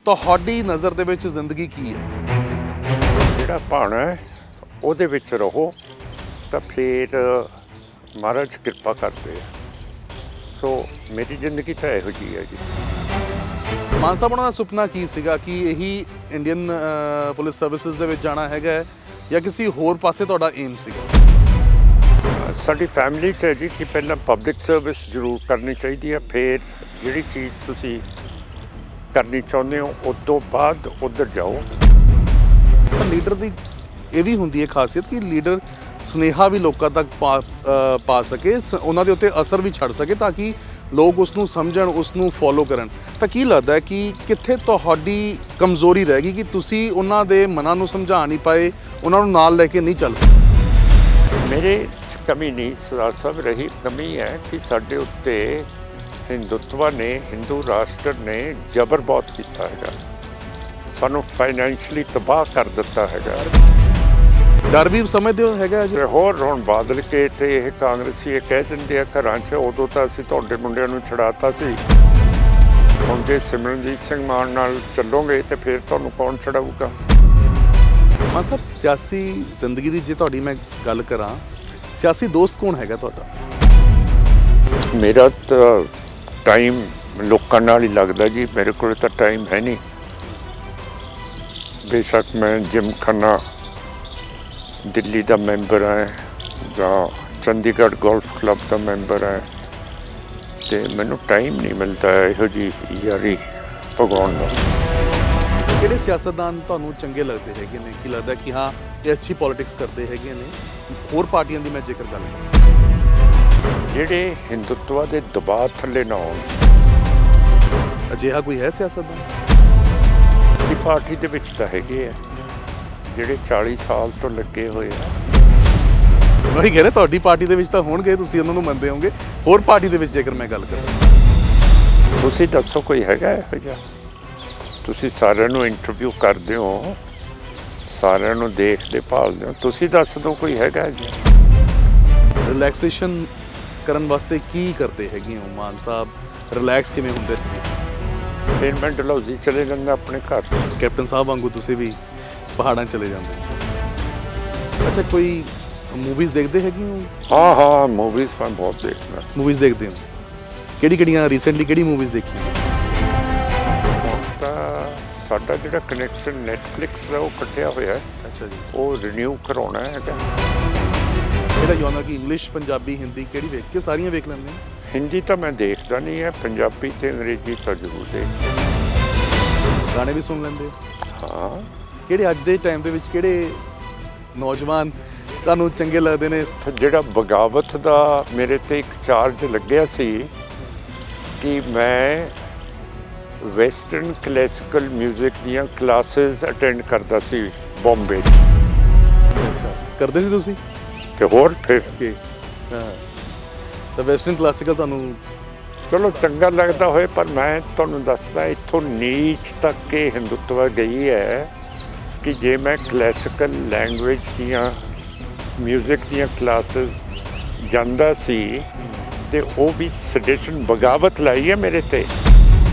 ਤੁਹਾਡੀ ਨਜ਼ਰ ਦੇ ਵਿੱਚ ਜ਼ਿੰਦਗੀ ਕੀ ਹੈ? ਜਿਹੜਾ ਭਾਣਾ ਹੈ ਉਹਦੇ ਵਿੱਚ ਰਹੋ ਤਾਂ ਫਿਰ ਮਹਾਰਾਜ ਕਿਰਪਾ ਕਰਦੇ ਆ। ਸੋ ਮੇਰੀ ਜ਼ਿੰਦਗੀ ਤਾਂ ਇਹੋ ਜਿਹੀ ਹੈ ਜੀ। ਮਾਨ ਸਾਹਿਬ ਉਹਨਾਂ ਦਾ ਸੁਪਨਾ ਕੀ ਸੀਗਾ ਕਿ ਇਹੀ ਇੰਡੀਅਨ ਪੁਲਿਸ ਸਰਵਿਸਿਜ਼ ਦੇ ਵਿੱਚ ਜਾਣਾ ਹੈਗਾ ਹੈ ਜਾਂ ਕਿਸੇ ਹੋਰ ਪਾਸੇ ਤੁਹਾਡਾ ਏਮ ਸੀਗਾ? ਸਾਡੀ ਫੈਮਿਲੀ 'ਚ ਹੈ ਜੀ ਕਿ ਪਹਿਲਾਂ ਪਬਲਿਕ ਸਰਵਿਸ ਜ਼ਰੂਰ ਕਰਨੀ ਚਾਹੀਦੀ ਹੈ, ਫਿਰ ਜਿਹੜੀ ਚੀਜ਼ ਤੁਸੀਂ ਕਰਨੀ ਚਾਹੁੰਦੇ ਹੋ ਉਸ ਤੋਂ ਬਾਅਦ ਉੱਧਰ ਜਾਓ। ਪਰ ਲੀਡਰ ਦੀ ਇਹ ਵੀ ਹੁੰਦੀ ਹੈ ਖਾਸੀਅਤ ਕਿ ਲੀਡਰ ਸੁਨੇਹਾ ਵੀ ਲੋਕਾਂ ਤੱਕ ਪਾ ਸਕੇ, ਉਹਨਾਂ ਦੇ ਉੱਤੇ ਅਸਰ ਵੀ ਛੱਡ ਸਕੇ ਤਾਂ ਕਿ ਲੋਕ ਉਸ ਨੂੰ ਸਮਝਣ, ਉਸ ਨੂੰ ਫੋਲੋ ਕਰਨ। ਤਾਂ ਕੀ ਲੱਗਦਾ ਹੈ ਕਿ ਕਿੱਥੇ ਤੁਹਾਡੀ ਕਮਜ਼ੋਰੀ ਰਹਿ ਗਈ ਕਿ ਤੁਸੀਂ ਉਹਨਾਂ ਦੇ ਮਨਾਂ ਨੂੰ ਸਮਝਾ ਨਹੀਂ ਪਾਏ, ਉਹਨਾਂ ਨੂੰ ਨਾਲ ਲੈ ਕੇ ਨਹੀਂ ਚੱਲ ਪਾਏ? ਮੇਰੇ 'ਚ ਕਮੀ ਨਹੀਂ ਸਰਦਾਰ ਸਾਹਿਬ, ਰਹੀ ਕਮੀ ਹੈ ਕਿ ਸਾਡੇ ਉੱਤੇ ਹਿੰਦੂਤਵਾ ਨੇ, ਹਿੰਦੂ ਰਾਸ਼ਟਰ ਨੇ ਜ਼ਬਰ ਬਹੁਤ ਕੀਤਾ ਹੈਗਾ, ਸਾਨੂੰ ਫਾਈਨੈਂਸ਼ਲੀ ਤਬਾਹ ਕਰ ਦਿੱਤਾ ਹੈਗਾ। ਡਰ ਵੀ ਸਮਝਦੇ ਹੋ ਹੈਗਾ ਜੀ? ਹੋਰ ਹੁਣ ਬਾਦਲ ਕੇ ਤੇ ਇਹ ਕਾਂਗਰਸੀ ਇਹ ਕਹਿ ਦਿੰਦੇ ਆ ਘਰਾਂ 'ਚ, ਉਦੋਂ ਤਾਂ ਅਸੀਂ ਤੁਹਾਡੇ ਮੁੰਡਿਆਂ ਨੂੰ ਛਡਾਤਾ ਸੀ, ਹੁਣ ਜੇ ਸਿਮਰਨਜੀਤ ਸਿੰਘ ਮਾਨ ਨਾਲ ਚੱਲੋਗੇ ਤੇ ਫਿਰ ਤੁਹਾਨੂੰ ਕੌਣ ਛਡਾਊਗਾ? ਮਾਨ ਸਾਹਿਬ, ਸਿਆਸੀ ਜ਼ਿੰਦਗੀ ਦੀ ਜੇ ਤੁਹਾਡੀ ਮੈਂ ਗੱਲ ਕਰਾਂ, ਸਿਆਸੀ ਦੋਸਤ ਕੌਣ ਹੈਗਾ ਤੁਹਾਡਾ? ਮੇਰਾ ਤਾਂ ਟਾਈਮ ਲੋਕਾਂ ਨਾਲ ਹੀ ਲੱਗਦਾ ਜੀ, ਮੇਰੇ ਕੋਲ ਤਾਂ ਟਾਈਮ ਹੈ ਨਹੀਂ। ਬੇਸ਼ੱਕ ਮੈਂ ਜਿਮ ਖੰਨਾ ਦਿੱਲੀ ਦਾ ਮੈਂਬਰ ਹੈ ਜਾਂ ਚੰਡੀਗੜ੍ਹ ਗੋਲਫ ਕਲੱਬ ਦਾ ਮੈਂਬਰ ਹੈ, ਤੇ ਮੈਨੂੰ ਟਾਈਮ ਨਹੀਂ ਮਿਲਦਾ ਇਹੋ ਜਿਹੀ ਯਾਰੀ ਭਗਵਾਨ ਦਾ। ਕਿਹੜੇ ਸਿਆਸਤਦਾਨ ਤੁਹਾਨੂੰ ਚੰਗੇ ਲੱਗਦੇ ਹੈਗੇ ਨੇ? ਕੀ ਲੱਗਦਾ ਕਿ ਹਾਂ ਇਹ ਅੱਛੀ ਪੋਲਿਟਿਕਸ ਕਰਦੇ ਹੈਗੇ ਨੇ? ਹੋਰ ਪਾਰਟੀਆਂ ਦੀ ਮੈਂ ਜੇਕਰ ਗੱਲ ਕਰਾਂ, ਜਿਹੜੇ ਹਿੰਦੂਤਵਾ ਦੇ ਦਬਾਅ ਥੱਲੇ ਨਾ ਆਉਣ। ਅਜਿਹਾ ਕੋਈ ਹੈ ਸਿਆਸਤਦਾਨ? ਦੀ ਪਾਰਟੀ ਦੇ ਵਿੱਚ ਤਾਂ ਹੈਗੇ ਆ ਜਿਹੜੇ 40 ਸਾਲ ਤੋਂ ਲੱਗੇ ਹੋਏ ਆ। ਉਹੀ ਕਹਿ ਰਿਹਾ, ਤੁਹਾਡੀ ਪਾਰਟੀ ਦੇ ਵਿੱਚ ਤਾਂ ਹੋਣਗੇ, ਤੁਸੀਂ ਉਹਨਾਂ ਨੂੰ ਮੰਨਦੇ ਹੋਵੋਗੇ। ਹੋਰ ਪਾਰਟੀ ਦੇ ਵਿੱਚ ਜੇਕਰ ਮੈਂ ਗੱਲ ਕਰਾਂ, ਤੁਸੀਂ ਦੱਸੋ ਕੋਈ ਹੈਗਾ ਇਹੋ ਜਿਹਾ? ਤੁਸੀਂ ਸਾਰਿਆਂ ਨੂੰ ਇੰਟਰਵਿਊ ਕਰਦੇ ਹੋ, ਸਾਰਿਆਂ ਨੂੰ ਦੇਖਦੇ ਭਾਲਦੇ ਹੋ, ਤੁਸੀਂ ਦੱਸ ਦਿਓ ਕੋਈ ਹੈਗਾ ਜੀ? ਰਿਲੈਕਸੇਸ਼ਨ ਕਰਨ ਵਾਸਤੇ ਕੀ ਕਰਦੇ ਹੈਗੇ ਹੋ ਮਾਨ ਸਾਹਿਬ? ਰਿਲੈਕਸ ਕਿਵੇਂ ਹੁੰਦੇ? ਫਿਰ ਮੈਂ ਡਲਹੌਜ਼ੀ ਚਲੇ ਜਾਂਦਾ ਆਪਣੇ ਘਰ। ਕੈਪਟਨ ਸਾਹਿਬ ਵਾਂਗੂ ਤੁਸੀਂ ਵੀ ਪਹਾੜਾਂ ਚਲੇ ਜਾਂਦੇ? ਅੱਛਾ, ਕੋਈ ਮੂਵੀਜ਼ ਦੇਖਦੇ ਹੈਗੇ ਹੋ? ਹਾਂ ਮੂਵੀਜ਼ ਮੈਂ ਬਹੁਤ ਦੇਖਦਾ। ਮੂਵੀਜ਼ ਦੇਖਦੇ ਹੋ? ਕਿਹੜੀਆਂ ਰੀਸੈਂਟਲੀ ਕਿਹੜੀ ਮੂਵੀਜ਼ ਦੇਖੀਆਂ? ਤਾਂ ਸਾਡਾ ਜਿਹੜਾ ਕਨੈਕਸ਼ਨ ਨੈਟਫਲਿਕਸ ਦਾ ਉਹ ਕੱਟਿਆ ਹੋਇਆ ਹੈ। ਅੱਛਾ ਜੀ। ਉਹ ਰੀਨਿਊ ਕਰਾਉਣਾ ਹੈਗਾ। ਕਿਹੜਾ ਜੋਨਰ ਕੀ ਇੰਗਲਿਸ਼, ਪੰਜਾਬੀ, ਹਿੰਦੀ, ਕਿਹੜੀ ਵੇਖ ਕੇ? ਸਾਰੀਆਂ ਵੇਖ ਲੈਂਦੇ ਹੋ? ਹਿੰਦੀ ਤਾਂ ਮੈਂ ਦੇਖਦਾ ਨਹੀਂ ਹੈ, ਪੰਜਾਬੀ ਤੇ ਅੰਗਰੇਜ਼ੀ ਤਾਂ ਜ਼ਰੂਰ ਦੇਖਦਾ। ਗਾਣੇ ਵੀ ਸੁਣ ਲੈਂਦੇ ਹੋ? ਹਾਂ। ਕਿਹੜੇ ਅੱਜ ਦੇ ਟਾਈਮ ਦੇ ਵਿੱਚ ਕਿਹੜੇ ਨੌਜਵਾਨ ਤੁਹਾਨੂੰ ਚੰਗੇ ਲੱਗਦੇ ਨੇ? ਜਿਹੜਾ ਬਗਾਵਤ ਦਾ ਮੇਰੇ ਤੇ ਇੱਕ ਚਾਰਜ ਲੱਗਿਆ ਸੀ ਕਿ ਮੈਂ ਵੈਸਟਰਨ ਕਲਾਸੀਕਲ ਮਿਊਜ਼ਿਕ ਦੀਆਂ ਕਲਾਸਿਸ ਅਟੈਂਡ ਕਰਦਾ ਸੀ ਬੰਬੇ। ਅੱਛਾ, ਕਰਦੇ ਸੀ ਤੁਸੀਂ? ਤੇ ਹੋਰ ਫਿਰ ਓਕੇ, ਹਾਂ। ਤਾਂ ਵੈਸਟਰਨ ਕਲਾਸੀਕਲ ਤੁਹਾਨੂੰ ਚਲੋ ਚੰਗਾ ਲੱਗਦਾ ਹੋਏ, ਪਰ ਮੈਂ ਤੁਹਾਨੂੰ ਦੱਸਦਾ ਇੱਥੋਂ ਨੀਚ ਤੱਕ ਇਹ ਹਿੰਦੂਤਵਾ ਗਈ ਹੈ ਕਿ ਜੇ ਮੈਂ ਕਲਾਸੀਕਲ ਲੈਂਗੁਏਜ ਦੀਆਂ ਮਿਊਜ਼ਿਕ ਦੀਆਂ ਕਲਾਸਿਸ ਜਾਂਦਾ ਸੀ ਤੇ ਉਹ ਵੀ ਸੈਡੀਸ਼ਨ ਬਗਾਵਤ ਲਾਈ ਹੈ ਮੇਰੇ ਤੇ।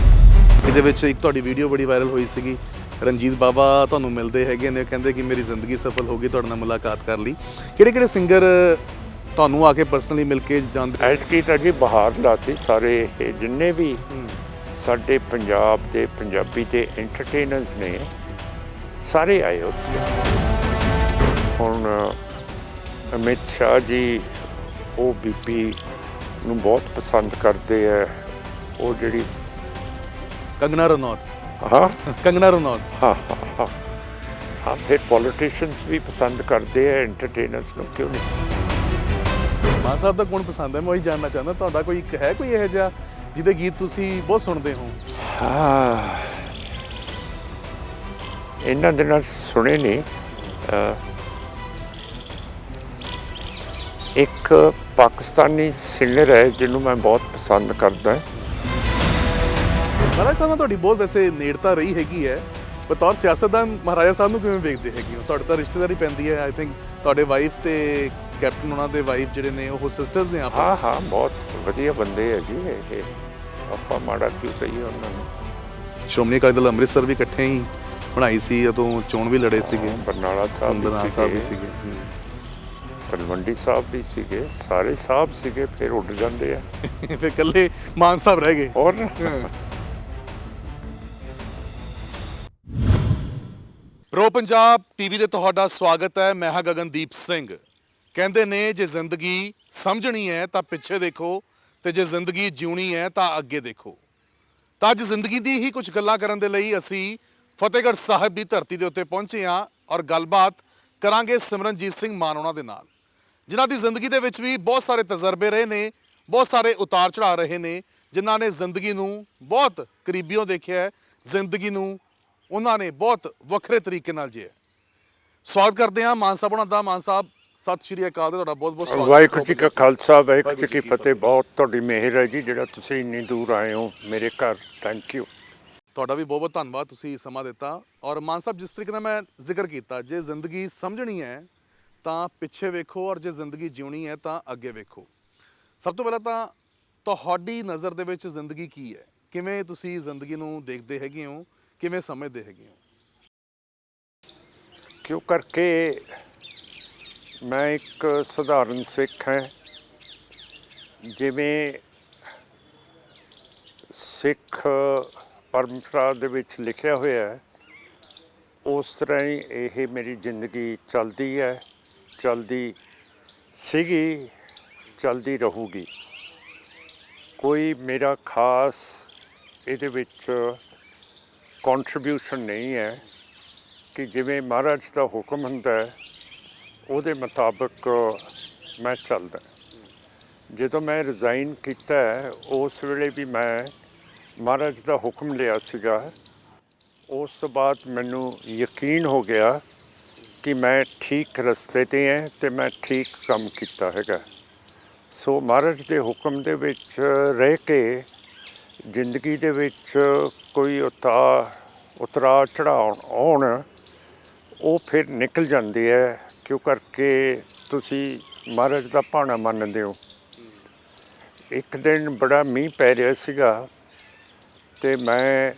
ਇਹਦੇ ਵਿੱਚ ਇੱਕ ਤੁਹਾਡੀ ਵੀਡੀਓ ਬੜੀ ਵਾਇਰਲ ਹੋਈ ਸੀਗੀ, ਰਣਜੀਤ ਬਾਵਾ ਤੁਹਾਨੂੰ ਮਿਲਦੇ ਹੈਗੇ ਨੇ, ਕਹਿੰਦੇ ਕਿ ਮੇਰੀ ਜ਼ਿੰਦਗੀ ਸਫਲ ਹੋ ਗਈ ਤੁਹਾਡੇ ਨਾਲ ਮੁਲਾਕਾਤ ਕਰ ਲਈ। ਕਿਹੜੇ ਸਿੰਗਰ ਤੁਹਾਨੂੰ ਆ ਕੇ ਪਰਸਨਲੀ ਮਿਲ ਕੇ ਜਾਂਦੇ? ਐਤਕੀ ਤਾਂ ਜੀ ਬਹਾਰ ਲਾਤੀ, ਸਾਰੇ ਇਹ ਜਿੰਨੇ ਵੀ ਸਾਡੇ ਪੰਜਾਬ ਦੇ ਪੰਜਾਬੀ ਦੇ ਐਂਟਰਟੇਨਰਸ ਨੇ ਸਾਰੇ ਆਏ ਉੱਥੇ। ਹੁਣ ਅਮਿਤ ਸ਼ਾਹ ਜੀ ਉਹ ਬੀਬੀ ਨੂੰ ਬਹੁਤ ਪਸੰਦ ਕਰਦੇ ਹੈ, ਉਹ ਜਿਹੜੀ ਕੰਗਨਾ ਰਣੌਤ। ਹਾਂ ਕੰਗਨਾ ਰਣੌਤ। ਹਾਂ ਫਿਰ ਪੋਲੀਟੀਸ਼ੀਅਨਸ ਵੀ ਪਸੰਦ ਕਰਦੇ ਹੈ ਐਂਟਰਟੇਨਰਸ ਨੂੰ, ਕਿਉਂ ਨਹੀਂ? ਮਾਨ ਸਾਹਿਬ ਦਾ ਕੌਣ ਪਸੰਦ ਹੈ? ਮੈਂ ਉਹੀ ਜਾਣਨਾ ਚਾਹੁੰਦਾ, ਤੁਹਾਡਾ ਕੋਈ ਹੈ ਕੋਈ ਇਹੋ ਜਿਹਾ ਜਿਹਦੇ ਗੀਤ ਤੁਸੀਂ ਬਹੁਤ ਸੁਣਦੇ ਹੋ? ਹਾਂ, ਇਹਨਾਂ ਦੇ ਨਾਲ ਸੁਣੇ ਨੇ। ਇੱਕ ਪਾਕਿਸਤਾਨੀ ਸਿੰਗਰ ਹੈ ਜਿਹਨੂੰ ਮੈਂ ਬਹੁਤ ਪਸੰਦ ਕਰਦਾ। ਮਹਾਰਾਜਾ ਸਾਹਿਬ ਨਾਲ ਤੁਹਾਡੀ ਬਹੁਤ ਵੈਸੇ ਨੇੜਤਾ ਰਹੀ ਹੈਗੀ ਹੈ, ਬਤੌਰ ਸਿਆਸਤਦਾਨ ਮਹਾਰਾਜਾ ਸਾਹਿਬ ਨੂੰ ਕਿਵੇਂ ਵੇਖਦੇ ਹੈਗੇ ਹੋ? ਤੁਹਾਡੇ ਤਾਂ ਰਿਸ਼ਤੇਦਾਰੀ ਪੈਂਦੀ ਹੈ, ਆਈ ਥਿੰਕ ਤੁਹਾਡੇ ਵਾਈਫ ਤੇ ਕੈਪਟਨ ਉਹਨਾਂ ਦੇ ਵਾਈਫ ਜਿਹੜੇ ਨੇ ਉਹ ਸਿਸਟਰਸ ਨੇ ਆਪਸ? ਹਾਂ ਬਹੁਤ ਵਧੀਆ ਬੰਦੇ ਹੈ ਜੀ ਇਹ, ਆਪਾਂ ਮਾੜਾ ਕਿਉਂ ਕਹੀਏ ਉਹਨਾਂ ਨੂੰ। ਸ਼੍ਰੋਮਣੀ ਅਕਾਲੀ ਦਲ ਅੰਮ੍ਰਿਤਸਰ ਵੀ ਇਕੱਠੇ ਹੀ ਬਣਾਈ ਸੀ, ਉਦੋਂ ਚੋਣ ਵੀ ਲੜੇ ਸੀਗੇ। ਬਰਨਾਲਾ ਸਾਹਿਬ ਵੀ ਸੀਗੇ। ਤਲਵੰਡੀ ਸਾਹਿਬ ਵੀ ਸੀਗੇ, ਸਾਰੇ ਸਾਹਿਬ ਸੀਗੇ, ਫਿਰ ਉੱਡ ਜਾਂਦੇ ਆ। ਫਿਰ ਇਕੱਲੇ ਮਾਨ ਸਾਹਿਬ ਰਹਿ ਗਏ। ਔਰ ਪ੍ਰੋ ਪੰਜਾਬ ਟੀਵੀ ਤੇ ਤੁਹਾਡਾ ਸਵਾਗਤ ਹੈ। ਮੈਂ ਹਾਂ ਗਗਨਦੀਪ ਸਿੰਘ। ਕਹਿੰਦੇ ਨੇ ਜੇ ਜ਼ਿੰਦਗੀ ਸਮਝਣੀ ਹੈ ਤਾਂ ਪਿੱਛੇ ਦੇਖੋ, ਤੇ ਜੇ ਜ਼ਿੰਦਗੀ ਜਿਉਣੀ ਹੈ ਤਾਂ ਅੱਗੇ ਦੇਖੋ। ਤਾਂ ਅੱਜ ਜ਼ਿੰਦਗੀ ਦੀ ਹੀ ਕੁਝ ਗੱਲਾਂ ਕਰਨ ਦੇ ਲਈ ਅਸੀਂ ਫਤਿਹਗੜ੍ਹ ਸਾਹਿਬ ਦੀ ਧਰਤੀ ਦੇ ਉੱਤੇ ਪਹੁੰਚੇ ਹਾਂ ਔਰ ਗੱਲਬਾਤ ਕਰਾਂਗੇ ਸਿਮਰਨਜੀਤ ਸਿੰਘ ਮਾਨ ਉਹਨਾਂ ਦੇ ਨਾਲ, ਜਿਨ੍ਹਾਂ ਦੀ ਜ਼ਿੰਦਗੀ ਦੇ ਵਿੱਚ ਵੀ ਬਹੁਤ ਸਾਰੇ ਤਜਰਬੇ ਰਹੇ ਨੇ, ਬਹੁਤ ਸਾਰੇ ਉਤਾਰ ਚੜ੍ਹਾਅ ਰਹੇ ਨੇ, ਜਿਨ੍ਹਾਂ ਨੇ ਜ਼ਿੰਦਗੀ ਨੂੰ ਬਹੁਤ ਕਰੀਬੀਓਂ ਦੇਖਿਆ ਹੈ, ਜ਼ਿੰਦਗੀ ਨੂੰ ਉਹਨਾਂ ਨੇ ਬਹੁਤ ਵੱਖਰੇ ਤਰੀਕੇ ਨਾਲ ਜੀਆ। ਸਵਾਗਤ ਕਰਦੇ ਹਾਂ ਮਾਨ ਸਾਹਿਬ ਉਹਨਾਂ ਦਾ। ਮਾਨ ਸਾਹਿਬ ਸਤਿ ਸ਼੍ਰੀ ਅਕਾਲ, ਤੁਹਾਡਾ ਬਹੁਤ ਬਹੁਤ ਸਵਾਗਤ। ਵਾਹਿਗੁਰੂ ਜੀ ਕਾ ਖਾਲਸਾ, ਵਾਹਿਗੁਰੂ ਜੀ ਕੀ ਫਤਿਹ। ਬਹੁਤ ਤੁਹਾਡੀ ਮਿਹਰ ਹੈ ਜੀ, ਜਿਹੜਾ ਤੁਸੀਂ ਇੰਨੀ ਦੂਰ ਆਏ ਹੋ ਮੇਰੇ ਘਰ। Thank you. ਤੁਹਾਡਾ ਵੀ ਬਹੁਤ ਬਹੁਤ ਧੰਨਵਾਦ, ਤੁਸੀਂ ਸਮਾਂ ਦਿੱਤਾ। ਔਰ ਮਾਨ ਸਾਹਿਬ, ਜਿਸ ਤਰੀਕੇ ਨਾਲ ਮੈਂ ਜ਼ਿਕਰ ਕੀਤਾ, ਜੇ ਜ਼ਿੰਦਗੀ ਸਮਝਣੀ ਹੈ ਤਾਂ ਪਿੱਛੇ ਵੇਖੋ ਔਰ ਜੇ ਜ਼ਿੰਦਗੀ ਜਿਉਣੀ ਹੈ ਤਾਂ ਅੱਗੇ ਵੇਖੋ। ਸਭ ਤੋਂ ਪਹਿਲਾਂ ਤਾਂ ਤੁਹਾਡੀ ਨਜ਼ਰ ਦੇ ਵਿੱਚ ਜ਼ਿੰਦਗੀ ਕੀ ਹੈ? ਕਿਵੇਂ ਤੁਸੀਂ ਜ਼ਿੰਦਗੀ ਨੂੰ ਦੇਖਦੇ ਹੈਗੇ ਹੋ, ਕਿਵੇਂ ਸਮਝਦੇ ਹੈਗੇ ਹੋ? ਕਿਉਂ ਕਰਕੇ ਮੈਂ ਇੱਕ ਸਧਾਰਨ ਸਿੱਖ ਹਾਂ। ਜਿਵੇਂ ਸਿੱਖ ਪਰੰਪਰਾ ਦੇ ਵਿੱਚ ਲਿਖਿਆ ਹੋਇਆ ਹੈ, ਉਸ ਤਰ੍ਹਾਂ ਹੀ ਇਹ ਮੇਰੀ ਜ਼ਿੰਦਗੀ ਚੱਲਦੀ ਹੈ, ਚੱਲਦੀ ਸੀਗੀ, ਚੱਲਦੀ ਰਹੂਗੀ। ਕੋਈ ਮੇਰਾ ਖਾਸ ਇਹਦੇ ਵਿੱਚ ਕੰਟਰੀਬਿਊਸ਼ਨ ਨਹੀਂ ਹੈ ਕਿ ਜਿਵੇਂ ਮਹਾਰਾਜ ਦਾ ਹੁਕਮ ਹੁੰਦਾ ਹੈ ਉਹਦੇ ਮੁਤਾਬਕ ਮੈਂ ਚੱਲਦਾ। ਜਦੋਂ ਮੈਂ ਰਿਜ਼ਾਈਨ ਕੀਤਾ ਉਸ ਵੇਲੇ ਵੀ ਮੈਂ ਮਹਾਰਾਜ ਦਾ ਹੁਕਮ ਲਿਆ ਸੀਗਾ। ਉਸ ਤੋਂ ਬਾਅਦ ਮੈਨੂੰ ਯਕੀਨ ਹੋ ਗਿਆ ਕਿ ਮੈਂ ਠੀਕ ਰਸਤੇ 'ਤੇ ਹਾਂ ਅਤੇ ਮੈਂ ਠੀਕ ਕੰਮ ਕੀਤਾ ਹੈਗਾ। ਸੋ ਮਹਾਰਾਜ ਦੇ ਹੁਕਮ ਦੇ ਵਿੱਚ ਰਹਿ ਕੇ ਜ਼ਿੰਦਗੀ ਦੇ ਵਿੱਚ ਕੋਈ ਉਤਰਾਅ ਚੜ੍ਹਾਅ ਆਉਣ, ਉਹ ਫਿਰ ਨਿਕਲ ਜਾਂਦੀ ਹੈ, ਕਿਉਂ ਕਰਕੇ ਤੁਸੀਂ ਮਹਾਰਾਜ ਦਾ ਭਾਣਾ ਮੰਨਦੇ ਹੋ। ਇੱਕ ਦਿਨ ਬੜਾ ਮੀਂਹ ਪੈ ਰਿਹਾ ਸੀਗਾ ਅਤੇ ਮੈਂ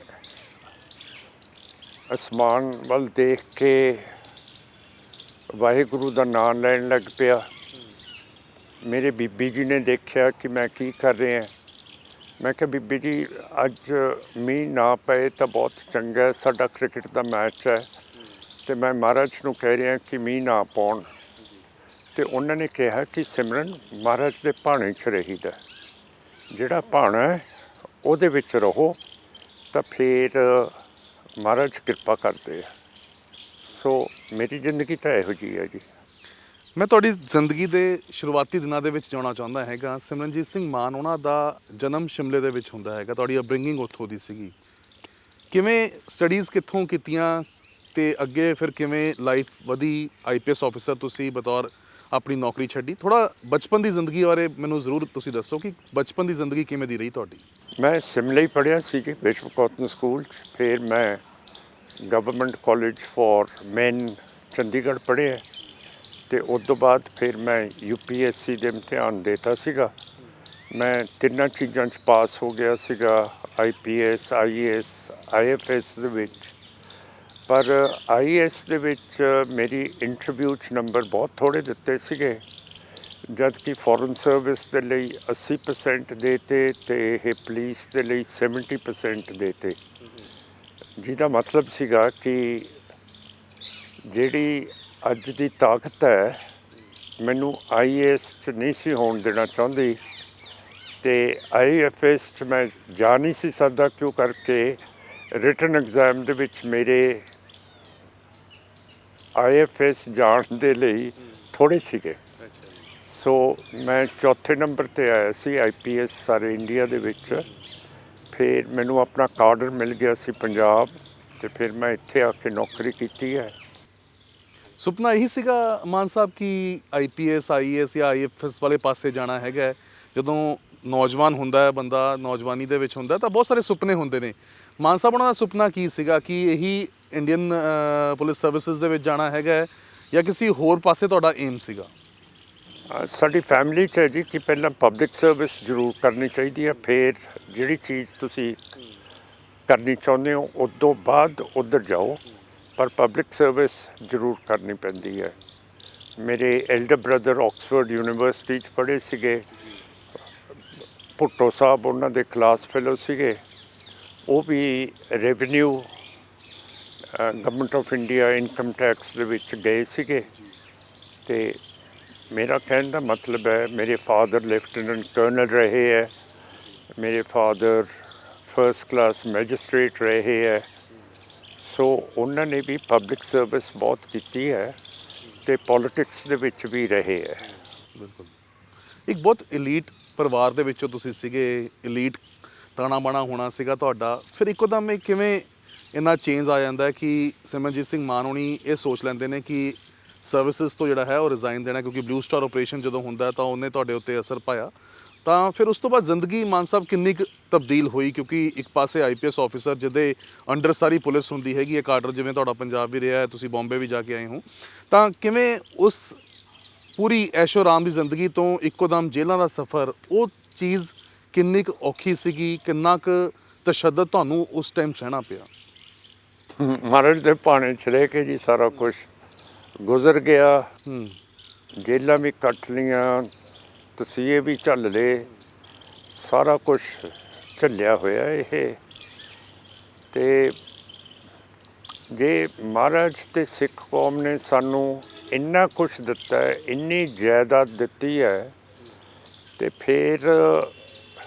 ਅਸਮਾਨ ਵੱਲ ਦੇਖ ਕੇ ਵਾਹਿਗੁਰੂ ਦਾ ਨਾਮ ਲੈਣ ਲੱਗ ਪਿਆ। ਮੇਰੇ ਬੀਬੀ ਜੀ ਨੇ ਦੇਖਿਆ ਕਿ ਮੈਂ ਕੀ ਕਰ ਰਿਹਾ। ਮੈਂ ਕਿਹਾ, ਬੀਬੀ ਜੀ ਅੱਜ ਮੀਂਹ ਨਾ ਪਏ ਤਾਂ ਬਹੁਤ ਚੰਗਾ, ਸਾਡਾ ਕ੍ਰਿਕਟ ਦਾ ਮੈਚ ਹੈ ਅਤੇ ਮੈਂ ਮਹਾਰਾਜ ਨੂੰ ਕਹਿ ਰਿਹਾ ਕਿ ਮੀਂਹ ਨਾ ਪਾਉਣ। ਅਤੇ ਉਹਨਾਂ ਨੇ ਕਿਹਾ ਕਿ ਸਿਮਰਨ, ਮਹਾਰਾਜ ਦੇ ਭਾਣੇ 'ਚ ਰਹੀਦਾ, ਜਿਹੜਾ ਭਾਣਾ ਹੈ ਉਹਦੇ ਵਿੱਚ ਰਹੋ ਤਾਂ ਫਿਰ ਮਹਾਰਾਜ ਕਿਰਪਾ ਕਰਦੇ ਆ। ਸੋ ਮੇਰੀ ਜ਼ਿੰਦਗੀ ਤਾਂ ਇਹੋ ਜਿਹੀ ਹੈ ਜੀ। ਮੈਂ ਤੁਹਾਡੀ ਜ਼ਿੰਦਗੀ ਦੇ ਸ਼ੁਰੂਆਤੀ ਦਿਨਾਂ ਦੇ ਵਿੱਚ ਜਾਣਾ ਚਾਹੁੰਦਾ ਹੈਗਾ। ਸਿਮਰਨਜੀਤ ਸਿੰਘ ਮਾਨ ਉਹਨਾਂ ਦਾ ਜਨਮ ਸ਼ਿਮਲੇ ਦੇ ਵਿੱਚ ਹੁੰਦਾ ਹੈਗਾ, ਤੁਹਾਡੀ ਅਪਬ੍ਰਿੰਗਿੰਗ ਉੱਥੋਂ ਦੀ ਸੀਗੀ। ਕਿਵੇਂ ਸਟੱਡੀਜ਼ ਕਿੱਥੋਂ ਕੀਤੀਆਂ ਅਤੇ ਅੱਗੇ ਫਿਰ ਕਿਵੇਂ ਲਾਈਫ ਵਧੀ? IPS ਆਫਿਸਰ ਤੁਸੀਂ ਬਤੌਰ ਆਪਣੀ ਨੌਕਰੀ ਛੱਡੀ। ਥੋੜ੍ਹਾ ਬਚਪਨ ਦੀ ਜ਼ਿੰਦਗੀ ਬਾਰੇ ਮੈਨੂੰ ਜ਼ਰੂਰ ਤੁਸੀਂ ਦੱਸੋ ਕਿ ਬਚਪਨ ਦੀ ਜ਼ਿੰਦਗੀ ਕਿਵੇਂ ਦੀ ਰਹੀ ਤੁਹਾਡੀ? ਮੈਂ ਸ਼ਿਮਲੇ ਹੀ ਪੜ੍ਹਿਆ ਸੀ ਜੀ, ਵਿਸ਼ਵ ਕੌਤਨ ਸਕੂਲ 'ਚ। ਫਿਰ ਮੈਂ ਗਵਰਨਮੈਂਟ ਕਾਲਜ ਫਾਰ ਮੈਨ ਚੰਡੀਗੜ੍ਹ ਪੜ੍ਹਿਆ ਅਤੇ ਉਸ ਤੋਂ ਬਾਅਦ ਫਿਰ ਮੈਂ UPSC ਦੇ ਇਮਤਿਹਾਨ ਦੇਤਾ ਸੀਗਾ। ਮੈਂ ਤਿੰਨਾਂ ਚੀਜ਼ਾਂ 'ਚ ਪਾਸ ਹੋ ਗਿਆ ਸੀਗਾ, IPS, IAS, IFS ਦੇ ਵਿੱਚ। ਪਰ IAS ਦੇ ਵਿੱਚ ਮੇਰੀ ਇੰਟਰਵਿਊ 'ਚ ਨੰਬਰ ਬਹੁਤ ਥੋੜ੍ਹੇ ਦਿੱਤੇ ਸੀਗੇ, ਜਦ ਕਿ ਫੋਰਨ ਸਰਵਿਸ ਦੇ ਲਈ 80% ਦੇਤੇ ਅਤੇ ਇਹ ਪੁਲਿਸ ਦੇ ਲਈ 70% ਦੇਤੇ, ਜਿਹਦਾ ਮਤਲਬ ਸੀਗਾ ਕਿ ਜਿਹੜੀ ਅੱਜ ਦੀ ਤਾਕਤ ਹੈ ਮੈਨੂੰ IAS 'ਚ ਨਹੀਂ ਸੀ ਹੋਣ ਦੇਣਾ ਚਾਹੁੰਦੀ ਅਤੇ IFS 'ਚ ਮੈਂ ਜਾ ਨਹੀਂ ਸੀ ਸਕਦਾ, ਕਿਉਂ ਕਰਕੇ ਰਿਟਨ ਐਗਜ਼ਾਮ ਦੇ ਵਿੱਚ ਮੇਰੇ IFS ਜਾਣ ਦੇ ਲਈ ਥੋੜ੍ਹੇ ਸੀਗੇ। ਸੋ ਮੈਂ ਚੌਥੇ ਨੰਬਰ 'ਤੇ ਆਇਆ ਸੀ IPS ਸਾਰੇ ਇੰਡੀਆ ਦੇ ਵਿੱਚ। ਫਿਰ ਮੈਨੂੰ ਆਪਣਾ ਕਾਡਰ ਮਿਲ ਗਿਆ ਸੀ ਪੰਜਾਬ, ਅਤੇ ਫਿਰ ਮੈਂ ਇੱਥੇ ਆ ਕੇ ਨੌਕਰੀ ਕੀਤੀ ਹੈ। ਸੁਪਨਾ ਇਹੀ ਸੀਗਾ ਮਾਨ ਸਾਹਿਬ ਕਿ IPS, IAS ਜਾਂ IFS ਵਾਲੇ ਪਾਸੇ ਜਾਣਾ ਹੈਗਾ? ਜਦੋਂ ਨੌਜਵਾਨ ਹੁੰਦਾ ਹੈ ਬੰਦਾ, ਨੌਜਵਾਨੀ ਦੇ ਵਿੱਚ ਹੁੰਦਾ ਤਾਂ ਬਹੁਤ ਸਾਰੇ ਸੁਪਨੇ ਹੁੰਦੇ ਨੇ। ਮਾਨ ਸਾਹਿਬ ਉਹਨਾਂ ਦਾ ਸੁਪਨਾ ਕੀ ਸੀਗਾ ਕਿ ਇਹੀ ਇੰਡੀਅਨ ਪੁਲਿਸ ਸਰਵਿਸਿਜ਼ ਦੇ ਵਿੱਚ ਜਾਣਾ ਹੈਗਾ ਜਾਂ ਕਿਸੇ ਹੋਰ ਪਾਸੇ ਤੁਹਾਡਾ ਏਮ ਸੀਗਾ? ਸਾਡੀ ਫੈਮਿਲੀ 'ਚ ਹੈ ਜੀ ਕਿ ਪਹਿਲਾਂ ਪਬਲਿਕ ਸਰਵਿਸ ਜ਼ਰੂਰ ਕਰਨੀ ਚਾਹੀਦੀ ਹੈ, ਫਿਰ ਜਿਹੜੀ ਚੀਜ਼ ਤੁਸੀਂ ਕਰਨੀ ਚਾਹੁੰਦੇ ਹੋ ਉਸ ਤੋਂ ਬਾਅਦ ਉੱਧਰ ਜਾਓ, ਪਰ ਪਬਲਿਕ ਸਰਵਿਸ ਜ਼ਰੂਰ ਕਰਨੀ ਪੈਂਦੀ ਹੈ। ਮੇਰੇ ਐਲਡਰ ਬ੍ਰਦਰ ਆਕਸਫੋਰਡ ਯੂਨੀਵਰਸਿਟੀ 'ਚ ਪੜ੍ਹੇ ਸੀਗੇ, ਭੁੱਟੋ ਸਾਹਿਬ ਉਹਨਾਂ ਦੇ ਕਲਾਸ ਫੈਲੋ ਸੀਗੇ, ਉਹ ਵੀ revenue government of India income tax ਦੇ ਵਿੱਚ ਗਏ ਸੀਗੇ। ਅਤੇ ਮੇਰਾ ਕਹਿਣ ਦਾ ਮਤਲਬ ਹੈ, ਮੇਰੇ ਫਾਦਰ ਲੈਫਟੀਨੈਂਟ ਕਰਨਲ ਰਹੇ ਹੈ, ਮੇਰੇ ਫਾਦਰ ਫਸਟ ਕਲਾਸ ਮੈਜਿਸਟ੍ਰੇਟ ਰਹੇ ਹੈ, ਸੋ ਉਹਨਾਂ ਨੇ ਵੀ ਪਬਲਿਕ ਸਰਵਿਸ ਬਹੁਤ ਕੀਤੀ ਹੈ ਅਤੇ ਪੋਲੀਟਿਕਸ ਦੇ ਵਿੱਚ ਵੀ ਰਹੇ ਹੈ। ਬਿਲਕੁਲ। ਇੱਕ ਬਹੁਤ ਐਲੀਟ ਪਰਿਵਾਰ ਦੇ ਵਿੱਚੋਂ ਤੁਸੀਂ ਸੀਗੇ, ਐਲੀਟ ਤਾਣਾ ਬਾਣਾ ਹੋਣਾ ਸੀਗਾ ਤੁਹਾਡਾ, ਫਿਰ ਇੱਕੋਦਮ ਇਹ ਕਿਵੇਂ ਇੰਨਾ ਚੇਂਜ ਆ ਜਾਂਦਾ ਕਿ ਸਿਮਰਨਜੀਤ ਸਿੰਘ ਮਾਨ ਹੋਣੀ ਇਹ ਸੋਚ ਲੈਂਦੇ ਨੇ ਕਿ ਸਰਵਿਸਿਜ਼ ਤੋਂ ਜਿਹੜਾ ਹੈ ਉਹ ਰਿਜ਼ਾਈਨ ਦੇਣਾ, ਕਿਉਂਕਿ ਬਲੂ ਸਟਾਰ ਆਪਰੇਸ਼ਨ ਜਦੋਂ ਹੁੰਦਾ ਤਾਂ ਉਹਨੇ ਤੁਹਾਡੇ ਉੱਤੇ ਅਸਰ ਪਾਇਆ। ਤਾਂ ਫਿਰ ਉਸ ਤੋਂ ਬਾਅਦ ਜ਼ਿੰਦਗੀ ਮਾਨ ਸਾਹਿਬ ਕਿੰਨੀ ਕੁ ਤਬਦੀਲ ਹੋਈ, ਕਿਉਂਕਿ ਇੱਕ ਪਾਸੇ IPS ਆਫਿਸਰ ਜਿਹਦੇ ਅੰਡਰ ਸਾਰੀ ਪੁਲਿਸ ਹੁੰਦੀ ਹੈਗੀ, ਇੱਕ ਆਰਡਰ ਜਿਵੇਂ ਤੁਹਾਡਾ ਪੰਜਾਬ ਵੀ ਰਿਹਾ ਹੈ, ਤੁਸੀਂ ਬੰਬੇ ਵੀ ਜਾ ਕੇ ਆਏ ਹੋ, ਤਾਂ ਕਿਵੇਂ ਉਸ ਪੂਰੀ ਐਸ਼ੋ ਆਰਾਮ ਦੀ ਜ਼ਿੰਦਗੀ ਤੋਂ ਇੱਕੋਦਮ ਜੇਲ੍ਹਾਂ ਦਾ ਸਫ਼ਰ, ਉਹ ਚੀਜ਼ ਕਿੰਨੀ ਕੁ ਔਖੀ ਸੀਗੀ, ਕਿੰਨਾ ਕੁ ਤਸ਼ੱਦਦ ਤੁਹਾਨੂੰ ਉਸ ਟਾਈਮ ਸਹਿਣਾ ਪਿਆ? ਮਹਾਰਾਜ ਦੇ ਭਾਣੇ 'ਚ ਰਹਿ ਕੇ ਜੀ ਸਾਰਾ ਕੁਛ ਗੁਜ਼ਰ ਗਿਆ। ਜੇਲਾਂ ਵੀ ਕੱਟ ਲਈਆਂ, ਤਸੀਹੇ ਵੀ ਝੱਲ ਲਏ, ਸਾਰਾ ਕੁਛ ਝੱਲਿਆ ਹੋਇਆ ਇਹ। ਅਤੇ ਜੇ ਮਹਾਰਾਜ ਅਤੇ ਸਿੱਖ ਕੌਮ ਨੇ ਸਾਨੂੰ ਇੰਨਾ ਕੁਛ ਦਿੱਤਾ ਹੈ, ਇੰਨੀ ਜਾਇਦਾਦ ਦਿੱਤੀ ਹੈ, ਅਤੇ ਫਿਰ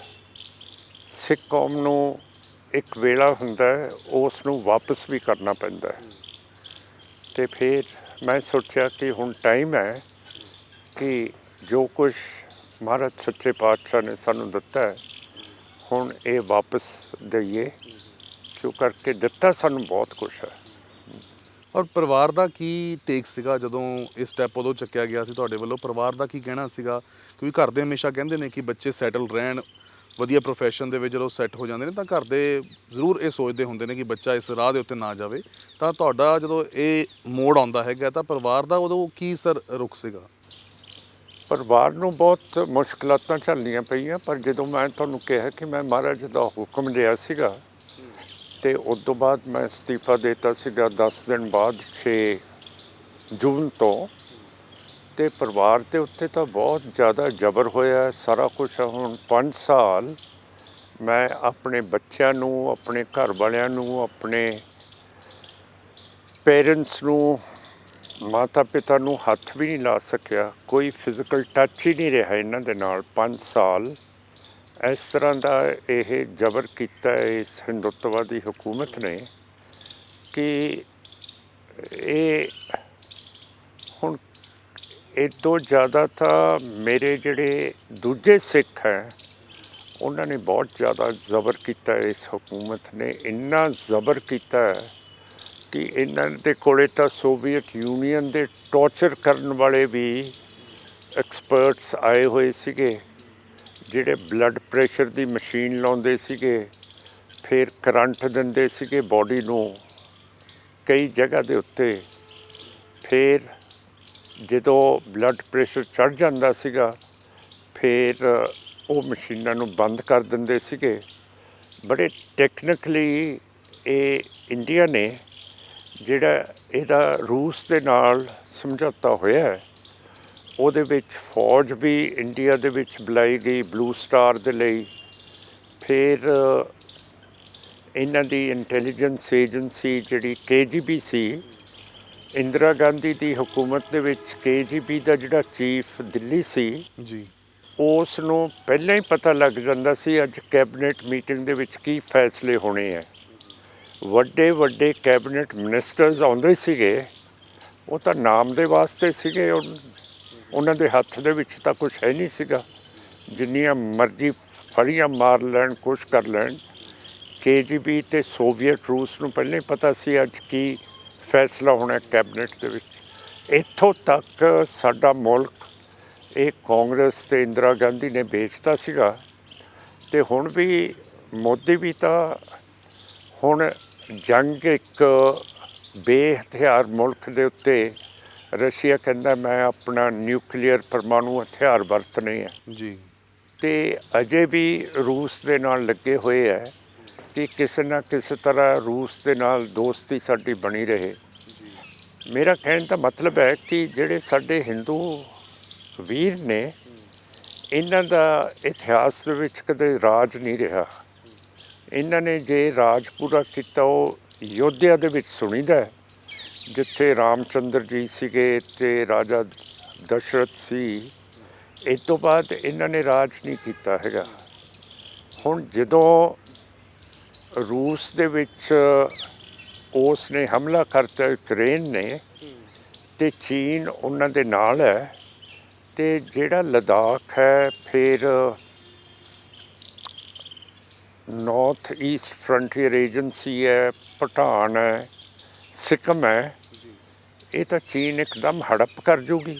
ਸਿੱਖ ਕੌਮ ਨੂੰ ਇੱਕ ਵੇਲਾ ਹੁੰਦਾ ਹੈ, ਉਸ ਨੂੰ ਵਾਪਸ ਵੀ ਕਰਨਾ ਪੈਂਦਾ ਹੈ। ਅਤੇ ਫਿਰ ਮੈਂ ਸੋਚਿਆ ਕਿ ਹੁਣ ਟਾਈਮ ਹੈ ਕਿ ਜੋ ਕੁਛ ਮਹਾਰਾਜ ਸੱਚੇ ਪਾਤਸ਼ਾਹ ਨੇ ਸਾਨੂੰ ਦਿੱਤਾ ਹੈ, ਹੁਣ ਇਹ ਵਾਪਸ ਦਈਏ, ਕਿਉਂ ਕਰਕੇ ਦਿੱਤਾ ਸਾਨੂੰ ਬਹੁਤ ਕੁਛ ਹੈ। ਔਰ ਪਰਿਵਾਰ ਦਾ ਕੀ ਟੇਕ ਸੀਗਾ ਜਦੋਂ ਇਹ ਸਟੈਪ ਉਦੋਂ ਚੱਕਿਆ ਗਿਆ ਸੀ ਤੁਹਾਡੇ ਵੱਲੋਂ? ਪਰਿਵਾਰ ਦਾ ਕੀ ਕਹਿਣਾ ਸੀਗਾ? ਕਿਉਂਕਿ ਘਰ ਦੇ ਹਮੇਸ਼ਾ ਕਹਿੰਦੇ ਨੇ ਕਿ ਬੱਚੇ ਸੈਟਲ ਰਹਿਣ, ਵਧੀਆ ਪ੍ਰੋਫੈਸ਼ਨ ਦੇ ਵਿੱਚ ਜਦੋਂ ਸੈੱਟ ਹੋ ਜਾਂਦੇ ਨੇ ਤਾਂ ਘਰ ਦੇ ਜ਼ਰੂਰ ਇਹ ਸੋਚਦੇ ਹੁੰਦੇ ਨੇ ਕਿ ਬੱਚਾ ਇਸ ਰਾਹ ਦੇ ਉੱਤੇ ਨਾ ਜਾਵੇ। ਤਾਂ ਤੁਹਾਡਾ ਜਦੋਂ ਇਹ ਮੋੜ ਆਉਂਦਾ ਹੈਗਾ ਤਾਂ ਪਰਿਵਾਰ ਦਾ ਉਦੋਂ ਕੀ ਰੁਖ ਸੀਗਾ? ਪਰਿਵਾਰ ਨੂੰ ਬਹੁਤ ਮੁਸ਼ਕਲਾਤਾਂ ਝੱਲਣੀਆਂ ਪਈਆਂ, ਪਰ ਜਦੋਂ ਮੈਂ ਤੁਹਾਨੂੰ ਕਿਹਾ ਕਿ ਮੈਂ ਮਹਾਰਾਜ ਦਾ ਹੁਕਮ ਲਿਆ ਸੀਗਾ ਅਤੇ ਉਸ ਤੋਂ ਬਾਅਦ ਮੈਂ ਅਸਤੀਫਾ ਦੇ ਦਿੱਤਾ ਸੀਗਾ 10 ਦਿਨ ਬਾਅਦ 6 ਜੂਨ ਤੋਂ, ਅਤੇ ਪਰਿਵਾਰ ਦੇ ਉੱਤੇ ਤਾਂ ਬਹੁਤ ਜ਼ਿਆਦਾ ਜ਼ਬਰ ਹੋਇਆ, ਸਾਰਾ ਕੁਛ। ਹੁਣ 5 ਸਾਲ ਮੈਂ ਆਪਣੇ ਬੱਚਿਆਂ ਨੂੰ, ਆਪਣੇ ਘਰ ਵਾਲਿਆਂ ਨੂੰ, ਆਪਣੇ ਪੇਰੈਂਟਸ ਨੂੰ, ਮਾਤਾ ਪਿਤਾ ਨੂੰ ਹੱਥ ਵੀ ਨਹੀਂ ਲਾ ਸਕਿਆ, ਕੋਈ ਫਿਜ਼ੀਕਲ ਟੱਚ ਹੀ ਨਹੀਂ ਰਿਹਾ ਇਹਨਾਂ ਦੇ ਨਾਲ। 5 ਸਾਲ ਇਸ ਤਰ੍ਹਾਂ ਦਾ ਇਹ ਜ਼ਬਰ ਕੀਤਾ ਇਸ ਹਿੰਦੁੱਤਵਾਦੀ ਹਕੂਮਤ ਨੇ ਕਿ ਇਹ ਹੁਣ ਇਹ ਤੋਂ ਜ਼ਿਆਦਾ ਤਾਂ ਮੇਰੇ ਜਿਹੜੇ ਦੂਜੇ ਸਿੱਖ ਹੈ ਉਹਨਾਂ ਨੇ ਬਹੁਤ ਜ਼ਿਆਦਾ ਜ਼ਬਰ ਕੀਤਾ। ਇਸ ਹਕੂਮਤ ਨੇ ਇੰਨਾ ਜ਼ਬਰ ਕੀਤਾ ਕਿ ਇਹਨਾਂ ਦੇ ਕੋਲੇ ਤਾਂ ਸੋਵੀਅਤ ਯੂਨੀਅਨ ਦੇ ਟੌਰਚਰ ਕਰਨ ਵਾਲੇ ਵੀ ਐਕਸਪਰਟਸ ਆਏ ਹੋਏ ਸੀਗੇ, ਜਿਹੜੇ ਬਲੱਡ ਪ੍ਰੈਸ਼ਰ ਦੀ ਮਸ਼ੀਨ ਲਾਉਂਦੇ ਸੀਗੇ, ਫਿਰ ਕਰੰਟ ਦਿੰਦੇ ਸੀਗੇ ਬੋਡੀ ਨੂੰ ਕਈ ਜਗ੍ਹਾ ਦੇ ਉੱਤੇ। ਫਿਰ ਜਦੋਂ ਬਲੱਡ ਪ੍ਰੈਸ਼ਰ ਚੜ੍ਹ ਜਾਂਦਾ ਸੀਗਾ ਫਿਰ ਉਹ ਮਸ਼ੀਨਾਂ ਨੂੰ ਬੰਦ ਕਰ ਦਿੰਦੇ ਸੀਗੇ। ਬੜੇ ਟੈਕਨੀਕਲੀ ਇਹ ਇੰਡੀਆ ਨੇ ਜਿਹੜਾ ਇਹਦਾ ਰੂਸ ਦੇ ਨਾਲ ਸਮਝੌਤਾ ਹੋਇਆ ਹੈ, ਉਹਦੇ ਵਿੱਚ ਫੌਜ ਵੀ ਇੰਡੀਆ ਦੇ ਵਿੱਚ ਬੁਲਾਈ ਗਈ ਬਲੂ ਸਟਾਰ ਦੇ ਲਈ। ਫਿਰ ਇਹਨਾਂ ਦੀ ਇੰਟੈਲੀਜੈਂਸ ਏਜੰਸੀ ਜਿਹੜੀ KGB ਸੀ, ਇੰਦਰਾ ਗਾਂਧੀ ਦੀ ਹਕੂਮਤ ਦੇ ਵਿੱਚ KGB ਦਾ ਜਿਹੜਾ ਚੀਫ ਦਿੱਲੀ ਸੀ ਜੀ, ਉਸ ਨੂੰ ਪਹਿਲਾਂ ਹੀ ਪਤਾ ਲੱਗ ਜਾਂਦਾ ਸੀ ਅੱਜ ਕੈਬਨਿਟ ਮੀਟਿੰਗ ਦੇ ਵਿੱਚ ਕੀ ਫੈਸਲੇ ਹੋਣੇ ਹੈ। ਵੱਡੇ ਵੱਡੇ ਕੈਬਨਿਟ ਮਿਨਿਸਟਰਸ ਆਉਂਦੇ ਸੀਗੇ, ਉਹ ਤਾਂ ਨਾਮ ਦੇ ਵਾਸਤੇ ਸੀਗੇ, ਉਹਨਾਂ ਦੇ ਹੱਥ ਦੇ ਵਿੱਚ ਤਾਂ ਕੁਛ ਹੈ ਨਹੀਂ ਸੀਗਾ, ਜਿੰਨੀਆਂ ਮਰਜ਼ੀ ਫੜੀਆਂ ਮਾਰ ਲੈਣ, ਕੁਛ ਕਰ ਲੈਣ। KGB ਅਤੇ ਸੋਵੀਅਤ ਰੂਸ ਨੂੰ ਪਹਿਲਾਂ ਹੀ ਪਤਾ ਸੀ ਅੱਜ ਕੀ ਫੈਸਲਾ ਹੋਣਾ ਕੈਬਨਿਟ ਦੇ ਵਿੱਚ। ਇੱਥੋਂ ਤੱਕ ਸਾਡਾ ਮੁਲਕ ਇਹ ਕਾਂਗਰਸ ਅਤੇ ਇੰਦਰਾ ਗਾਂਧੀ ਨੇ ਵੇਚਤਾ ਸੀਗਾ। ਅਤੇ ਹੁਣ ਵੀ ਮੋਦੀ ਵੀ ਤਾਂ ਹੁਣ ਜੰਗ ਇੱਕ ਬੇਹਥਿਆਰ ਮੁਲਕ ਦੇ ਉੱਤੇ, ਰਸ਼ੀਆ ਕਹਿੰਦਾ ਮੈਂ ਆਪਣਾ ਨਿਊਕਲੀਅਰ ਪਰਮਾਣੂ ਹਥਿਆਰ ਵਰਤਣੇ ਹੈ ਜੀ, ਅਤੇ ਅਜੇ ਵੀ ਰੂਸ ਦੇ ਨਾਲ ਲੱਗੇ ਹੋਏ ਹੈ। ਕਿ ਕਿਸੇ ਨਾ ਕਿਸੇ ਤਰ੍ਹਾਂ ਰੂਸ ਦੇ ਨਾਲ ਦੋਸਤੀ ਸਾਡੀ ਬਣੀ ਰਹੇ। ਮੇਰਾ ਕਹਿਣ ਦਾ ਮਤਲਬ ਹੈ ਕਿ ਜਿਹੜੇ ਸਾਡੇ ਹਿੰਦੂ ਵੀਰ ਨੇ, ਇਹਨਾਂ ਦਾ ਇਤਿਹਾਸ ਦੇ ਵਿੱਚ ਕਦੇ ਰਾਜ ਨਹੀਂ ਰਿਹਾ। ਇਹਨਾਂ ਨੇ ਜੇ ਰਾਜ ਪੂਰਾ ਕੀਤਾ ਉਹ ਯੋਧਿਆ ਦੇ ਵਿੱਚ ਸੁਣੀਦਾ, ਜਿੱਥੇ ਰਾਮਚੰਦਰ ਜੀ ਸੀਗੇ ਅਤੇ ਰਾਜਾ ਦਸ਼ਰਥ ਸੀ। ਇਸ ਤੋਂ ਬਾਅਦ ਇਹਨਾਂ ਨੇ ਰਾਜ ਨਹੀਂ ਕੀਤਾ ਹੈਗਾ। ਹੁਣ ਜਦੋਂ ਰੂਸ ਦੇ ਵਿੱਚ ਉਸ ਨੇ ਹਮਲਾ ਕਰਤਾ ਯੂਕਰੇਨ ਨੇ, ਅਤੇ ਚੀਨ ਉਹਨਾਂ ਦੇ ਨਾਲ ਹੈ, ਅਤੇ ਜਿਹੜਾ ਲੱਦਾਖ ਹੈ, ਫਿਰ ਨਾਰਥ ਈਸਟ ਫਰੰਟੀਅਰ ਏਜੰਸੀ ਹੈ, ਭੂਟਾਨ ਹੈ, ਸਿੱਕਮ ਹੈ, ਇਹ ਤਾਂ ਚੀਨ ਇੱਕਦਮ ਹੜੱਪ ਕਰ ਜੂਗੀ।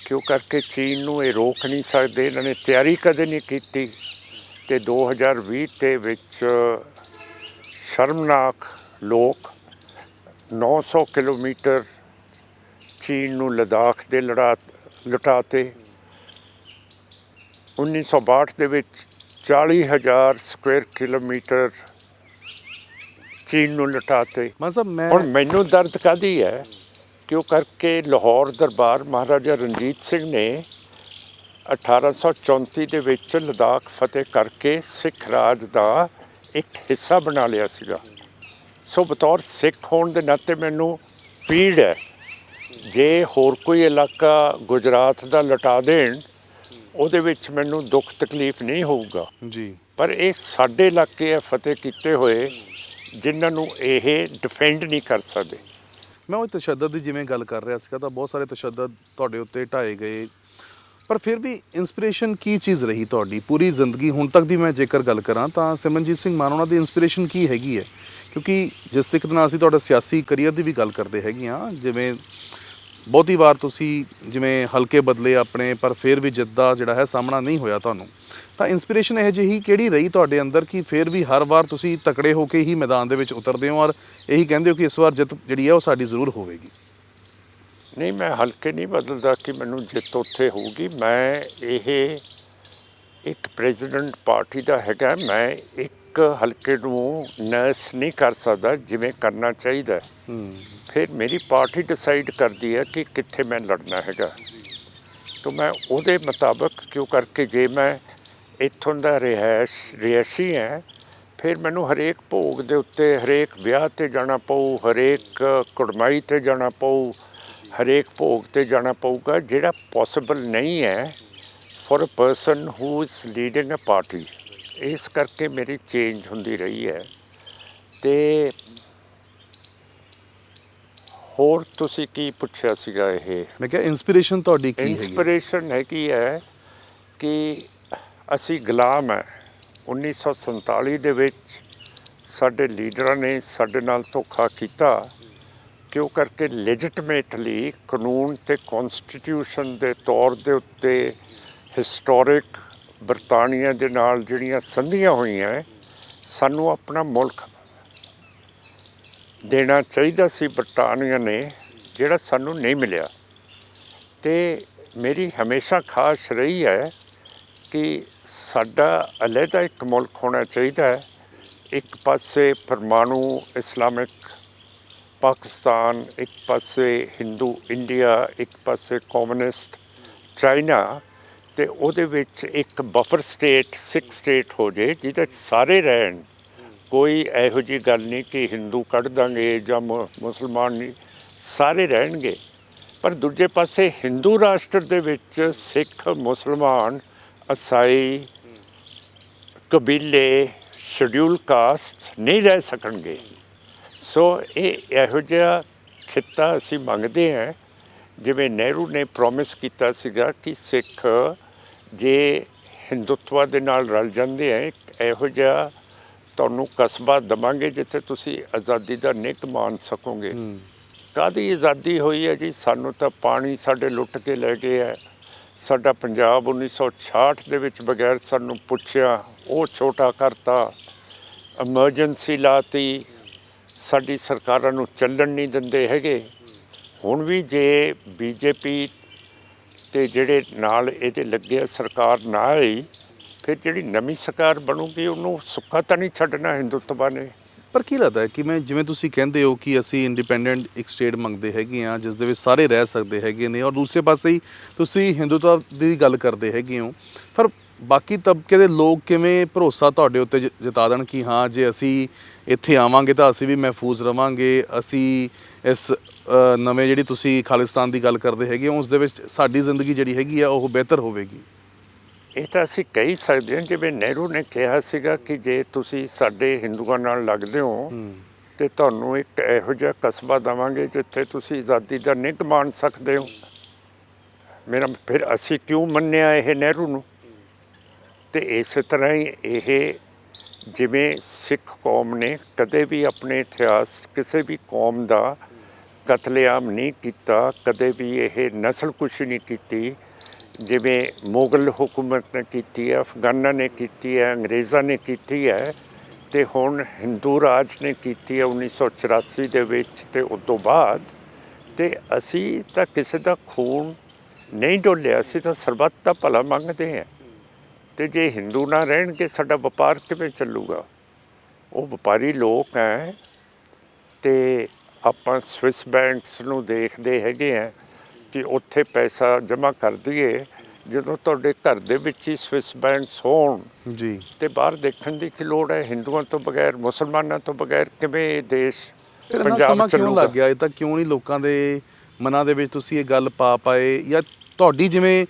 ਕਿਉਂ ਕਰਕੇ ਚੀਨ ਨੂੰ ਇਹ ਰੋਕ ਨਹੀਂ ਸਕਦੇ, ਇਹਨਾਂ ਨੇ ਤਿਆਰੀ ਕਦੇ ਨਹੀਂ ਕੀਤੀ। ਅਤੇ 2020 ਦੇ ਵਿੱਚ ਸ਼ਰਮਨਾਕ ਲੋਕ 900 ਕਿਲੋਮੀਟਰ ਚੀਨ ਨੂੰ ਲੱਦਾਖ ਦੇ ਲੁਟਾਤੇ। 1962 ਦੇ ਵਿੱਚ 40,000 ਸਕੁਅਰ ਕਿਲੋਮੀਟਰ ਚੀਨ ਨੂੰ ਲੁਟਾਤੇ। ਹੁਣ ਮੈਨੂੰ ਦਰਦ ਕਾਹਦੀ ਹੈ? ਕਿਉਂ ਕਰਕੇ ਲਾਹੌਰ ਦਰਬਾਰ ਮਹਾਰਾਜਾ ਰਣਜੀਤ ਸਿੰਘ ਨੇ 1834 ਦੇ ਵਿੱਚ ਲੱਦਾਖ ਫਤਿਹ ਕਰਕੇ ਸਿੱਖ ਰਾਜ ਦਾ ਇੱਕ ਹਿੱਸਾ ਬਣਾ ਲਿਆ ਸੀਗਾ। ਸੋ ਬਤੌਰ ਸਿੱਖ ਹੋਣ ਦੇ ਨਾਤੇ ਮੈਨੂੰ ਪੀੜ ਹੈ, ਜੇ ਹੋਰ ਕੋਈ ਇਲਾਕਾ ਗੁਜਰਾਤ ਦਾ ਲੁਟਾ ਦੇਣ ਉਹਦੇ ਵਿੱਚ ਮੈਨੂੰ ਦੁੱਖ ਤਕਲੀਫ ਨਹੀਂ ਹੋਊਗਾ ਜੀ, ਪਰ ਇਹ ਸਾਡੇ ਇਲਾਕੇ ਆ ਫਤਿਹ ਕੀਤੇ ਹੋਏ, ਜਿਨ੍ਹਾਂ ਨੂੰ ਇਹ ਡਿਫੈਂਡ ਨਹੀਂ ਕਰ ਸਕਦੇ। ਮੈਂ ਉਹ ਤਸ਼ੱਦਦ ਦੀ ਜਿਵੇਂ ਗੱਲ ਕਰ ਰਿਹਾ ਸੀਗਾ, ਤਾਂ ਬਹੁਤ ਸਾਰੇ ਤਸ਼ੱਦਦ ਤੁਹਾਡੇ ਉੱਤੇ ਢਾਏ ਗਏ, ਪਰ ਫਿਰ ਵੀ ਇੰਸਪੀਰੇਸ਼ਨ ਕੀ ਚੀਜ਼ ਰਹੀ ਤੁਹਾਡੀ ਪੂਰੀ ਜ਼ਿੰਦਗੀ ਹੁਣ ਤੱਕ ਦੀ? ਮੈਂ ਜੇਕਰ ਗੱਲ ਕਰਾਂ ਤਾਂ ਸਿਮਰਨਜੀਤ ਸਿੰਘ ਮਾਨ ਉਹਨਾਂ ਦੀ ਇੰਸਪੀਰੇਸ਼ਨ ਕੀ ਹੈਗੀ ਹੈ? ਕਿਉਂਕਿ ਜਿਸ ਤਰੀਕੇ ਨਾਲ ਅਸੀਂ ਤੁਹਾਡਾ ਸਿਆਸੀ ਕਰੀਅਰ ਦੀ ਵੀ ਗੱਲ ਕਰਦੇ ਹੈਗੇ ਹਾਂ, ਜਿਵੇਂ ਬਹੁਤੀ ਵਾਰ ਤੁਸੀਂ ਜਿਵੇਂ ਹਲਕੇ ਬਦਲੇ ਆਪਣੇ, ਪਰ ਫਿਰ ਵੀ ਜਿੱਤ ਦਾ ਜਿਹੜਾ ਹੈ ਸਾਹਮਣਾ ਨਹੀਂ ਹੋਇਆ ਤੁਹਾਨੂੰ, ਤਾਂ ਇੰਸਪੀਰੇਸ਼ਨ ਇਹੋ ਜਿਹੀ ਕਿਹੜੀ ਰਹੀ ਤੁਹਾਡੇ ਅੰਦਰ ਕਿ ਫਿਰ ਵੀ ਹਰ ਵਾਰ ਤੁਸੀਂ ਤਕੜੇ ਹੋ ਕੇ ਹੀ ਮੈਦਾਨ ਦੇ ਵਿੱਚ ਉਤਰਦੇ ਹੋ ਔਰ ਇਹੀ ਕਹਿੰਦੇ ਹੋ ਕਿ ਇਸ ਵਾਰ ਜਿੱਤ ਜਿਹੜੀ ਹੈ ਉਹ ਸਾਡੀ ਜ਼ਰੂਰ ਹੋਵੇਗੀ? ਨਹੀਂ, ਮੈਂ ਹਲਕੇ ਨਹੀਂ ਬਦਲਦਾ ਕਿ ਮੈਨੂੰ ਜਿੱਤ ਉੱਥੇ ਹੋਊਗੀ। ਮੈਂ ਇਹ ਇੱਕ ਪ੍ਰੈਜ਼ੀਡੈਂਟ ਪਾਰਟੀ ਦਾ ਹੈਗਾ, ਮੈਂ ਇੱਕ ਹਲਕੇ ਨੂੰ ਨਰਸ ਨਹੀਂ ਕਰ ਸਕਦਾ ਜਿਵੇਂ ਕਰਨਾ ਚਾਹੀਦਾ। ਫਿਰ ਮੇਰੀ ਪਾਰਟੀ ਡਿਸਾਈਡ ਕਰਦੀ ਹੈ ਕਿ ਕਿੱਥੇ ਮੈਂ ਲੜਨਾ ਹੈਗਾ, ਤਾਂ ਮੈਂ ਉਹਦੇ ਮੁਤਾਬਕ ਕਿਉਂ ਕਰਕੇ ਜੇ ਮੈਂ ਇੱਥੋਂ ਦਾ ਰਿਹਾਇਸ਼ੀ ਹੈ, ਫਿਰ ਮੈਨੂੰ ਹਰੇਕ ਭੋਗ ਦੇ ਉੱਤੇ, ਹਰੇਕ ਵਿਆਹ 'ਤੇ ਜਾਣਾ ਪਊ, ਹਰੇਕ ਕੁੜਮਾਈ 'ਤੇ ਜਾਣਾ ਪਊ, ਹਰੇਕ ਭੋਗ 'ਤੇ ਜਾਣਾ ਪਊਗਾ, ਜਿਹੜਾ ਪੋਸੀਬਲ ਨਹੀਂ ਹੈ for a person who is leading a party. ਇਸ ਕਰਕੇ ਮੇਰੀ ਚੇਂਜ ਹੁੰਦੀ ਰਹੀ ਹੈ। ਅਤੇ ਹੋਰ ਤੁਸੀਂ ਕੀ ਪੁੱਛਿਆ ਸੀਗਾ? ਇਹ ਮੈਂ ਕਿਹਾ ਇੰਸਪੀਰੇਸ਼ਨ ਤੁਹਾਡੀ ਕੀ ਹੈਗੀ? ਇੰਸਪੀਰੇਸ਼ਨ ਹੈਗੀ ਹੈ ਕਿ ਅਸੀਂ ਗੁਲਾਮ ਹੈ। 1947 ਦੇ ਵਿੱਚ ਸਾਡੇ ਲੀਡਰਾਂ ਨੇ ਸਾਡੇ ਨਾਲ ਧੋਖਾ ਕੀਤਾ, ਕਿਉਂ ਕਰਕੇ ਲੈਜਿਟਮੇਟਲੀ ਕਾਨੂੰਨ ਅਤੇ ਕੌਨਸਟੀਟਿਊਸ਼ਨ ਦੇ ਤੌਰ ਦੇ ਉੱਤੇ ਹਿਸਟੋਰਿਕ ਬਰਤਾਨੀਆ ਦੇ ਨਾਲ ਜਿਹੜੀਆਂ ਸੰਧੀਆਂ ਹੋਈਆਂ, ਸਾਨੂੰ ਆਪਣਾ ਮੁਲਕ ਦੇਣਾ ਚਾਹੀਦਾ ਸੀ ਬਰਤਾਨੀਆ ਨੇ, ਜਿਹੜਾ ਸਾਨੂੰ ਨਹੀਂ ਮਿਲਿਆ। ਅਤੇ ਮੇਰੀ ਹਮੇਸ਼ਾ ਖਾਸ਼ ਰਹੀ ਹੈ ਕਿ ਸਾਡਾ ਅਲੱਗਾ ਇੱਕ ਮੁਲਕ ਹੋਣਾ ਚਾਹੀਦਾ ਹੈ। ਇੱਕ ਪਾਸੇ ਪਰਮਾਣੂ ਇਸਲਾਮਿਕ ਪਾਕਿਸਤਾਨ, ਇੱਕ ਪਾਸੇ ਹਿੰਦੂ ਇੰਡੀਆ, ਇੱਕ ਪਾਸੇ ਕਮਿਊਨਿਸਟ ਚਾਈਨਾ, ਅਤੇ ਉਹਦੇ ਵਿੱਚ ਇੱਕ ਬਫਰ ਸਟੇਟ ਸਿੱਖ ਸਟੇਟ ਹੋ ਜੇ ਜਿਹਦੇ 'ਚ ਸਾਰੇ ਰਹਿਣ। ਕੋਈ ਇਹੋ ਜਿਹੀ ਗੱਲ ਨਹੀਂ ਕਿ ਹਿੰਦੂ ਕੱਢ ਦਾਂਗੇ ਜਾਂ ਮੁਸਲਮਾਨ ਨਹੀਂ, ਸਾਰੇ ਰਹਿਣਗੇ। ਪਰ ਦੂਜੇ ਪਾਸੇ ਹਿੰਦੂ ਰਾਸ਼ਟਰ ਦੇ ਵਿੱਚ ਸਿੱਖ, ਮੁਸਲਮਾਨ, ਈਸਾਈ, ਕਬੀਲੇ, ਸ਼ਡਿਊਲ ਕਾਸਟ ਨਹੀਂ ਰਹਿ ਸਕਣਗੇ। ਸੋ ਇਹ ਇਹੋ ਜਿਹਾ ਖਿੱਤਾ ਅਸੀਂ ਮੰਗਦੇ ਹਾਂ, ਜਿਵੇਂ ਨਹਿਰੂ ਨੇ ਪ੍ਰੋਮਿਸ ਕੀਤਾ ਸੀਗਾ ਕਿ ਸਿੱਖ ਜੇ ਹਿੰਦੂਤਵਾ ਦੇ ਨਾਲ ਰਲ ਜਾਂਦੇ ਹੈ, ਇਹੋ ਜਿਹਾ ਤੁਹਾਨੂੰ ਕਸਬਾ ਦੇਵਾਂਗੇ ਜਿੱਥੇ ਤੁਸੀਂ ਆਜ਼ਾਦੀ ਦਾ ਨਿੱਘ ਮਾਣ ਸਕੋਗੇ। ਕਾਹਦੀ ਆਜ਼ਾਦੀ ਹੋਈ ਹੈ ਜੀ? ਸਾਨੂੰ ਤਾਂ ਪਾਣੀ ਸਾਡੇ ਲੁੱਟ ਕੇ ਲੈ ਗਏ ਹੈ। ਸਾਡਾ ਪੰਜਾਬ 1966 ਦੇ ਵਿੱਚ ਬਗੈਰ ਸਾਨੂੰ ਪੁੱਛਿਆ ਉਹ ਛੋਟਾ ਕਰਤਾ, ਐਮਰਜੈਂਸੀ ਲਾਤੀ, ਸਾਡੀ ਸਰਕਾਰਾਂ ਨੂੰ ਚੱਲਣ ਨਹੀਂ ਦਿੰਦੇ ਹੈਗੇ। ਹੁਣ ਵੀ ਜੇ BJP ਅਤੇ ਜਿਹੜੇ ਨਾਲ ਇਹਦੇ ਲੱਗੇ ਸਰਕਾਰ ਨਾ ਆਈ ਫਿਰ ਜਿਹੜੀ ਨਵੀਂ ਸਰਕਾਰ ਬਣੂਗੀ ਉਹਨੂੰ ਸੁੱਕਾ ਤਾਂ ਨਹੀਂ ਛੱਡਣਾ ਹਿੰਦੁੱਤਵਾ ਨੇ। ਪਰ ਕੀ ਲੱਗਦਾ ਹੈ ਕਿ ਜਿਵੇਂ ਤੁਸੀਂ ਕਹਿੰਦੇ ਹੋ ਕਿ ਅਸੀਂ ਇੰਡੀਪੈਂਡੈਂਟ ਇੱਕ ਸਟੇਟ ਮੰਗਦੇ ਹੈਗੇ ਆ ਜਿਸ ਦੇ ਵਿੱਚ ਸਾਰੇ ਰਹਿ ਸਕਦੇ ਹੈਗੇ ਨੇ, ਔਰ ਦੂਸਰੇ ਪਾਸੇ ਹੀ ਤੁਸੀਂ ਹਿੰਦੂਤਵ ਦੀ ਗੱਲ ਕਰਦੇ ਹੈਗੇ ਹੋ, ਪਰ ਬਾਕੀ ਤਬਕੇ ਦੇ ਲੋਕ ਕਿਵੇਂ ਭਰੋਸਾ ਤੁਹਾਡੇ ਉੱਤੇ ਜਤਾ ਦੇਣ ਕਿ ਹਾਂ ਜੇ ਅਸੀਂ ਇੱਥੇ ਆਵਾਂਗੇ ਤਾਂ ਅਸੀਂ ਵੀ ਮਹਿਫੂਜ਼ ਰਵਾਂਗੇ, ਅਸੀਂ ਇਸ ਨਵੇਂ ਜਿਹੜੀ ਤੁਸੀਂ ਖਾਲਿਸਤਾਨ ਦੀ ਗੱਲ ਕਰਦੇ ਹੈਗੇ ਹੋ ਉਸ ਦੇ ਵਿੱਚ ਸਾਡੀ ਜ਼ਿੰਦਗੀ ਜਿਹੜੀ ਹੈਗੀ ਆ ਉਹ ਬਿਹਤਰ ਹੋਵੇਗੀ? ਇਹ ਤਾਂ ਅਸੀਂ ਕਹਿ ਸਕਦੇ ਹਾਂ, ਜਿਵੇਂ ਨਹਿਰੂ ਨੇ ਕਿਹਾ ਸੀਗਾ ਕਿ ਜੇ ਤੁਸੀਂ ਸਾਡੇ ਹਿੰਦੂਆਂ ਨਾਲ ਲੱਗਦੇ ਹੋ ਤੇ ਤੁਹਾਨੂੰ ਇੱਕ ਇਹੋ ਜਿਹਾ ਕਸਬਾ ਦੇਵਾਂਗੇ ਜਿੱਥੇ ਤੁਸੀਂ ਆਜ਼ਾਦੀ ਦਾ ਨਿੱਘ ਮਾਣ ਸਕਦੇ ਹੋ। ਫਿਰ ਅਸੀਂ ਕਿਉਂ ਮੰਨਿਆ ਇਹ ਨਹਿਰੂ ਨੂੰ? ਤੇ ਇਸੇ ਤਰ੍ਹਾਂ ਹੀ ਇਹ ਜਿਵੇਂ ਸਿੱਖ ਕੌਮ ਨੇ ਕਦੇ ਵੀ ਆਪਣੇ ਇਤਿਹਾਸ ਕਿਸੇ ਵੀ ਕੌਮ ਦਾ ਕਤਲੇਆਮ ਨਹੀਂ ਕੀਤਾ, ਕਦੇ ਵੀ ਇਹ ਨਸਲਕੁਸ਼ੀ ਨਹੀਂ ਕੀਤੀ, ਜਿਵੇਂ ਮੁਗਲ ਹੁਕੂਮਤ ਨੇ ਕੀਤੀ ਹੈ, ਅਫਗਾਨਾਂ ਨੇ ਕੀਤੀ ਹੈ, ਅੰਗਰੇਜ਼ਾਂ ਨੇ ਕੀਤੀ ਹੈ, ਤੇ ਹੁਣ ਹਿੰਦੂ ਰਾਜ ਨੇ ਕੀਤੀ ਹੈ 1984 ਦੇ ਵਿੱਚ ਤੇ ਉਸ ਤੋਂ ਬਾਅਦ। ਤੇ ਅਸੀਂ ਤਾਂ ਕਿਸੇ ਦਾ ਖੂਨ ਨਹੀਂ ਡੋਲਿਆ, ਅਸੀਂ ਤਾਂ ਸਰਬੱਤ ਦਾ ਭਲਾ ਮੰਗਦੇ ਹਾਂ। ਤੇ ਜੇ ਹਿੰਦੂ ਨਾ ਰਹਿਣਗੇ ਸਾਡਾ ਵਪਾਰ ਕਿਵੇਂ ਚੱਲੂਗਾ? ਉਹ ਵਪਾਰੀ ਲੋਕ ਹੈ। ਤੇ ਆਪਾਂ ਸਵਿਸ ਬੈਂਕਸ ਨੂੰ ਦੇਖਦੇ ਹੈਗੇ ਆ ਕਿ ਉੱਥੇ ਪੈਸਾ ਜਮ੍ਹਾਂ ਕਰ ਦਈਏ, ਜਦੋਂ ਤੁਹਾਡੇ ਘਰ ਦੇ ਵਿੱਚ ਹੀ ਸਵਿਸ ਬੈਂਕਸ ਹੋਣ ਜੀ ਤੇ ਬਾਹਰ ਦੇਖਣ ਦੀ ਕੀ ਲੋੜ ਹੈ? ਹਿੰਦੂਆਂ ਤੋਂ ਬਗੈਰ, ਮੁਸਲਮਾਨਾਂ ਤੋਂ ਬਗੈਰ ਕਿਵੇਂ ਇਹ ਦੇਸ਼ ਪੰਜਾਬ ਕਿਉਂ ਲੱਗ ਚੱਲੂਗਾ? ਗਿਆ? ਇਹ ਤਾਂ ਕਿਉਂ ਨਹੀਂ ਲੋਕਾਂ ਦੇ ਮਨਾਂ ਦੇ ਵਿੱਚ ਤੁਸੀਂ ਇਹ ਗੱਲ ਪਾ ਪਾਏ, ਜਾਂ ਤੁਹਾਡੀ ਜਿਵੇਂ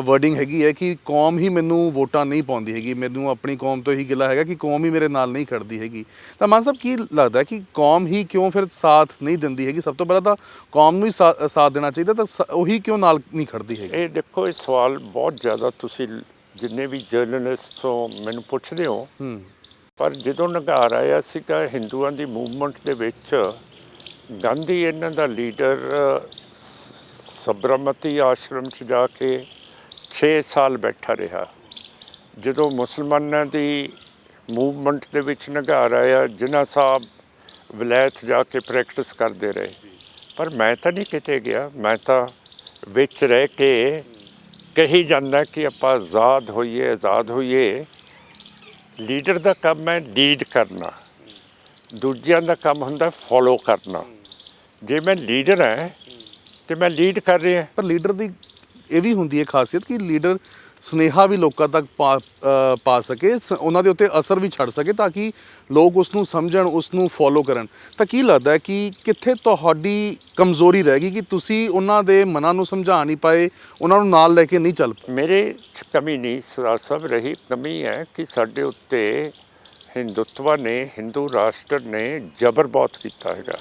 ਵਰਡਿੰਗ ਹੈਗੀ ਹੈ ਕਿ ਕੌਮ ਹੀ ਮੈਨੂੰ ਵੋਟਾਂ ਨਹੀਂ ਪਾਉਂਦੀ ਹੈਗੀ, ਮੈਨੂੰ ਆਪਣੀ ਕੌਮ ਤੋਂ ਇਹੀ ਗਿਲਾ ਹੈਗਾ ਕਿ ਕੌਮ ਹੀ ਮੇਰੇ ਨਾਲ ਨਹੀਂ ਖੜਦੀ ਹੈਗੀ, ਤਾਂ ਮਾਨ ਸਾਹਿਬ ਕੀ ਲੱਗਦਾ ਕਿ ਕੌਮ ਹੀ ਕਿਉਂ ਫਿਰ ਸਾਥ ਨਹੀਂ ਦਿੰਦੀ ਹੈਗੀ? ਸਭ ਤੋਂ ਪਹਿਲਾਂ ਤਾਂ ਕੌਮ ਨੂੰ ਹੀ ਸਾਥ ਦੇਣਾ ਚਾਹੀਦਾ, ਤਾਂ ਉਹੀ ਕਿਉਂ ਨਾਲ ਨਹੀਂ ਖੜਦੀ ਹੈਗੀ? ਇਹ ਦੇਖੋ, ਇਹ ਸਵਾਲ ਬਹੁਤ ਜ਼ਿਆਦਾ ਤੁਸੀਂ ਜਿੰਨੇ ਵੀ ਜਰਨਲਿਸਟ ਤੋਂ ਮੈਨੂੰ ਪੁੱਛਦੇ ਹੋ, ਪਰ ਜਦੋਂ ਨਗਾਰ ਆਇਆ ਸੀਗਾ ਹਿੰਦੂਆਂ ਦੀ ਮੂਵਮੈਂਟ ਦੇ ਵਿੱਚ, ਗਾਂਧੀ ਇਹਨਾਂ ਦਾ ਲੀਡਰ ਸਬਰਮਤੀ ਆਸ਼ਰਮ 'ਚ ਜਾ ਕੇ 6 ਸਾਲ ਬੈਠਾ ਰਿਹਾ। ਜਦੋਂ ਮੁਸਲਮਾਨਾਂ ਦੀ ਮੂਵਮੈਂਟ ਦੇ ਵਿੱਚ ਨਗਾਰ ਆਇਆ, ਜਿਨ੍ਹਾਂ ਸਾਹਿਬ ਵਿਲਾਇਤ ਜਾ ਕੇ ਪ੍ਰੈਕਟਿਸ ਕਰਦੇ ਰਹੇ, ਪਰ ਮੈਂ ਤਾਂ ਨਹੀਂ ਕਿਤੇ ਗਿਆ, ਮੈਂ ਤਾਂ ਵਿੱਚ ਰਹਿ ਕੇ ਕਹੀ ਜਾਂਦਾ ਕਿ ਆਪਾਂ ਆਜ਼ਾਦ ਹੋਈਏ, ਆਜ਼ਾਦ ਹੋਈਏ। ਲੀਡਰ ਦਾ ਕੰਮ ਹੈ ਲੀਡ ਕਰਨਾ, ਦੂਜਿਆਂ ਦਾ ਕੰਮ ਹੁੰਦਾ ਫੋਲੋ ਕਰਨਾ। ਜੇ ਮੈਂ ਲੀਡਰ ਹਾਂ ਤੇ ਮੈਂ ਲੀਡ ਕਰ ਰਿਹਾ। ਪਰ ਲੀਡਰ ਦੀ ਇਹ ਵੀ ਹੁੰਦੀ ਹੈ ਖਾਸੀਅਤ ਕਿ ਲੀਡਰ ਸੁਨੇਹਾ ਵੀ ਲੋਕਾਂ ਤੱਕ ਪਾ ਸਕੇ, ਉਹਨਾਂ ਦੇ ਉੱਤੇ ਅਸਰ ਵੀ ਛੱਡ ਸਕੇ ਤਾਂ ਕਿ ਲੋਕ ਉਸ ਨੂੰ ਸਮਝਣ, ਉਸ ਨੂੰ ਫੋਲੋ ਕਰਨ। ਤਾਂ ਕੀ ਲੱਗਦਾ ਹੈ ਕਿ ਕਿੱਥੇ ਤੁਹਾਡੀ ਕਮਜ਼ੋਰੀ ਰਹਿ ਗਈ ਕਿ ਤੁਸੀਂ ਉਹਨਾਂ ਦੇ ਮਨਾਂ ਨੂੰ ਸਮਝਾ ਨਹੀਂ ਪਾਏ, ਉਹਨਾਂ ਨੂੰ ਨਾਲ ਲੈ ਕੇ ਨਹੀਂ ਚੱਲ ਪਾਏ? ਮੇਰੇ 'ਚ ਕਮੀ ਨਹੀਂ ਸਰਦਾਰ ਸਾਹਿਬ ਰਹੀ, ਕਮੀ ਹੈ ਕਿ ਸਾਡੇ ਉੱਤੇ ਹਿੰਦੁੱਤਵਾ ਨੇ, ਹਿੰਦੂ ਰਾਸ਼ਟਰ ਨੇ ਜ਼ਬਰ ਬਹੁਤ ਕੀਤਾ ਹੈਗਾ,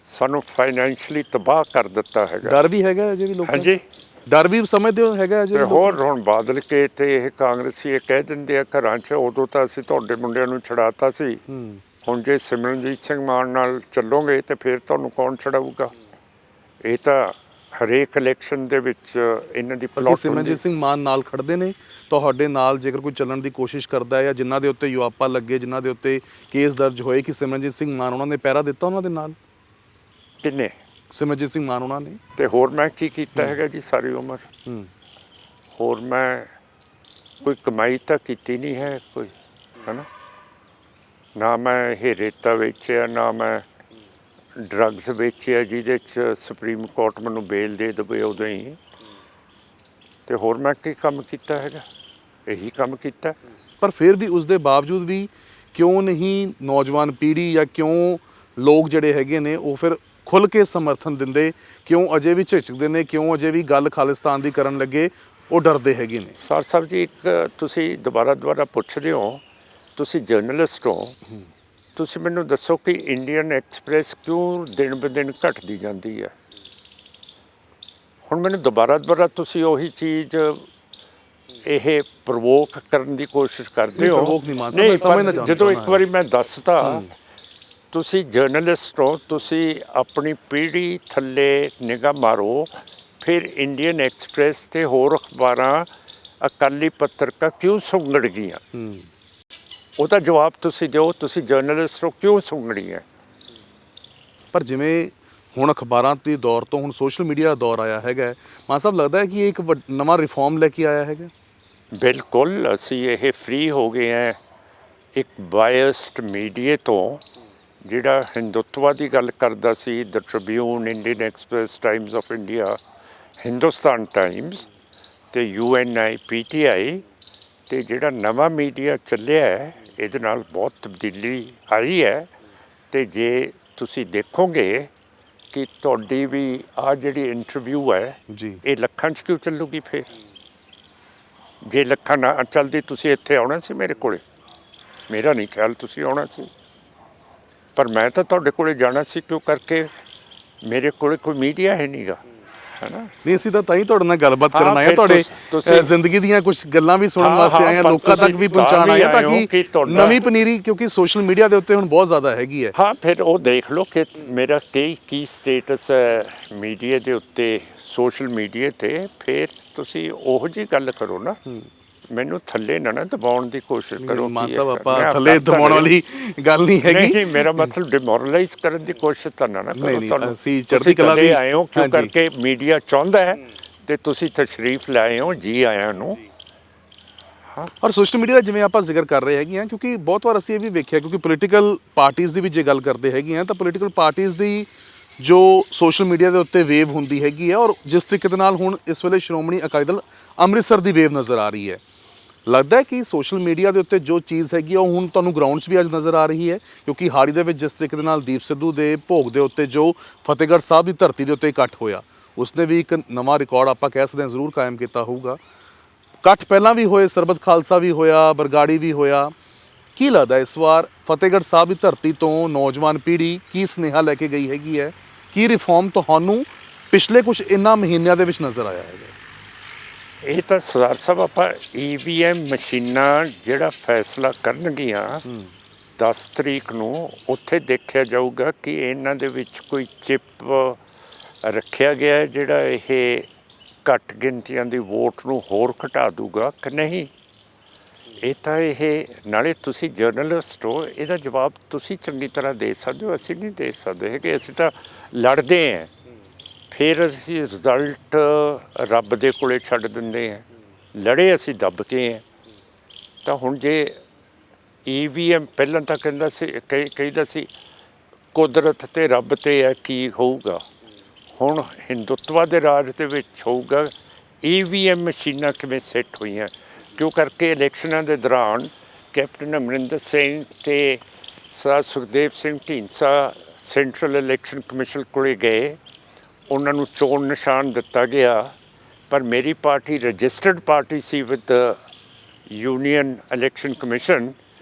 ਸਾਨੂੰ ਫਾਈਨੈਂਸ਼ਲੀ ਤਬਾਹ ਕਰ ਦਿੱਤਾ ਹੈਗਾ। ਡਰ ਵੀ ਹੈਗਾ ਅਜੇ ਵੀ ਲੋਕਾਂ ਨੂੰ? ਹਾਂਜੀ, ਡਰ ਵੀ ਸਮਝਦੇ ਹੋ ਹੈਗਾ ਅਜੇ? ਹੋਰ ਹੁਣ ਬਾਦਲ ਕੇ ਤੇ ਇਹ ਕਾਂਗਰਸੀ ਇਹ ਕਹਿ ਦਿੰਦੇ ਆ ਘਰਾਂ 'ਚ, ਉਦੋਂ ਤਾਂ ਅਸੀਂ ਤੁਹਾਡੇ ਮੁੰਡਿਆਂ ਨੂੰ ਛਡਾਤਾ ਸੀ, ਹੁਣ ਜੇ ਸਿਮਰਨਜੀਤ ਸਿੰਘ ਮਾਨ ਨਾਲ ਚੱਲੋਗੇ ਤੇ ਫਿਰ ਤੁਹਾਨੂੰ ਕੌਣ ਛਡਾਊਗਾ? ਇਹ ਤਾਂ ਹਰੇਕ ਇਲੈਕਸ਼ਨ ਦੇ ਵਿੱਚ ਇਹਨਾਂ ਦੀ ਪਲਾਟ। ਸਿਮਰਨਜੀਤ ਸਿੰਘ ਮਾਨ ਨਾਲ ਖੜਦੇ ਨੇ ਤੁਹਾਡੇ ਨਾਲ? ਜੇਕਰ ਕੋਈ ਚੱਲਣ ਦੀ ਕੋਸ਼ਿਸ਼ ਕਰਦਾ ਹੈ ਜਾਂ ਜਿਨ੍ਹਾਂ ਦੇ ਉੱਤੇ ਯੁਆਪਾ ਲੱਗੇ, ਜਿਨ੍ਹਾਂ ਦੇ ਉੱਤੇ ਕੇਸ ਦਰਜ ਹੋਏ, ਕਿ ਸਿਮਰਨਜੀਤ ਸਿੰਘ ਮਾਨ ਉਹਨਾਂ ਨੇ ਪਹਿਰਾ ਦਿੱਤਾ ਉਹਨਾਂ ਦੇ ਨਾਲ? ਕਿੰਨੇ? ਸਿਮਰਨਜੀਤ ਸਿੰਘ ਮਾਨ ਉਹਨਾਂ ਨੇ। ਤੇ ਹੋਰ ਮੈਂ ਕੀ ਕੀਤਾ ਹੈਗਾ ਜੀ ਸਾਰੀ ਉਮਰ? ਹੋਰ ਮੈਂ ਕੋਈ ਕਮਾਈ ਤਾਂ ਕੀਤੀ ਨਹੀਂ ਹੈ ਕੋਈ, ਹੈ ਨਾ ਮੈਂ ਇਹ ਰੇਤਾ ਵੇਚਿਆ, ਨਾ ਮੈਂ ਡਰੱਗਸ ਵੇਚਿਆ ਜਿਹਦੇ 'ਚ ਸੁਪਰੀਮ ਕੋਰਟ ਮੈਨੂੰ ਬੇਲ ਦੇ ਦੇਵੇ ਉਦੋਂ ਹੀ। ਤੇ ਹੋਰ ਮੈਂ ਕੀ ਕੰਮ ਕੀਤਾ ਹੈਗਾ? ਇਹੀ ਕੰਮ ਕੀਤਾ। ਪਰ ਫਿਰ ਵੀ ਉਸ ਦੇ ਬਾਵਜੂਦ ਵੀ ਕਿਉਂ ਨਹੀਂ ਨੌਜਵਾਨ ਪੀੜ੍ਹੀ ਜਾਂ ਕਿਉਂ ਲੋਕ ਜਿਹੜੇ ਹੈਗੇ ਨੇ ਉਹ ਫਿਰ ਖੁੱਲ੍ਹ ਕੇ ਸਮਰਥਨ ਦਿੰਦੇ? ਕਿਉਂ ਅਜੇ ਵੀ ਝਿਜਕਦੇ ਨੇ? ਕਿਉਂ ਅਜੇ ਵੀ ਗੱਲ ਖਾਲਿਸਤਾਨ ਦੀ ਕਰਨ ਲੱਗੇ ਉਹ ਡਰਦੇ ਹੈਗੇ ਨੇ? ਸਰ ਸਾਹਿਬ ਜੀ, ਇੱਕ ਤੁਸੀਂ ਦੁਬਾਰਾ ਪੁੱਛਦੇ ਹੋ, ਤੁਸੀਂ ਜਰਨਲਿਸਟ ਹੋ, ਤੁਸੀਂ ਮੈਨੂੰ ਦੱਸੋ ਕਿ ਇੰਡੀਅਨ ਐਕਸਪ੍ਰੈਸ ਕਿਉਂ ਦਿਨ ਬ ਦਿਨ ਘਟਦੀ ਜਾਂਦੀ ਹੈ? ਹੁਣ ਮੈਨੂੰ ਦੁਬਾਰਾ ਤੁਸੀਂ ਉਹੀ ਚੀਜ਼ ਇਹ ਪ੍ਰਵੋਕ ਕਰਨ ਦੀ ਕੋਸ਼ਿਸ਼ ਕਰਦੇ ਹੋ। ਨਹੀਂ, ਜਦੋਂ ਇੱਕ ਵਾਰੀ ਮੈਂ ਦੱਸਤਾ, ਤੁਸੀਂ ਜਰਨਲਿਸਟ ਹੋ, ਤੁਸੀਂ ਆਪਣੀ ਪੀੜ੍ਹੀ ਥੱਲੇ ਨਿਗਾਹ ਮਾਰੋ, ਫਿਰ ਇੰਡੀਅਨ ਐਕਸਪ੍ਰੈਸ ਤੇ ਹੋਰ ਅਖਬਾਰਾਂ ਅਕਾਲੀ ਪੱਤਰਕਾ ਕਿਉਂ ਸੁੰਗੜ ਗਈਆਂ? ਉਹਦਾ ਜਵਾਬ ਤੁਸੀਂ ਦਿਓ। ਤੁਸੀਂ ਜਰਨਲਿਸਟ ਹੋ, ਕਿਉਂ ਸੁੰਗੜੀਆਂ? ਪਰ ਜਿਵੇਂ ਹੁਣ ਅਖਬਾਰਾਂ ਦੇ ਦੌਰ ਤੋਂ ਹੁਣ ਸੋਸ਼ਲ ਮੀਡੀਆ ਦਾ ਦੌਰ ਆਇਆ ਹੈਗਾ, ਮਾਨ ਸਾਹਿਬ ਲੱਗਦਾ ਹੈ ਕਿ ਇਹ ਇੱਕ ਨਵਾਂ ਰਿਫਾਰਮ ਲੈ ਕੇ ਆਇਆ ਹੈਗਾ? ਬਿਲਕੁਲ ਅਸੀਂ ਇਹ ਫ੍ਰੀ ਹੋ ਗਏ ਹਾਂ ਇੱਕ ਬਾਇਸਡ ਮੀਡੀਆ ਤੋਂ, ਜਿਹੜਾ ਹਿੰਦੁੱਤਵਾ ਦੀ ਗੱਲ ਕਰਦਾ ਸੀ, the Tribune, Indian Express, Times of India, Hindustan Times ਅਤੇ UNI, PTI, ਅਤੇ ਜਿਹੜਾ ਨਵਾਂ ਮੀਡੀਆ ਚੱਲਿਆ ਹੈ ਇਹਦੇ ਨਾਲ ਬਹੁਤ ਤਬਦੀਲੀ ਆਈ ਹੈ। ਅਤੇ ਜੇ ਤੁਸੀਂ ਦੇਖੋਗੇ ਕਿ ਤੁਹਾਡੀ ਵੀ ਆਹ ਜਿਹੜੀ ਇੰਟਰਵਿਊ ਹੈ ਜੀ ਇਹ ਲੱਖਾਂ 'ਚ ਕਿਉਂ ਚੱਲੂਗੀ? ਫਿਰ ਜੇ ਲੱਖਾਂ ਨਾ ਚੱਲਦੀ ਤੁਸੀਂ ਇੱਥੇ ਆਉਣਾ ਸੀ ਮੇਰੇ ਕੋਲੇ? ਮੇਰਾ ਨਹੀਂ ਖਿਆਲ ਤੁਸੀਂ ਆਉਣਾ ਸੀ, ਪਰ ਮੈਂ ਤਾਂ ਤੁਹਾਡੇ ਕੋਲੇ ਜਾਣਾ ਸੀ, ਕਿਉਂ ਕਰਕੇ ਮੇਰੇ ਕੋਲੇ ਕੋਈ ਮੀਡੀਆ ਹੈ ਨਹੀਂਗਾ, ਹੈ ਨਾ। ਨਹੀਂ, ਅਸੀਂ ਤਾਂ ਹੀ ਤੁਹਾਡੇ ਨਾਲ ਗੱਲਬਾਤ ਕਰਨ ਹਾਂ, ਆਏ ਹਾਂ, ਫਿਰ ਤੁਹਾਡੇ ਤੁਸੀਂ ਜ਼ਿੰਦਗੀ ਦੀਆਂ ਕੁਝ ਗੱਲਾਂ ਵੀ ਸੁਣਨ ਹਾਂ, ਵਾਸਤੇ ਆਏ ਹਾਂ, ਪਰ ਲੋਕਾਂ ਤੱਕ ਤੁਸੀਂ ਵੀ ਪਹੁੰਚਾਉਣ ਆਏ ਹਾਂ, ਤਾਂ ਤਾਂ ਵੀ ਕਿ ਤੁਹਾਡਾ- ਨਵੀਂ ਪਨੀਰੀ, ਕਿਉਂਕਿ ਸੋਸ਼ਲ ਮੀਡੀਆ ਦੇ ਉੱਤੇ ਹੁਣ ਬਹੁਤ ਜ਼ਿਆਦਾ ਹੈਗੀ ਹੈ। ਹਾਂ, ਫਿਰ ਉਹ ਦੇਖ ਲਓ ਕਿ ਮੇਰਾ ਕੀ ਸਟੇਟਸ ਹੈ ਮੀਡੀਆ ਦੇ ਉੱਤੇ, ਸੋਸ਼ਲ ਮੀਡੀਆ 'ਤੇ, ਫਿਰ ਤੁਸੀਂ ਉਹੋ ਜਿਹੀ ਗੱਲ ਕਰੋ ਨਾ, ਮੈਨੂੰ ਥੱਲੇ ਨਾ ਦਬਾਉਣ ਦੀ ਕੋਸ਼ਿਸ਼ ਕਰੋ। ਮਾਨ ਕੀ ਸਾਹਿਬ, ਹੈ, ਆਪਾਂ ਮੈਂ ਥੱਲੇ ਕਰਦਾ ਦਬਾਉਣ ਵਾਲੀ ਗੱਲ ਨਹੀਂ ਹੈਗੀ। ਨਹੀਂ, ਮੇਰਾ ਮਤਲਬ ਡਿਮੋਰਲਾਈਜ਼ ਕਰਨ ਦੀ ਕੋਸ਼ਿਸ਼ ਤਾਂ ਨਾ ਕਰੋ। ਨਹੀਂ, ਤੁਹਾਨੂੰ ਅਸੀਂ ਚੜ੍ਹਦੀ ਕਲਾ ਦੀ ਆਏ ਹੋ ਕਿਉਂ ਹਾਂਜੀ। ਕਰਕੇ ਮੀਡੀਆ ਚਾਹੁੰਦਾ ਹੈ, ਤੇ ਤੁਸੀਂ ਤਸ਼ਰੀਫ ਲਾਏ ਹੋ, ਜੀ ਆਇਆਂ ਨੂੰ। ਔਰ ਸੋਸ਼ਲ ਮੀਡੀਆ ਦਾ ਜਿਵੇਂ ਆਪਾਂ ਜ਼ਿਕਰ ਕਰ ਰਹੇ ਹੈਗੇ ਹਾਂ, ਕਿਉਂਕਿ ਬਹੁਤ ਵਾਰ ਅਸੀਂ ਇਹ ਵੀ ਵੇਖਿਆ, ਕਿਉਂਕਿ ਪੋਲੀਟੀਕਲ ਪਾਰਟੀਆਂ ਦੀ ਵੀ ਜੇ ਗੱਲ ਕਰਦੇ ਹੈਗੇ ਹਾਂ, ਤਾਂ ਪੋਲੀਟੀਕਲ ਪਾਰਟੀਆਂ ਦੀ ਜੋ ਸੋਸ਼ਲ ਮੀਡੀਆ ਦੇ ਉੱਤੇ ਵੇਵ ਹੁੰਦੀ ਹੈਗੀ ਹੈ, ਔਰ ਜਿਸ ਤਰੀਕੇ ਦੇ ਨਾਲ ਹੁਣ ਇਸ ਵੇਲੇ ਸ਼੍ਰੋਮਣੀ ਅਕਾਲੀ ਦਲ ਅੰਮ੍ਰਿਤਸਰ ਦੀ ਵੇਵ ਨਜ਼ਰ ਆ ਰਹੀ ਹੈ, ਲੱਗਦਾ ਹੈ ਕਿ ਸੋਸ਼ਲ ਮੀਡੀਆ ਦੇ ਉੱਤੇ ਜੋ ਚੀਜ਼ ਹੈਗੀ ਉਹ ਹੁਣ ਤੁਹਾਨੂੰ ਗਰਾਊਂਡ 'ਚ ਵੀ ਅੱਜ ਨਜ਼ਰ ਆ ਰਹੀ ਹੈ? ਕਿਉਂਕਿ ਹਾੜੀ ਦੇ ਵਿੱਚ ਜਿਸ ਤਰੀਕੇ ਦੇ ਨਾਲ ਦੀਪ ਸਿੱਧੂ ਦੇ ਭੋਗ ਦੇ ਉੱਤੇ ਜੋ ਫਤਿਹਗੜ੍ਹ ਸਾਹਿਬ ਦੀ ਧਰਤੀ ਦੇ ਉੱਤੇ ਇਕੱਠ ਹੋਇਆ, ਉਸਨੇ ਵੀ ਇੱਕ ਨਵਾਂ ਰਿਕਾਰਡ ਆਪਾਂ ਕਹਿ ਸਕਦੇ ਹਾਂ ਜ਼ਰੂਰ ਕਾਇਮ ਕੀਤਾ ਹੋਊਗਾ। ਇਕੱਠ ਪਹਿਲਾਂ ਵੀ ਹੋਏ, ਸਰਬਤ ਖਾਲਸਾ ਵੀ ਹੋਇਆ, ਬਰਗਾੜੀ ਵੀ ਹੋਇਆ। ਕੀ ਲੱਗਦਾ ਇਸ ਵਾਰ ਫਤਿਹਗੜ੍ਹ ਸਾਹਿਬ ਦੀ ਧਰਤੀ ਤੋਂ ਨੌਜਵਾਨ ਪੀੜ੍ਹੀ ਕੀ ਸੁਨੇਹਾ ਲੈ ਕੇ ਗਈ ਹੈਗੀ ਹੈ? ਕੀ ਰਿਫਾਰਮ ਤੁਹਾਨੂੰ ਪਿਛਲੇ ਕੁਝ ਇਹਨਾਂ ਮਹੀਨਿਆਂ ਦੇ ਵਿੱਚ ਨਜ਼ਰ ਆਇਆ ਹੈਗਾ? ਇਹ ਤਾਂ ਸਰਦਾਰ ਸਾਹਿਬ, ਆਪਾਂ EVM ਮਸ਼ੀਨਾਂ ਜਿਹੜਾ ਫੈਸਲਾ ਕਰਨਗੀਆਂ 10 ਤਰੀਕ ਨੂੰ, ਉੱਥੇ ਦੇਖਿਆ ਜਾਊਗਾ ਕਿ ਇਹਨਾਂ ਦੇ ਵਿੱਚ ਕੋਈ ਚਿਪ ਰੱਖਿਆ ਗਿਆ ਹੈ ਜਿਹੜਾ ਇਹ ਘੱਟ ਗਿਣਤੀਆਂ ਦੀ ਵੋਟ ਨੂੰ ਹੋਰ ਘਟਾ ਦੂਗਾ ਕਿ ਨਹੀਂ। ਇਹ ਤਾਂ ਇਹ, ਨਾਲੇ ਤੁਸੀਂ ਜਰਨਲਿਸਟ ਹੋ, ਇਹਦਾ ਜਵਾਬ ਤੁਸੀਂ ਚੰਗੀ ਤਰ੍ਹਾਂ ਦੇ ਸਕਦੇ ਹੋ, ਅਸੀਂ ਨਹੀਂ ਦੇ ਸਕਦੇ ਹੈਗੇ। ਅਸੀਂ ਤਾਂ ਲੜਦੇ ਹਾਂ, ਫਿਰ ਅਸੀਂ ਰਿਜ਼ਲਟ ਰੱਬ ਦੇ ਕੋਲੇ ਛੱਡ ਦਿੰਦੇ ਹਾਂ। ਲੜੇ ਅਸੀਂ ਦੱਬ ਕੇ ਹਾਂ। ਤਾਂ ਹੁਣ ਜੇ EVM ਪਹਿਲਾਂ ਤਾਂ ਕਹਿੰਦਾ ਸੀ ਕੁਦਰਤ ਅਤੇ ਰੱਬ 'ਤੇ ਹੈ ਕੀ ਹੋਊਗਾ, ਹੁਣ ਹਿੰਦੁੱਤਵਾ ਦੇ ਰਾਜ ਦੇ ਵਿੱਚ ਹੋਊਗਾ EVM ਮਸ਼ੀਨਾਂ ਕਿਵੇਂ ਸੈੱਟ ਹੋਈਆਂ। ਕਿਉਂ ਕਰਕੇ ਇਲੈਕਸ਼ਨਾਂ ਦੇ ਦੌਰਾਨ ਕੈਪਟਨ ਅਮਰਿੰਦਰ ਸਿੰਘ ਅਤੇ sir Sukhdev Singh Dhindsa central election commission ਕੋਲ ਗਏ, ਉਹਨਾਂ ਨੂੰ ਚੋਣ ਨਿਸ਼ਾਨ ਦਿੱਤਾ ਗਿਆ, ਪਰ ਮੇਰੀ party registered party C with union election commission,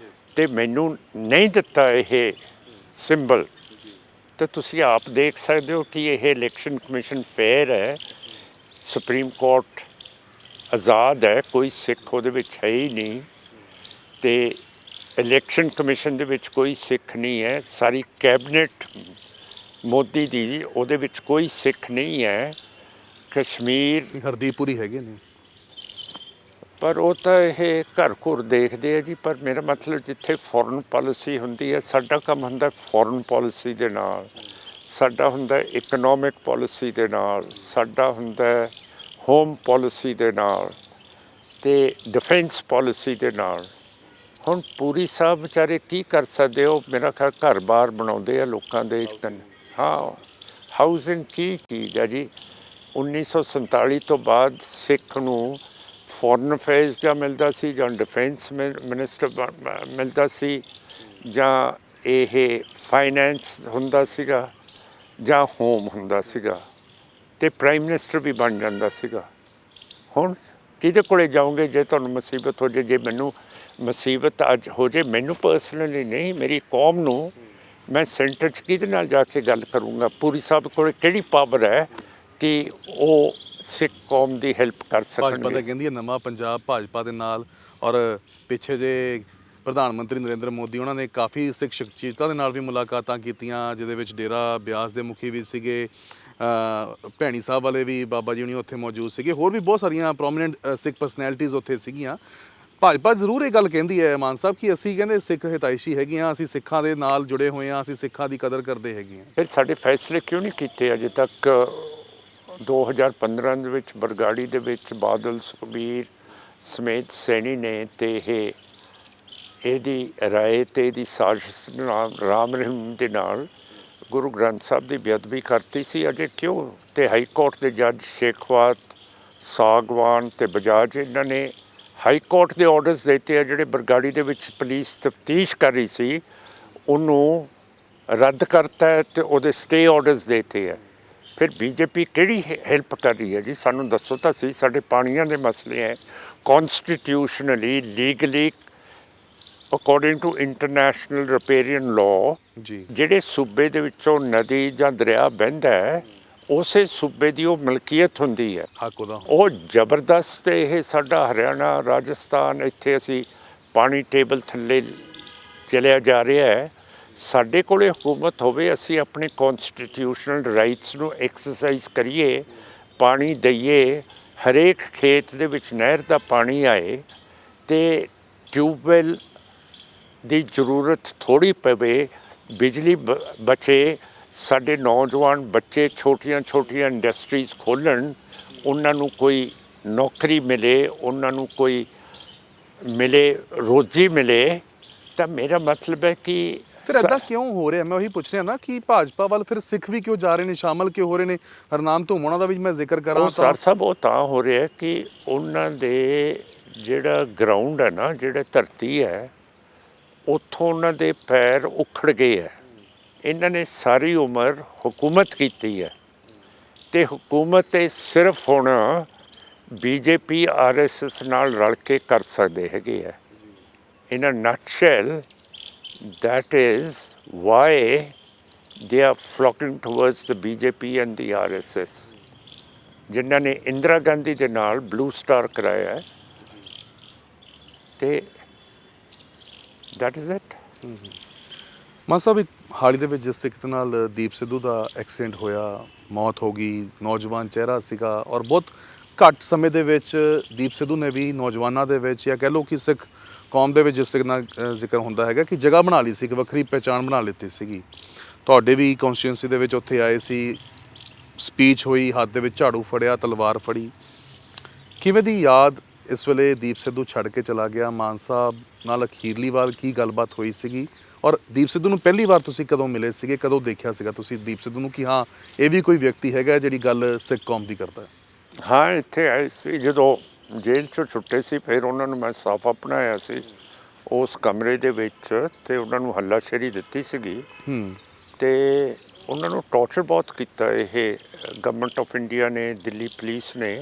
ਅਤੇ ਮੈਨੂੰ ਨਹੀਂ ਦਿੱਤਾ ਇਹ ਸਿੰਬਲ। ਤਾਂ ਤੁਸੀਂ ਆਪ ਦੇਖ ਸਕਦੇ ਹੋ ਕਿ ਇਹ ਇਲੈਕਸ਼ਨ ਕਮਿਸ਼ਨ ਫੇਅਰ ਹੈ, ਸੁਪਰੀਮ ਕੋਰਟ ਆਜ਼ਾਦ ਹੈ, ਕੋਈ ਸਿੱਖ ਉਹਦੇ ਵਿੱਚ ਹੈ ਹੀ ਨਹੀਂ, ਅਤੇ ਇਲੈਕਸ਼ਨ ਕਮਿਸ਼ਨ ਦੇ ਵਿੱਚ ਕੋਈ ਸਿੱਖ ਨਹੀਂ ਹੈ, ਸਾਰੀ ਕੈਬਨਿਟ ਮੋਦੀ ਦੀ ਉਹਦੇ ਵਿੱਚ ਕੋਈ ਸਿੱਖ ਨਹੀਂ ਹੈ। ਕਸ਼ਮੀਰ ਹਰਦੀਪੁਰੀ ਹੈਗੇ ਨੇ, ਪਰ ਉਹ ਤਾਂ ਇਹ ਘਰ ਘੁਰ ਦੇਖਦੇ ਆ ਜੀ। ਪਰ ਮੇਰਾ ਮਤਲਬ ਜਿੱਥੇ ਫੋਰਨ ਪਾਲਿਸੀ ਹੁੰਦੀ ਹੈ, ਸਾਡਾ ਕੰਮ ਹੁੰਦਾ ਫੋਰਨ ਪਾਲਿਸੀ ਦੇ ਨਾਲ, ਸਾਡਾ ਹੁੰਦਾ ਇਕਨੋਮਿਕ ਪਾਲਿਸੀ ਦੇ ਨਾਲ, ਸਾਡਾ ਹੁੰਦਾ ਹੋਮ ਪਾਲਿਸੀ ਦੇ ਨਾਲ, ਅਤੇ ਡਿਫੈਂਸ ਪਾਲਿਸੀ ਦੇ ਨਾਲ। ਹੁਣ ਪੂਰੀ ਸਾਹਿਬ ਵਿਚਾਰੇ ਕੀ ਕਰ ਸਕਦੇ ਹੋ? ਮੇਰਾ ਖਿਆਲ ਘਰ-ਬਾਰ ਬਣਾਉਂਦੇ ਆ ਲੋਕਾਂ ਦੇ। ਹਾਂ, ਹਾਊਸਿੰਗ ਕੀ ਚੀਜ਼ ਹੈ ਜੀ? 1947 ਤੋਂ ਬਾਅਦ ਸਿੱਖ ਨੂੰ ਫੋਰਨ ਅਫੇਅਰਸ ਜਾਂ ਮਿਲਦਾ ਸੀ, ਜਾਂ ਡਿਫੈਂਸ ਮਿਨਿਸਟਰ ਮਿਲਦਾ ਸੀ, ਜਾਂ ਇਹ ਫਾਈਨੈਂਸ ਹੁੰਦਾ ਸੀਗਾ, ਜਾਂ ਹੋਮ ਹੁੰਦਾ ਸੀਗਾ, ਅਤੇ ਪ੍ਰਾਈਮ ਮਿਨਿਸਟਰ ਵੀ ਬਣ ਜਾਂਦਾ ਸੀਗਾ। ਹੁਣ ਕਿਹਦੇ ਕੋਲੇ ਜਾਓਗੇ ਜੇ ਤੁਹਾਨੂੰ ਮੁਸੀਬਤ ਹੋ ਜਾਏ? ਜੇ ਮੈਨੂੰ ਮੁਸੀਬਤ ਅੱਜ ਹੋ ਜਾਏ, ਮੈਨੂੰ ਪਰਸਨਲੀ ਨਹੀਂ, ਮੇਰੀ ਕੌਮ ਨੂੰ, ਮੈਂ ਸੈਂਟਰ 'ਚ ਕਿਹਦੇ ਨਾਲ ਜਾ ਕੇ ਗੱਲ ਕਰੂੰਗਾ? ਪੂਰੀ ਸਾਹਿਬ ਕੋਲ ਕਿਹੜੀ ਪਾਵਰ ਹੈ ਕਿ ਉਹ ਸਿੱਖ ਕੌਮ ਦੀ ਹੈਲਪ ਕਰ ਭਾਜਪਾ ਤਾਂ ਸਕਣਗੇ? ਕਹਿੰਦੀ ਹੈ ਨਵਾਂ ਪੰਜਾਬ ਭਾਜਪਾ ਦੇ ਨਾਲ, ਔਰ ਪਿੱਛੇ ਜੇ ਪ੍ਰਧਾਨ ਮੰਤਰੀ ਨਰਿੰਦਰ ਮੋਦੀ ਉਹਨਾਂ ਨੇ ਕਾਫੀ ਸਿੱਖ ਸ਼ਖਸੀਅਤਾਂ ਦੇ ਨਾਲ ਵੀ ਮੁਲਾਕਾਤਾਂ ਕੀਤੀਆਂ, ਜਿਹਦੇ ਵਿੱਚ ਡੇਰਾ ਬਿਆਸ ਦੇ ਮੁਖੀ ਵੀ ਸੀਗੇ, ਭੈਣੀ ਸਾਹਿਬ ਵਾਲੇ ਵੀ ਬਾਬਾ ਜੀ ਹੁਣੀ ਉੱਥੇ ਮੌਜੂਦ ਸੀਗੇ, ਹੋਰ ਵੀ ਬਹੁਤ ਸਾਰੀਆਂ ਪ੍ਰੋਮੀਨੈਂਟ ਸਿੱਖ ਪਰਸਨੈਲਿਟੀਜ਼ ਉੱਥੇ ਸੀਗੀਆਂ। ਭਾਜਪਾ ਜ਼ਰੂਰ ਇਹ ਗੱਲ ਕਹਿੰਦੀ ਹੈ ਮਾਨ ਸਾਹਿਬ ਕਿ ਅਸੀਂ ਕਹਿੰਦੇ ਸਿੱਖ ਹਿਤੈਸ਼ੀ ਹੈਗੇ ਹਾਂ, ਅਸੀਂ ਸਿੱਖਾਂ ਦੇ ਨਾਲ ਜੁੜੇ ਹੋਏ ਹਾਂ, ਅਸੀਂ ਸਿੱਖਾਂ ਦੀ ਕਦਰ ਕਰਦੇ ਹੈਗੇ ਹਾਂ। ਫਿਰ ਸਾਡੇ ਫੈਸਲੇ ਕਿਉਂ ਨਹੀਂ ਕੀਤੇ ਅਜੇ ਤੱਕ? 2015 ਦੇ ਵਿੱਚ ਬਰਗਾੜੀ ਦੇ ਵਿੱਚ ਬਾਦਲ, ਸੁਖਬੀਰ, ਸਮੇਤ ਸੈਣੀ ਨੇ ਤੇ ਇਹਦੀ ਰਾਏ ਤੇ ਇਹਦੀ ਸਾਜ਼ਿਸ਼ ਨਾਲ ਰਾਮ ਰਹੀਮ ਦੇ ਨਾਲ ਗੁਰੂ ਗ੍ਰੰਥ ਸਾਹਿਬ ਦੀ ਬੇਅਦਬੀ ਕਰਤੀ ਸੀ। ਅਜੇ ਕਿਉਂ? ਤੇ ਹਾਈ ਕੋਰਟ ਦੇ ਜੱਜ ਸ਼ੇਖਵਾਤ, ਸਾਗਵਾਨ ਤੇ ਬਜਾਜ, ਇਹਨਾਂ ਨੇ ਹਾਈ ਕੋਰਟ ਦੇ ਆਰਡਰਸ ਦਿੱਤੇ ਆ ਜਿਹੜੇ ਬਰਗਾੜੀ ਦੇ ਵਿੱਚ ਪੁਲਿਸ ਤਫਤੀਸ਼ ਕਰ ਰਹੀ ਸੀ ਉਹਨੂੰ ਰੱਦ ਕਰਤਾ ਹੈ ਤੇ ਉਹਦੇ ਸਟੇ ਆਰਡਰਸ ਦਿੱਤੇ ਆ। ਫਿਰ ਬੀਜੇਪੀ ਕਿਹੜੀ ਹੈਲਪ ਕਰ ਰਹੀ ਹੈ ਜੀ? ਸਾਨੂੰ ਦੱਸੋ ਤਾਂ ਸਹੀ। ਸਾਡੇ ਪਾਣੀਆਂ ਦੇ ਮਸਲੇ ਹੈ, constitutionally legally according to international riparian law ਜੀ ਜਿਹੜੇ ਸੂਬੇ ਦੇ ਵਿੱਚੋਂ ਨਦੀ ਜਾਂ ਦਰਿਆ ਵਹਿੰਦਾ ਹੈ ਉਸੇ ਸੂਬੇ ਦੀ ਉਹ ਮਲਕੀਅਤ ਹੁੰਦੀ ਹੈ, ਹੱਕ ਉਹਦਾ। ਉਹ ਜ਼ਬਰਦਸਤ ਇਹ ਸਾਡਾ ਹਰਿਆਣਾ, ਰਾਜਸਥਾਨ, ਇੱਥੇ ਅਸੀਂ ਪਾਣੀ ਟੇਬਲ ਥੱਲੇ ਚਲਿਆ ਜਾ ਰਿਹਾ ਹੈ। ਸਾਡੇ ਕੋਲੇ ਹਕੂਮਤ ਹੋਵੇ, ਅਸੀਂ ਆਪਣੇ ਕੌਨਸਟੀਟਿਊਸ਼ਨਲ ਰਾਈਟਸ ਨੂੰ ਐਕਸਰਸਾਈਜ਼ ਕਰੀਏ, ਪਾਣੀ ਦਈਏ, ਹਰੇਕ ਖੇਤ ਦੇ ਵਿੱਚ ਨਹਿਰ ਦਾ ਪਾਣੀ ਆਏ ਅਤੇ ਟਿਊਬਵੈੱਲ ਦੀ ਜ਼ਰੂਰਤ ਥੋੜ੍ਹੀ ਪਵੇ, ਬਿਜਲੀ ਬਚੇ, ਸਾਡੇ ਨੌਜਵਾਨ ਬੱਚੇ ਛੋਟੀਆਂ ਛੋਟੀਆਂ ਇੰਡਸਟਰੀਜ਼ ਖੋਲ੍ਹਣ, ਉਹਨਾਂ ਨੂੰ ਕੋਈ ਨੌਕਰੀ ਮਿਲੇ, ਉਹਨਾਂ ਨੂੰ ਕੋਈ ਮਿਲੇ, ਰੋਜ਼ੀ ਮਿਲੇ। ਤਾਂ ਮੇਰਾ ਮਤਲਬ ਹੈ ਕਿ ਫਿਰ ਇੱਦਾਂ ਕਿਉਂ ਹੋ ਰਿਹਾ? ਮੈਂ ਉਹੀ ਪੁੱਛ ਰਿਹਾ ਨਾ ਕਿ ਭਾਜਪਾ ਵੱਲ ਫਿਰ ਸਿੱਖ ਵੀ ਕਿਉਂ ਜਾ ਰਹੇ ਨੇ, ਸ਼ਾਮਲ ਕਿਉਂ ਹੋ ਰਹੇ ਨੇ? ਹਰਨਾਮ ਧੂਮਣਾ ਦਾ ਵੀ ਮੈਂ ਜ਼ਿਕਰ ਕਰਾਂ ਉਹ ਸਰ ਸਾਹਿਬ ਉਹ ਤਾਂ ਹੋ ਰਿਹਾ ਕਿ ਉਹਨਾਂ ਦੇ ਜਿਹੜਾ ਗਰਾਊਂਡ ਹੈ ਨਾ, ਜਿਹੜਾ ਧਰਤੀ ਹੈ, ਉੱਥੋਂ ਉਹਨਾਂ ਦੇ ਪੈਰ ਉਖੜ ਗਏ ਹੈ। ਇਹਨਾਂ ਨੇ ਸਾਰੀ ਉਮਰ ਹਕੂਮਤ ਕੀਤੀ ਹੈ ਅਤੇ ਹਕੂਮਤ ਇਹ ਸਿਰਫ ਹੁਣ BJP RSS ਨਾਲ ਰਲ ਕੇ ਕਰ ਸਕਦੇ ਹੈਗੇ ਹੈ। ਇਨ ਅ ਨਟਸ਼ੈਲ that is why they are flocking towards the BJP and the RSS, ਜਿਨ੍ਹਾਂ ਨੇ ਇੰਦਰਾ ਗਾਂਧੀ ਦੇ ਨਾਲ ਬਲੂ ਸਟਾਰ ਕਰਾਇਆ ਹੈ ਅਤੇ that is it। ਮਾਨ ਸਾਹਿਬ, ਹਾਲ ਹੀ ਦੇ ਵਿੱਚ ਜਿਸ ਤਰੀਕੇ ਨਾਲ ਦੀਪ ਸਿੱਧੂ ਦਾ ਐਕਸੀਡੈਂਟ ਹੋਇਆ, ਮੌਤ ਹੋ ਗਈ, ਨੌਜਵਾਨ ਚਿਹਰਾ ਸੀਗਾ, ਔਰ ਬਹੁਤ ਘੱਟ ਸਮੇਂ ਦੇ ਵਿੱਚ ਦੀਪ ਸਿੱਧੂ ਨੇ ਵੀ ਨੌਜਵਾਨਾਂ ਦੇ ਵਿੱਚ, ਜਾਂ ਕਹਿ ਲਓ ਕਿ ਸਿੱਖ ਕੌਮ ਦੇ ਵਿੱਚ ਜਿਸ ਤਰੀਕੇ ਨਾਲ ਜ਼ਿਕਰ ਹੁੰਦਾ ਹੈਗਾ ਕਿ ਜਗ੍ਹਾ ਬਣਾ ਲਈ ਸੀ, ਇੱਕ ਵੱਖਰੀ ਪਹਿਚਾਣ ਬਣਾ ਲਿੱਤੀ ਸੀਗੀ। ਤੁਹਾਡੇ ਵੀ ਕੌਂਸਟੀਟਿਊਂਸੀ ਦੇ ਵਿੱਚ ਉੱਥੇ ਆਏ ਸੀ, ਸਪੀਚ ਹੋਈ, ਹੱਥ ਦੇ ਵਿੱਚ ਝਾੜੂ ਫੜਿਆ, ਤਲਵਾਰ ਫੜੀ। ਕਿਵੇਂ ਦੀ ਯਾਦ ਇਸ ਵੇਲੇ ਦੀਪ ਸਿੱਧੂ ਛੱਡ ਕੇ ਚਲਾ ਗਿਆ? ਮਾਨ ਸਾਹਿਬ ਨਾਲ ਅਖੀਰਲੀ ਵਾਰ ਕੀ ਗੱਲਬਾਤ ਹੋਈ ਸੀਗੀ? ਔਰ ਦੀਪ ਸਿੱਧੂ ਨੂੰ ਪਹਿਲੀ ਵਾਰ ਤੁਸੀਂ ਕਦੋਂ ਮਿਲੇ ਸੀਗੇ, ਕਦੋਂ ਦੇਖਿਆ ਸੀਗਾ ਤੁਸੀਂ ਦੀਪ ਸਿੱਧੂ ਨੂੰ ਕਿ ਹਾਂ ਇਹ ਵੀ ਕੋਈ ਵਿਅਕਤੀ ਹੈਗਾ ਜਿਹੜੀ ਗੱਲ ਸਿੱਖ ਕੌਮ ਦੀ ਕਰਦਾ ਹੈ? ਹਾਂ, ਇੱਥੇ ਆਏ ਸੀ ਜਦੋਂ ਜੇਲ੍ਹ 'ਚੋਂ ਛੁੱਟੇ ਸੀ, ਫਿਰ ਉਹਨਾਂ ਨੂੰ ਮੈਂ ਸਾਫਾ ਬਣਾਇਆ ਸੀ ਉਸ ਕਮਰੇ ਦੇ ਵਿੱਚ ਅਤੇ ਉਹਨਾਂ ਨੂੰ ਹੱਲਾਸ਼ੇਰੀ ਦਿੱਤੀ ਸੀਗੀ ਅਤੇ ਉਹਨਾਂ ਨੂੰ ਟੌਰਚਰ ਬਹੁਤ ਕੀਤਾ ਇਹ ਗਵਰਨਮੈਂਟ ਆਫ ਇੰਡੀਆ ਨੇ, ਦਿੱਲੀ ਪੁਲਿਸ ਨੇ,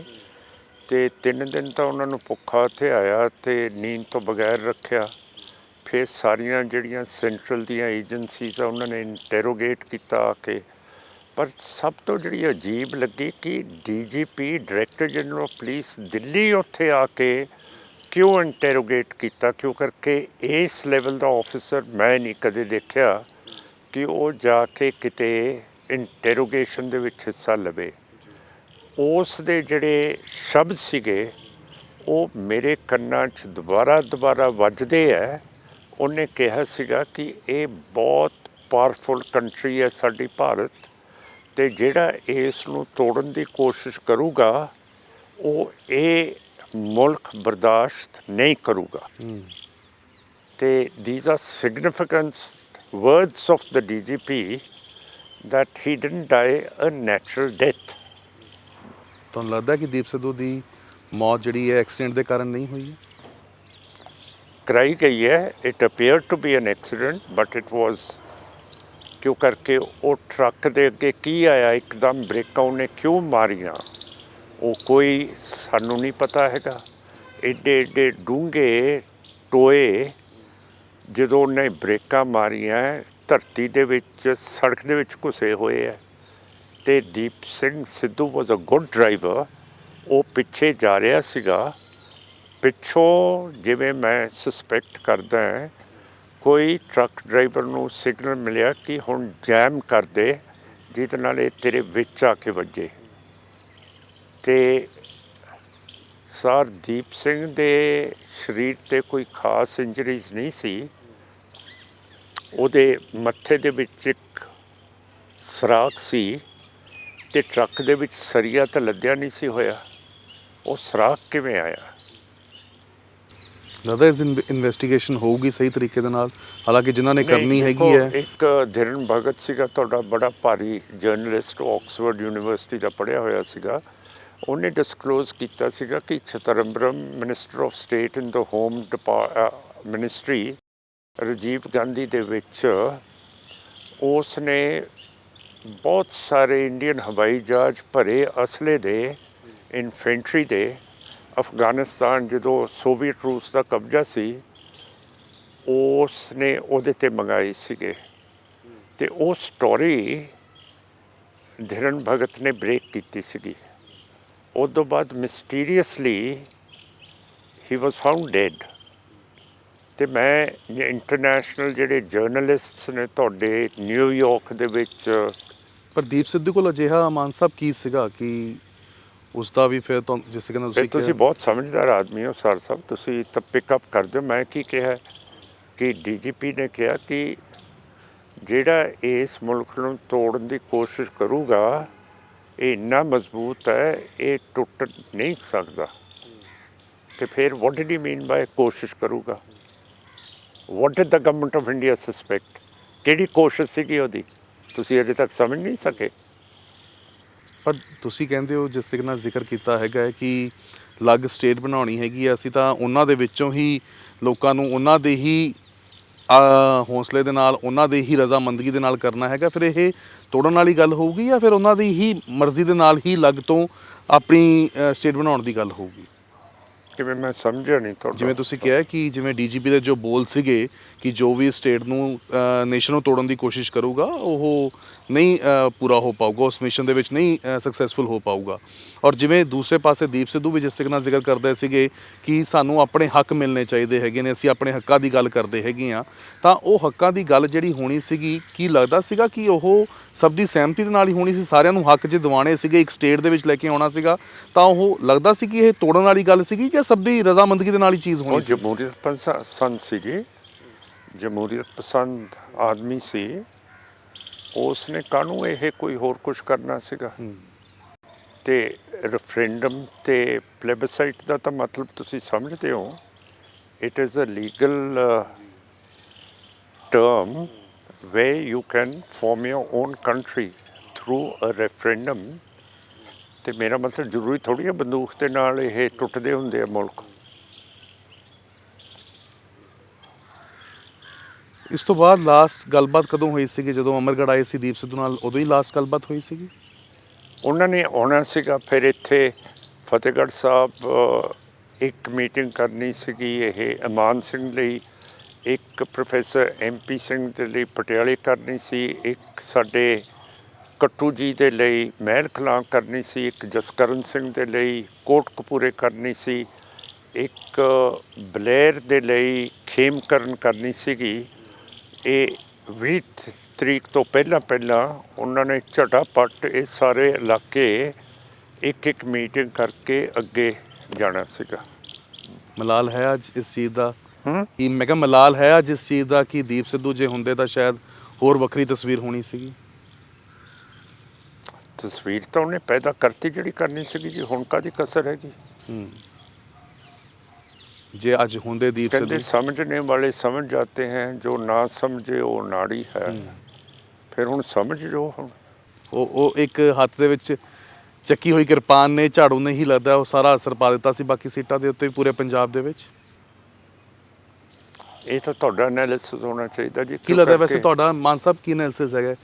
ਅਤੇ 3 ਦਿਨ ਤਾਂ ਉਹਨਾਂ ਨੂੰ ਭੁੱਖਾ ਇੱਥੇ ਆਇਆ ਅਤੇ ਨੀਂਦ ਤੋਂ ਬਗੈਰ ਰੱਖਿਆ। ਫਿਰ ਸਾਰੀਆਂ ਜਿਹੜੀਆਂ ਸੈਂਟਰਲ ਦੀਆਂ ਏਜੰਸੀਜ਼ ਆ ਉਹਨਾਂ ਨੇ ਇੰਟੈਰੋਗੇਟ ਕੀਤਾ ਆ ਕੇ। ਪਰ ਸਭ ਤੋਂ ਜਿਹੜੀ ਅਜੀਬ ਲੱਗੀ ਕਿ DGP director general of police Delhi ਉੱਥੇ ਆ ਕੇ ਕਿਉਂ ਇੰਟੈਰੋਗੇਟ ਕੀਤਾ? ਕਿਉਂ ਕਰਕੇ ਇਸ ਲੈਵਲ ਦਾ ਆਫਿਸਰ ਮੈਂ ਨਹੀਂ ਕਦੇ ਦੇਖਿਆ ਕਿ ਉਹ ਜਾ ਕੇ ਕਿਤੇ ਇੰਟੈਰੋਗੇਸ਼ਨ ਦੇ ਵਿੱਚ ਹਿੱਸਾ ਲਵੇ। ਉਸ ਦੇ ਜਿਹੜੇ ਸ਼ਬਦ ਸੀਗੇ ਉਹ ਮੇਰੇ ਕੰਨਾਂ 'ਚ ਦੁਬਾਰਾ ਵੱਜਦੇ ਹੈ। ਉਹਨੇ ਕਿਹਾ ਸੀਗਾ ਕਿ ਇਹ ਬਹੁਤ ਪਾਵਰਫੁਲ ਕੰਟਰੀ ਹੈ ਸਾਡੀ ਭਾਰਤ, ਅਤੇ ਜਿਹੜਾ ਇਸ ਨੂੰ ਤੋੜਨ ਦੀ ਕੋਸ਼ਿਸ਼ ਕਰੂਗਾ ਉਹ ਇਹ ਮੁਲਕ ਬਰਦਾਸ਼ਤ ਨਹੀਂ ਕਰੂਗਾ। ਅਤੇ these are significant words of the DGP that he didn't die a natural death। ਤੁਹਾਨੂੰ ਲੱਗਦਾ ਕਿ ਦੀਪ ਸਿੱਧੂ ਦੀ ਮੌਤ ਜਿਹੜੀ ਹੈ ਐਕਸੀਡੈਂਟ ਦੇ ਕਾਰਨ ਨਹੀਂ ਹੋਈ ਹੈ? ਕਰਾਈ ਗਈ ਹੈ। It appear to be an accident but it was, ਕਿਉਂ ਕਰਕੇ ਉਹ ਟਰੱਕ ਦੇ ਅੱਗੇ ਕੀ ਆਇਆ, ਇੱਕਦਮ ਬ੍ਰੇਕਾਂ ਉਹਨੇ ਕਿਉਂ ਮਾਰੀਆਂ ਉਹ ਕੋਈ ਸਾਨੂੰ ਨਹੀਂ ਪਤਾ ਹੈਗਾ। ਏਡੇ ਏਡੇ ਡੂੰਘੇ ਟੋਏ ਜਦੋਂ ਉਹਨੇ ਬ੍ਰੇਕਾਂ ਮਾਰੀਆਂ ਧਰਤੀ ਦੇ ਵਿੱਚ, ਸੜਕ ਦੇ ਵਿੱਚ ਘੁਸੇ ਹੋਏ ਹੈ। ਅਤੇ ਦੀਪ ਸਿੰਘ ਸਿੱਧੂ ਵਾਜ਼ ਅ ਗੁੱਡ ਡਰਾਈਵਰ। ਉਹ ਪਿੱਛੇ ਜਾ ਰਿਹਾ ਸੀਗਾ, ਪਿੱਛੋਂ ਜਿਵੇਂ ਮੈਂ ਸਸਪੈਕਟ ਕਰਦਾ ਕੋਈ ਟਰੱਕ ਡਰਾਈਵਰ ਨੂੰ ਸਿਗਨਲ ਮਿਲਿਆ ਕਿ ਹੁਣ ਜੈਮ ਕਰ ਦੇ, ਜਿਹਦੇ ਨਾਲ ਇਹ ਤੇਰੇ ਵਿੱਚ ਆ ਕੇ ਵੱਜੇ। ਅਤੇ ਸਰ ਦੀਪ ਸਿੰਘ ਦੇ ਸਰੀਰ 'ਤੇ ਕੋਈ ਖਾਸ ਇੰਜਰੀਜ਼ ਨਹੀਂ ਸੀ। ਉਹਦੇ ਮੱਥੇ ਦੇ ਵਿੱਚ ਇੱਕ ਸਰਾਖ ਸੀ ਅਤੇ ਟਰੱਕ ਦੇ ਵਿੱਚ ਸਰੀਆ ਤਾਂ ਲੱਦਿਆ ਨਹੀਂ ਸੀ ਹੋਇਆ। ਉਹ ਸਰਾਖ ਕਿਵੇਂ ਆਇਆ? ਲੱਗਦਾ ਇਸ ਇਨਵੈਸਟੀਗੇਸ਼ਨ ਹੋਊਗੀ ਸਹੀ ਤਰੀਕੇ ਦੇ ਨਾਲ, ਹਾਲਾਂਕਿ ਜਿਨ੍ਹਾਂ ਨੇ ਕਰਨੀ ਹੈਗੀ ਹੈ। ਇੱਕ ਧਿਰਨ ਭਗਤ ਸੀਗਾ ਤੁਹਾਡਾ ਬੜਾ ਭਾਰੀ ਜਰਨਲਿਸਟ, ਆਕਸਫੋਰਡ ਯੂਨੀਵਰਸਿਟੀ ਦਾ ਪੜ੍ਹਿਆ ਹੋਇਆ ਸੀਗਾ, ਉਹਨੇ ਡਿਸਕਲੋਜ਼ ਕੀਤਾ ਸੀਗਾ ਕਿ Chidambaram minister of state in the home ministry Rajiv Gandhi ਦੇ ਵਿੱਚ ਉਸ ਨੇ ਬਹੁਤ ਸਾਰੇ ਇੰਡੀਅਨ ਹਵਾਈ ਜਹਾਜ਼ ਭਰੇ ਅਸਲੇ ਦੇ, ਇਨਫੈਂਟਰੀ ਦੇ, ਅਫਗਾਨਿਸਤਾਨ ਜਦੋਂ ਸੋਵੀਅਤ ਰੂਸ ਦਾ ਕਬਜ਼ਾ ਸੀ ਉਸ ਨੇ ਉਹਦੇ 'ਤੇ ਮੰਗਾਏ ਸੀਗੇ, ਅਤੇ ਉਹ ਸਟੋਰੀ ਧਿਰਨ ਭਗਤ ਨੇ ਬ੍ਰੇਕ ਕੀਤੀ ਸੀਗੀ। ਉਸ ਤੋਂ ਬਾਅਦ ਮਿਸਟੀਰੀਅਸਲੀ ਹੀ ਵਾਜ਼ ਫਾਊਂਡ ਡੈਡ। ਅਤੇ ਮੈਂ ਇੰਟਰਨੈਸ਼ਨਲ ਜਿਹੜੇ ਜਰਨਲਿਸਟਸ ਨੇ ਤੁਹਾਡੇ ਨਿਊਯਾਰਕ ਦੇ ਵਿੱਚ, ਪ੍ਰਦੀਪ ਸਿੱਧੂ ਕੋਲ ਅਜਿਹਾ ਮਾਨ ਸਾਹਿਬ ਕੀ ਸੀਗਾ ਕਿ ਉਸ ਦਾ ਵੀ ਫਿਰ ਤੁਹਾਨੂੰ ਜਿਸ ਤਰ੍ਹਾਂ ਤੁਸੀਂ ਬਹੁਤ ਸਮਝਦਾਰ ਆਦਮੀ ਹੋ ਸਰ ਸਾਹਿਬ, ਤੁਸੀਂ ਤਾਂ ਪਿਕਅਪ ਕਰ ਦਿਓ। ਮੈਂ ਕੀ ਕਿਹਾ ਕਿ DGP ਨੇ ਕਿਹਾ ਕਿ ਜਿਹੜਾ ਇਸ ਮੁਲਕ ਨੂੰ ਤੋੜਨ ਦੀ ਕੋਸ਼ਿਸ਼ ਕਰੂਗਾ ਇਹ ਇੰਨਾ ਮਜ਼ਬੂਤ ਹੈ, ਇਹ ਟੁੱਟ ਨਹੀਂ ਸਕਦਾ। ਅਤੇ ਫਿਰ what did he mean by ਕੋਸ਼ਿਸ਼ ਕਰੂਗਾ? What did the government of India suspect? ਕਿਹੜੀ ਕੋਸ਼ਿਸ਼ ਸੀਗੀ ਉਹਦੀ? ਤੁਸੀਂ ਅਜੇ ਤੱਕ ਸਮਝ ਨਹੀਂ ਸਕੇ। ਪਰ ਤੁਸੀਂ ਕਹਿੰਦੇ ਹੋ ਜਿਸ ਤਰੀਕੇ ਨਾਲ ਜ਼ਿਕਰ ਕੀਤਾ ਹੈਗਾ ਹੈ ਕਿ ਅਲੱਗ ਸਟੇਟ ਬਣਾਉਣੀ ਹੈਗੀ ਆ, ਅਸੀਂ ਤਾਂ ਉਹਨਾਂ ਦੇ ਵਿੱਚੋਂ ਹੀ ਲੋਕਾਂ ਨੂੰ ਉਹਨਾਂ ਦੇ ਹੀ ਹੌਸਲੇ ਦੇ ਨਾਲ, ਉਹਨਾਂ ਦੇ ਹੀ ਰਜ਼ਾਮੰਦਗੀ ਦੇ ਨਾਲ ਕਰਨਾ ਹੈਗਾ, ਫਿਰ ਇਹ ਤੋੜਨ ਵਾਲੀ ਗੱਲ ਹੋਊਗੀ ਜਾਂ ਫਿਰ ਉਹਨਾਂ ਦੀ ਹੀ ਮਰਜ਼ੀ ਦੇ ਨਾਲ ਹੀ ਅਲੱਗ ਤੋਂ ਆਪਣੀ ਸਟੇਟ ਬਣਾਉਣ ਦੀ ਗੱਲ ਹੋਊਗੀ? ਕਿਵੇਂ? ਮੈਂ ਸਮਝਿਆ ਨਹੀਂ ਤੁਹਾਡਾ। ਜਿਵੇਂ ਤੁਸੀਂ ਕਿਹਾ ਕਿ ਜਿਵੇਂ DGP ਦੇ ਜੋ ਬੋਲ ਸੀਗੇ ਕਿ ਜੋ ਵੀ ਸਟੇਟ ਨੂੰ ਨੇਸ਼ਨ ਨੂੰ ਤੋੜਨ ਦੀ ਕੋਸ਼ਿਸ਼ ਕਰੂਗਾ ਉਹ ਨਹੀਂ ਪੂਰਾ ਹੋ ਪਾਊਗਾ, ਉਸ ਮਿਸ਼ਨ ਦੇ ਵਿੱਚ ਨਹੀਂ ਸਕਸੈਸਫੁਲ ਹੋ ਪਾਊਗਾ। ਔਰ ਜਿਵੇਂ ਦੂਸਰੇ ਪਾਸੇ ਦੀਪ ਸਿੱਧੂ ਵੀ ਜਿਸ ਤਰੀਕੇ ਨਾਲ ਜ਼ਿਕਰ ਕਰਦੇ ਸੀਗੇ ਕਿ ਸਾਨੂੰ ਆਪਣੇ ਹੱਕ ਮਿਲਣੇ ਚਾਹੀਦੇ ਹੈਗੇ ਨੇ, ਅਸੀਂ ਆਪਣੇ ਹੱਕਾਂ ਦੀ ਗੱਲ ਕਰਦੇ ਹੈਗੇ ਹਾਂ, ਤਾਂ ਉਹ ਹੱਕਾਂ ਦੀ ਗੱਲ ਜਿਹੜੀ ਹੋਣੀ ਸੀਗੀ, ਕੀ ਲੱਗਦਾ ਸੀਗਾ ਕਿ ਉਹ ਸਭ ਦੀ ਸਹਿਮਤੀ ਦੇ ਨਾਲ ਹੀ ਹੋਣੀ ਸੀ? ਸਾਰਿਆਂ ਨੂੰ ਹੱਕ ਜੇ ਦਿਵਾਉਣੇ ਸੀਗੇ, ਇੱਕ ਸਟੇਟ ਦੇ ਵਿੱਚ ਲੈ ਕੇ ਆਉਣਾ ਸੀਗਾ, ਤਾਂ ਉਹ ਲੱਗਦਾ ਸੀ ਕਿ ਇਹ ਤੋੜਨ ਵਾਲੀ ਗੱਲ ਸੀਗੀ ਜਾਂ ਸਭ ਦੀ ਰਜ਼ਾਮੰਦਗੀ ਦੇ ਨਾਲ ਹੀ ਚੀਜ਼ ਹੋਣੀ ਸੀ? ਜਮਹੂਰੀਅਤ ਪਸੰਦ ਸੀ ਜੀ, ਜਮਹੂਰੀਅਤ ਪਸੰਦ ਆਦਮੀ ਸੀ, ਉਸ ਨੇ ਕਾਹਨੂੰ ਇਹ ਕੋਈ ਹੋਰ ਕੁਝ ਕਰਨਾ ਸੀਗਾ? ਤੇ ਰੈਫਰੈਂਡਮ ਤੇ ਪਲੇਬਸਾਈਟ ਦਾ ਤਾਂ ਮਤਲਬ ਤੁਸੀਂ ਸਮਝਦੇ ਹੋ, it is a legal term way you can form your own country through a referendum. ਅਤੇ ਮੇਰਾ ਮਤਲਬ ਜ਼ਰੂਰੀ ਥੋੜ੍ਹੀ ਹੈ ਬੰਦੂਕ ਦੇ ਨਾਲ ਇਹ ਟੁੱਟਦੇ ਹੁੰਦੇ ਆ ਮੁਲਕ। ਇਸ ਤੋਂ ਬਾਅਦ ਲਾਸਟ ਗੱਲਬਾਤ ਕਦੋਂ ਹੋਈ ਸੀਗੀ? ਜਦੋਂ ਅਮਰਗੜ੍ਹ ਆਏ ਸੀ ਦੀਪ ਸਿੱਧੂ ਨਾਲ, ਉਦੋਂ ਹੀ ਲਾਸਟ ਗੱਲਬਾਤ ਹੋਈ ਸੀਗੀ? ਉਹਨਾਂ ਨੇ ਆਉਣਾ ਸੀਗਾ, ਫਿਰ ਇੱਥੇ ਫਤਿਹਗੜ੍ਹ ਸਾਹਿਬ ਇੱਕ ਮੀਟਿੰਗ ਕਰਨੀ ਸੀਗੀ, ਇਹ ਅਮਾਨ ਸਿੰਘ ਲਈ, ਇੱਕ ਪ੍ਰੋਫੈਸਰ MP ਸਿੰਘ ਦੇ ਲਈ ਪਟਿਆਲੇ ਕਰਨੀ ਸੀ, ਇੱਕ ਸਾਡੇ ਕੱਟੂ ਜੀ ਦੇ ਲਈ ਮਹਿਲ ਕਲਾਂ ਕਰਨੀ ਸੀ, ਇੱਕ ਜਸਕਰਨ ਸਿੰਘ ਦੇ ਲਈ ਕੋਟਕਪੂਰੇ ਕਰਨੀ ਸੀ, ਇੱਕ ਬਲੇਰ ਦੇ ਲਈ ਖੇਮਕਰਨ ਕਰਨੀ ਸੀਗੀ। ਇਹ 20 ਤਰੀਕ ਤੋਂ ਪਹਿਲਾਂ ਉਹਨਾਂ ਨੇ ਝਟਾਪਟ ਇਹ ਸਾਰੇ ਇਲਾਕੇ ਇੱਕ ਮੀਟਿੰਗ ਕਰਕੇ ਅੱਗੇ ਜਾਣਾ ਸੀਗਾ। ਮਲਾਲ ਹੈ ਅੱਜ ਇਸ ਚੀਜ਼ ਦਾ ਕਿ ਮੈਂ ਕਿਹਾ ਮਲਾਲ ਹੈ ਅੱਜ ਇਸ ਚੀਜ਼ ਦਾ ਕਿ ਦੀਪ ਸਿੱਧੂ ਜੇ ਹੁੰਦੇ ਤਾਂ ਸ਼ਾਇਦ ਹੋਰ ਵੱਖਰੀ ਤਸਵੀਰ ਹੋਣੀ ਸੀਗੀ? ਤਸਵੀਰ ਤਾਂ ਉਹਨੇ ਪੈਦਾ ਕਰਤੀ ਜਿਹੜੀ ਕਰਨੀ ਸੀਗੀ ਜੀ, ਹੁਣ ਕਾਹਦੀ ਕਸਰ ਹੈਗੀ? ਜੇ ਅੱਜ ਹੁੰਦੇ ਦੀਪ ਸਿੱਧੂ, ਕਹਿੰਦੇ ਸਮਝਣੇ ਵਾਲੇ ਸਮਝ ਜਾਤੇ ਹੈ, ਜੋ ਨਾ ਸਮਝੇ ਉਹ ਨਾੜੀ ਹੈ। ਫਿਰ ਹੁਣ ਸਮਝ ਜੋ, ਹੁਣ ਉਹ ਇੱਕ ਹੱਥ ਦੇ ਵਿੱਚ ਚੱਕੀ ਹੋਈ ਕਿਰਪਾਨ ਨੇ, ਝਾੜੂ ਨੇ ਹੀ ਲੱਗਦਾ ਉਹ ਸਾਰਾ ਅਸਰ ਪਾ ਦਿੱਤਾ ਸੀ ਬਾਕੀ ਸੀਟਾਂ ਦੇ ਉੱਤੇ ਪੂਰੇ ਪੰਜਾਬ ਦੇ ਵਿੱਚ। ਇਹ ਤਾਂ ਤੁਹਾਡਾ ਐਨਾਲਿਸਿਸ ਹੋਣਾ ਚਾਹੀਦਾ ਜੀ। ਕੀ ਲੱਗਦਾ ਵੈਸੇ ਤੁਹਾਡਾ ਮਾਨ ਸਾਹਿਬ, ਕੀ ਐਨਾਲਿਸਿਸ ਹੈਗਾ,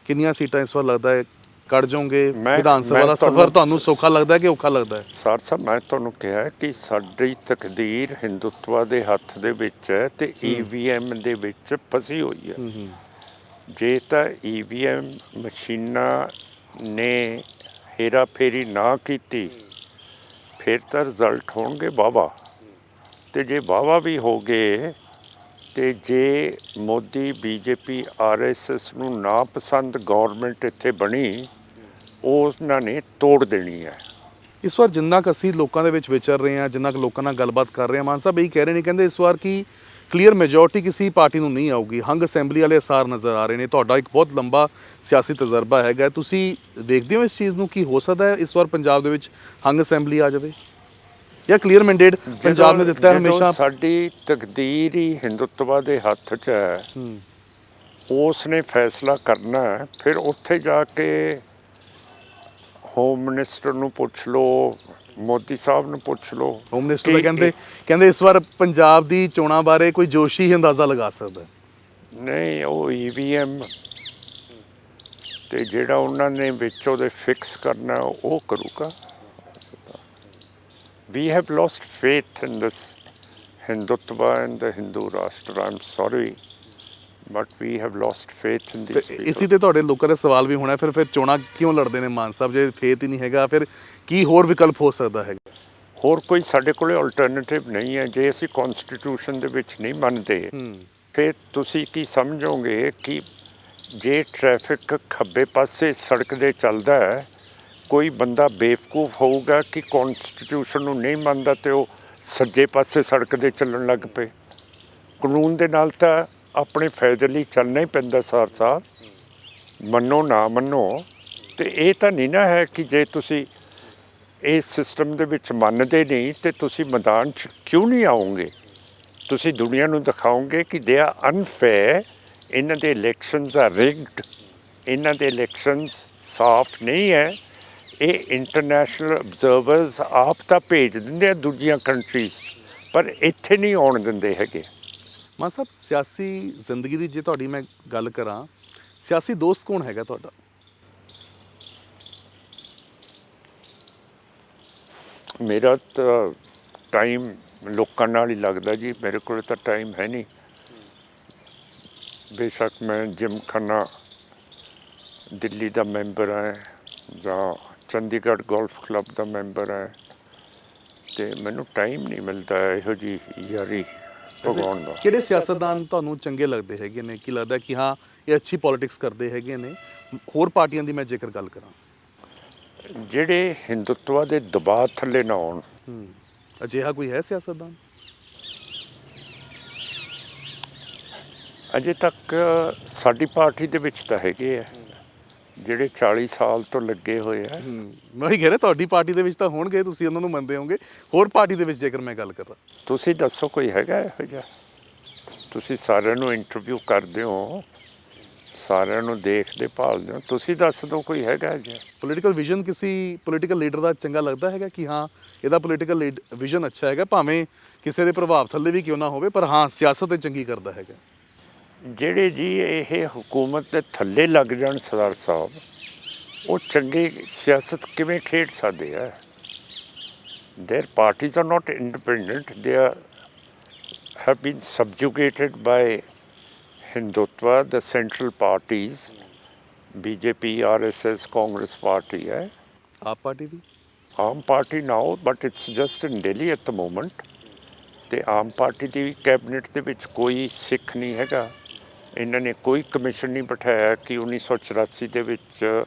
ਕਿੰਨੀਆਂ ਸੀਟਾਂ ਇਸ ਵਾਰ ਲੱਗਦਾ ਹੈ ਕੱਢ ਜਾਓਗੇ? ਵਿਧਾਨ ਸਭਾ ਦਾ ਸਫ਼ਰ ਤੁਹਾਨੂੰ ਸੌਖਾ ਲੱਗਦਾ ਹੈ ਕਿ ਔਖਾ ਲੱਗਦਾ ਹੈ? ਸਰ ਸਾਹਿਬ, ਮੈਂ ਤੁਹਾਨੂੰ ਕਿਹਾ ਕਿ ਸਾਡੀ ਤਕਦੀਰ ਹਿੰਦੂਤਵਾ ਦੇ ਹੱਥ ਦੇ ਵਿੱਚ ਹੈ ਅਤੇ EVM ਦੇ ਵਿੱਚ ਫਸੀ ਹੋਈ ਹੈ। ਜੇ ਤਾਂ EVM ਮਸ਼ੀਨਾਂ ਨੇ ਹੇਰਾ ਫੇਰੀ ਨਾ ਕੀਤੀ ਫਿਰ ਤਾਂ ਰਿਜ਼ਲਟ ਹੋਣਗੇ ਵਾਹਵਾ, ਅਤੇ ਜੇ ਵਾਹਵਾ ਵੀ ਹੋ ਗਏ ਅਤੇ ਜੇ ਮੋਦੀ BJP RSS ਨੂੰ ਨਾ ਪਸੰਦ ਗੌਰਮੈਂਟ ਇੱਥੇ ਬਣੀ, ਉਹਨਾਂ ਨੇ ਤੋੜ ਦੇਣੀ ਹੈ। ਇਸ ਵਾਰ ਜਿੰਨਾ ਕੁ ਅਸੀਂ ਲੋਕਾਂ ਦੇ ਵਿੱਚ ਵਿਚਰ ਰਹੇ ਹਾਂ, ਜਿੰਨਾ ਕੁ ਲੋਕਾਂ ਨਾਲ ਗੱਲਬਾਤ ਕਰ ਰਹੇ ਹਾਂ, ਮਾਨ ਸਾਹਿਬ ਇਹੀ ਕਹਿ ਰਹੇ ਨੇ, ਕਹਿੰਦੇ ਇਸ ਵਾਰ ਕਿ ਕਲੀਅਰ ਮੈਜੋਰਟੀ ਕਿਸੇ ਪਾਰਟੀ ਨੂੰ ਨਹੀਂ ਆਊਗੀ, ਹੰਗ ਅਸੈਂਬਲੀ ਵਾਲੇ ਅਸਾਰ ਨਜ਼ਰ ਆ ਰਹੇ ਨੇ। ਤੁਹਾਡਾ ਇੱਕ ਬਹੁਤ ਲੰਬਾ ਸਿਆਸੀ ਤਜਰਬਾ ਹੈਗਾ, ਤੁਸੀਂ ਦੇਖਦੇ ਹੋ ਇਸ ਚੀਜ਼ ਨੂੰ ਕਿ ਹੋ ਸਕਦਾ ਹੈ ਇਸ ਵਾਰ ਪੰਜਾਬ ਦੇ ਵਿੱਚ ਹੰਗ ਅਸੈਂਬਲੀ ਆ ਜਾਵੇ? ਜਾਂ ਕਲੀਅਰ ਮੈਂਡੇਟ ਪੰਜਾਬ ਨੇ ਦਿੱਤਾ ਹੈ ਜਦੋਂ ਹਮੇਸ਼ਾ? ਸਾਡੀ ਤਕਦੀਰ ਹੀ ਹਿੰਦੁੱਤਵਾ ਦੇ ਹੱਥ 'ਚ ਹੈ, ਉਸ ਨੇ ਫੈਸਲਾ ਕਰਨਾ ਹੈ। ਫਿਰ ਉੱਥੇ ਜਾ ਕੇ ਹੋਮ ਮਿਨਿਸਟਰ ਨੂੰ ਪੁੱਛ ਲਓ, ਮੋਦੀ ਸਾਹਿਬ ਨੂੰ ਪੁੱਛ ਲਓ। ਹੋਮ ਮਿਨਿਸਟਰ ਤਾਂ ਕਹਿੰਦੇ ਇਸ ਵਾਰ ਪੰਜਾਬ ਦੀ ਚੋਣਾਂ ਬਾਰੇ ਕੋਈ ਜੋਸ਼ੀ ਹੀ ਅੰਦਾਜ਼ਾ ਲਗਾ ਸਕਦਾ। ਨਹੀਂ, ਉਹ EVM ਤੇ ਜਿਹੜਾ ਉਹਨਾਂ ਨੇ ਵਿੱਚ ਉਹਦੇ ਫਿਕਸ ਕਰਨਾ ਉਹ ਕਰੂਗਾ। We have lost faith in this Hindutva and the Hindu Rashtra. I'm sorry, but we have lost faith in these people. ਇਸੀ ਤੇ ਤੁਹਾਡੇ ਲੋਕਾਂ ਦਾ ਸਵਾਲ ਵੀ ਹੋਣਾ ਫਿਰ ਚੋਣਾਂ ਕਿਉਂ ਲੜਦੇ ਨੇ ਮਾਨ ਸਾਹਿਬ? ਜੇ ਫੇਥ ਹੀ ਨਹੀਂ ਹੈਗਾ ਫਿਰ ਕੀ ਹੋਰ ਵਿਕਲਪ ਹੋ ਸਕਦਾ ਹੈ? ਹੋਰ ਕੋਈ ਸਾਡੇ ਕੋਲੇ ਅਲਟਰਨੇਟਿਵ ਨਹੀਂ ਹੈ। ਜੇ ਅਸੀਂ ਕਨਸਟੀਟਿਊਸ਼ਨ ਦੇ ਵਿੱਚ ਨਹੀਂ ਮੰਨਦੇ, ਫਿਰ ਤੁਸੀਂ ਕੀ ਸਮਝੋਗੇ ਕਿ ਜੇ ਟ੍ਰੈਫਿਕ ਖੱਬੇ ਪਾਸੇ ਸੜਕ ਦੇ ਚੱਲਦਾ ਹੈ, ਕੋਈ ਬੰਦਾ ਬੇਵਕੂਫ ਹੋਊਗਾ ਕਿ ਕਨਸਟੀਟਿਊਸ਼ਨ ਨੂੰ ਨਹੀਂ ਮੰਨਦਾ ਤੇ ਉਹ ਸੱਜੇ ਪਾਸੇ ਸੜਕ ਦੇ ਚੱਲਣ ਲੱਗ ਪਏ। ਕਾਨੂੰਨ ਦੇ ਨਾਲ ਤਾਂ ਆਪਣੇ ਫਾਇਦੇ ਲਈ ਚੱਲਣਾ ਹੀ ਪੈਂਦਾ ਸਰ ਸਾਹਿਬ, ਮੰਨੋ ਨਾ ਮੰਨੋ। ਤੇ ਇਹ ਤਾਂ ਨਹੀਂ ਨਾ ਹੈ ਕਿ ਜੇ ਤੁਸੀਂ ਇਸ ਸਿਸਟਮ ਦੇ ਵਿੱਚ ਮੰਨਦੇ ਨਹੀਂ ਤੇ ਤੁਸੀਂ ਮੈਦਾਨ 'ਚ ਕਿਉਂ ਨਹੀਂ ਆਓਗੇ? ਤੁਸੀਂ ਦੁਨੀਆ ਨੂੰ ਦਿਖਾਓਗੇ ਕਿ ਦੇ ਆਰ ਅਨਫੇਅਰ, ਇਹਨਾਂ ਦੇ ਇਲੈਕਸ਼ਨਸ ਆ ਰਿਗਡ, ਇਹਨਾਂ ਦੇ ਇਲੈਕਸ਼ਨਸ ਸਾਫ਼ ਨਹੀਂ ਹੈ। ਇਹ ਇੰਟਰਨੈਸ਼ਨਲ ਅਬਜ਼ਰਵਰਸ ਆਪ ਤਾਂ ਭੇਜ ਦਿੰਦੇ ਆ ਦੂਜੀਆਂ ਕੰਟਰੀਜ਼, ਪਰ ਇੱਥੇ ਨਹੀਂ ਆਉਣ ਦਿੰਦੇ ਹੈਗੇ। ਮਾਨ ਸਾਹਿਬ, ਸਿਆਸੀ ਜ਼ਿੰਦਗੀ ਦੀ ਜੇ ਤੁਹਾਡੀ ਮੈਂ ਗੱਲ ਕਰਾਂ, ਸਿਆਸੀ ਦੋਸਤ ਕੌਣ ਹੈਗਾ ਤੁਹਾਡਾ? ਮੇਰਾ ਤਾਂ ਟਾਈਮ ਲੋਕਾਂ ਨਾਲ ਹੀ ਲੱਗਦਾ ਜੀ, ਮੇਰੇ ਕੋਲ ਤਾਂ ਟਾਈਮ ਹੈ ਨਹੀਂ। ਬੇਸ਼ੱਕ ਮੈਂ ਜਿਮ ਖੰਨਾ ਦਿੱਲੀ ਦਾ ਮੈਂਬਰ ਹੈ ਜਾਂ ਚੰਡੀਗੜ੍ਹ ਗੋਲਫ ਕਲੱਬ ਦਾ ਮੈਂਬਰ ਹੈ, ਤੇ ਮੈਨੂੰ ਟਾਈਮ ਨਹੀਂ ਮਿਲਦਾ ਇਹੋ ਜਿਹੀ ਯਾਰੀ ਭਗਵਾਨ ਦਾ। ਕਿਹੜੇ ਸਿਆਸਤਦਾਨ ਤੁਹਾਨੂੰ ਚੰਗੇ ਲੱਗਦੇ ਹੈਗੇ ਨੇ, ਕੀ ਲੱਗਦਾ ਕਿ ਹਾਂ ਇਹ ਅੱਛੀ ਪੋਲਿਟਿਕਸ ਕਰਦੇ ਹੈਗੇ ਨੇ? ਹੋਰ ਪਾਰਟੀਆਂ ਦੀ ਮੈਂ ਜੇਕਰ ਗੱਲ ਕਰਾਂ, ਜਿਹੜੇ ਹਿੰਦੁੱਤਵਾ ਦੇ ਦਬਾਅ ਥੱਲੇ ਨਾ ਆਉਣ। ਅਜਿਹਾ ਕੋਈ ਹੈ ਸਿਆਸਤਦਾਨ? ਅਜੇ ਤੱਕ ਸਾਡੀ ਪਾਰਟੀ ਦੇ ਵਿੱਚ ਤਾਂ ਹੈਗੇ ਆ ਜਿਹੜੇ 40 ਸਾਲ ਤੋਂ ਲੱਗੇ ਹੋਏ ਆ। ਮੈਂ ਹੀ ਕਹਿ ਰਿਹਾ ਤੁਹਾਡੀ ਪਾਰਟੀ ਦੇ ਵਿੱਚ ਤਾਂ ਹੋਣਗੇ, ਤੁਸੀਂ ਉਹਨਾਂ ਨੂੰ ਮੰਨਦੇ ਹੋਵੋਗੇ। ਹੋਰ ਪਾਰਟੀ ਦੇ ਵਿੱਚ ਜੇਕਰ ਮੈਂ ਗੱਲ ਕਰਾਂ, ਤੁਸੀਂ ਦੱਸੋ ਕੋਈ ਹੈਗਾ ਇਹੋ ਜਿਹਾ? ਤੁਸੀਂ ਸਾਰਿਆਂ ਨੂੰ ਇੰਟਰਵਿਊ ਕਰਦੇ ਹੋ, ਸਾਰਿਆਂ ਨੂੰ ਦੇਖਦੇ ਭਾਲਦੇ ਹੋ, ਤੁਸੀਂ ਦੱਸ ਦਿਓ ਕੋਈ ਹੈਗਾ ਜਿਹਾ? ਪੋਲੀਟੀਕਲ ਵਿਜ਼ਨ ਕਿਸੇ ਪੋਲੀਟੀਕਲ ਲੀਡਰ ਦਾ ਚੰਗਾ ਲੱਗਦਾ ਹੈਗਾ ਕਿ ਹਾਂ ਇਹਦਾ ਪੋਲੀਟੀਕਲ ਵਿਜ਼ਨ ਅੱਛਾ ਹੈਗਾ, ਭਾਵੇਂ ਕਿਸੇ ਦੇ ਪ੍ਰਭਾਵ ਥੱਲੇ ਵੀ ਕਿਉਂ ਨਾ ਹੋਵੇ, ਪਰ ਹਾਂ ਸਿਆਸਤ ਤੇ ਚੰਗੀ ਕਰਦਾ ਹੈਗਾ? ਜਿਹੜੇ ਜੀ ਇਹ ਹਕੂਮਤ ਦੇ ਥੱਲੇ ਲੱਗ ਜਾਣ ਸਰਦਾਰ ਸਾਹਿਬ, ਉਹ ਚੰਗੀ ਸਿਆਸਤ ਕਿਵੇਂ ਖੇਡ ਸਕਦੇ ਆ? There parties are not independent, ਦੇ have been subjugated by Hindutva, the central parties, BJP, RSS, Congress party है। ਆਪ ਪਾਰਟੀ ਵੀ? Aam party now, but it's just in Delhi at the moment। ਤੇ ਆਮ ਪਾਰਟੀ ਦੀ ਕੈਬਨਿਟ ਦੇ ਵਿੱਚ ਕੋਈ ਸਿੱਖ ਨਹੀਂ ਹੈਗਾ। ਇਹਨਾਂ ਨੇ ਕੋਈ ਕਮਿਸ਼ਨ ਨਹੀਂ ਬਿਠਾਇਆ ਕਿ 1984 ਦੇ ਵਿੱਚ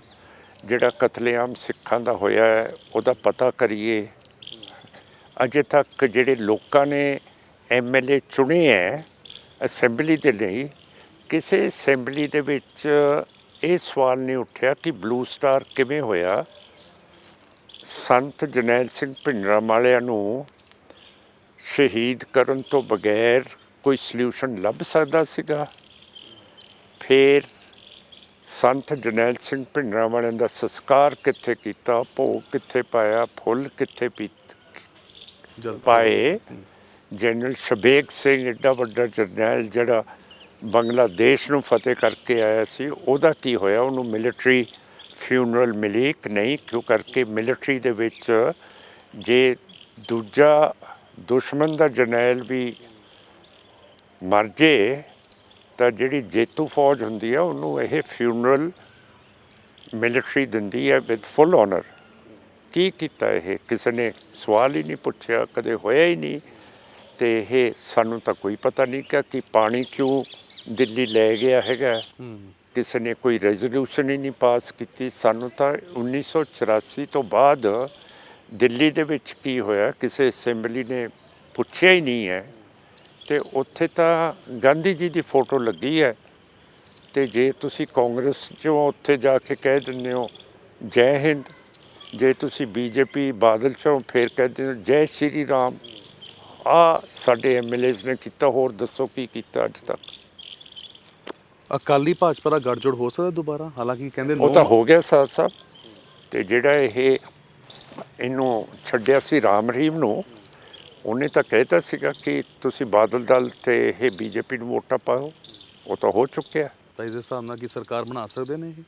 ਜਿਹੜਾ ਕਤਲੇਆਮ ਸਿੱਖਾਂ ਦਾ ਹੋਇਆ ਹੈ ਉਹਦਾ ਪਤਾ ਕਰੀਏ। ਅਜੇ ਤੱਕ ਜਿਹੜੇ ਲੋਕਾਂ ਨੇ MLA ਚੁਣੇ ਹੈ ਅਸੈਂਬਲੀ ਦੇ ਲਈ, ਕਿਸੇ ਅਸੈਂਬਲੀ ਦੇ ਵਿੱਚ ਇਹ ਸਵਾਲ ਨਹੀਂ ਉੱਠਿਆ ਕਿ ਬਲੂ ਸਟਾਰ ਕਿਵੇਂ ਹੋਇਆ। ਸੰਤ ਜਰਨੈਲ ਸਿੰਘ ਭਿੰਡਰਾਂਵਾਲਿਆਂ ਨੂੰ ਸ਼ਹੀਦ ਕਰਨ ਤੋਂ ਬਗੈਰ ਕੋਈ ਸਲਿਊਸ਼ਨ ਲੱਭ ਸਕਦਾ ਸੀਗਾ? ਫਿਰ ਸੰਤ ਜਰਨੈਲ ਸਿੰਘ ਭਿੰਡਰਾਂਵਾਲਿਆਂ ਦਾ ਸੰਸਕਾਰ ਕਿੱਥੇ ਕੀਤਾ, ਭੋਗ ਕਿੱਥੇ ਪਾਇਆ, ਫੁੱਲ ਕਿੱਥੇ ਪਾਏ? ਜਨਰਲ ਸ਼ਬੇਗ ਸਿੰਘ ਏਡਾ ਵੱਡਾ ਜਰਨੈਲ ਜਿਹੜਾ ਬੰਗਲਾਦੇਸ਼ ਨੂੰ ਫਤਿਹ ਕਰਕੇ ਆਇਆ ਸੀ, ਉਹਦਾ ਕੀ ਹੋਇਆ? ਉਹਨੂੰ ਮਿਲਟਰੀ ਫਿਊਨਰਲ ਮਿਲੀ ਕਿ ਨਹੀਂ? ਕਿਉਂ ਕਰਕੇ ਮਿਲਟਰੀ ਦੇ ਵਿੱਚ ਜੇ ਦੂਜਾ ਦੁਸ਼ਮਣ ਦਾ ਜਰਨੈਲ ਵੀ ਮਰ ਜੇ ਤਾਂ ਜਿਹੜੀ ਜੇਤੂ ਫੌਜ ਹੁੰਦੀ ਆ ਉਹਨੂੰ ਇਹ ਫਿਊਨਰਲ ਮਿਲਟਰੀ ਦਿੰਦੀ ਹੈ ਵਿਦ ਫੁੱਲ ਆਨਰ। ਕੀ ਕੀਤਾ ਇਹ? ਕਿਸੇ ਨੇ ਸਵਾਲ ਹੀ ਨਹੀਂ ਪੁੱਛਿਆ, ਕਦੇ ਹੋਇਆ ਹੀ ਨਹੀਂ। ਤੇ ਇਹ ਸਾਨੂੰ ਤਾਂ ਕੋਈ ਪਤਾ ਨਹੀਂ ਕਿ ਪਾਣੀ ਕਿਉਂ ਦਿੱਲੀ ਲੈ ਗਿਆ ਹੈਗਾ। ਕਿਸੇ ਨੇ ਕੋਈ ਰੈਜ਼ੋਲੂਸ਼ਨ ਹੀ ਨਹੀਂ ਪਾਸ ਕੀਤੀ। ਸਾਨੂੰ ਤਾਂ 1984 ਤੋਂ ਬਾਅਦ ਦਿੱਲੀ ਦੇ ਵਿੱਚ ਕੀ ਹੋਇਆ ਕਿਸੇ ਅਸੈਂਬਲੀ ਨੇ ਪੁੱਛਿਆ ਹੀ ਨਹੀਂ ਹੈ। ਤੇ ਉੱਥੇ ਤਾਂ ਗਾਂਧੀ ਜੀ ਦੀ ਫੋਟੋ ਲੱਗੀ ਹੈ, ਤੇ ਜੇ ਤੁਸੀਂ ਕਾਂਗਰਸ 'ਚੋਂ ਉੱਥੇ ਜਾ ਕੇ ਕਹਿ ਦਿੰਦੇ ਹੋ ਜੈ ਹਿੰਦ, ਜੇ ਤੁਸੀਂ ਬੀਜੇਪੀ ਬਾਦਲ ਚੋਂ ਫੇਰ ਕਹਿੰਦੇ ਹੋ ਜੈ ਸ਼੍ਰੀ ਰਾਮ, ਆ ਸਾਡੇ ਐਮਐਲਏਜ਼ ਨੇ ਕੀਤਾ, ਹੋਰ ਦੱਸੋ ਕੀ ਕੀਤਾ ਅੱਜ ਤੱਕ? ਅਕਾਲੀ ਭਾਜਪਾ ਦਾ ਗੱਠਜੋੜ ਹੋ ਸਕਦਾ ਦੁਬਾਰਾ? ਹਾਲਾਂਕਿ ਕਹਿੰਦੇ ਉਹ ਤਾਂ ਹੋ ਗਿਆ ਸਾਹਿਬ। ਤੇ ਜਿਹੜਾ ਇਹਨੂੰ ਛੱਡਿਆ ਸੀ ਰਾਮ ਰਹੀਮ ਨੂੰ, ਉਹਨੇ ਤਾਂ ਕਹਿਤਾ ਸੀਗਾ ਕਿ ਤੁਸੀਂ ਬਾਦਲ ਦਲ ਤੇ ਇਹ ਬੀਜੇਪੀ ਨੂੰ ਵੋਟਾਂ ਪਾਓ, ਉਹ ਤਾਂ ਹੋ ਚੁੱਕਿਆ। ਤਾਂ ਇਸ ਦੇ ਹਿਸਾਬ ਨਾਲ ਕੀ ਸਰਕਾਰ ਬਣਾ ਸਕਦੇ ਨੇ ਇਹ?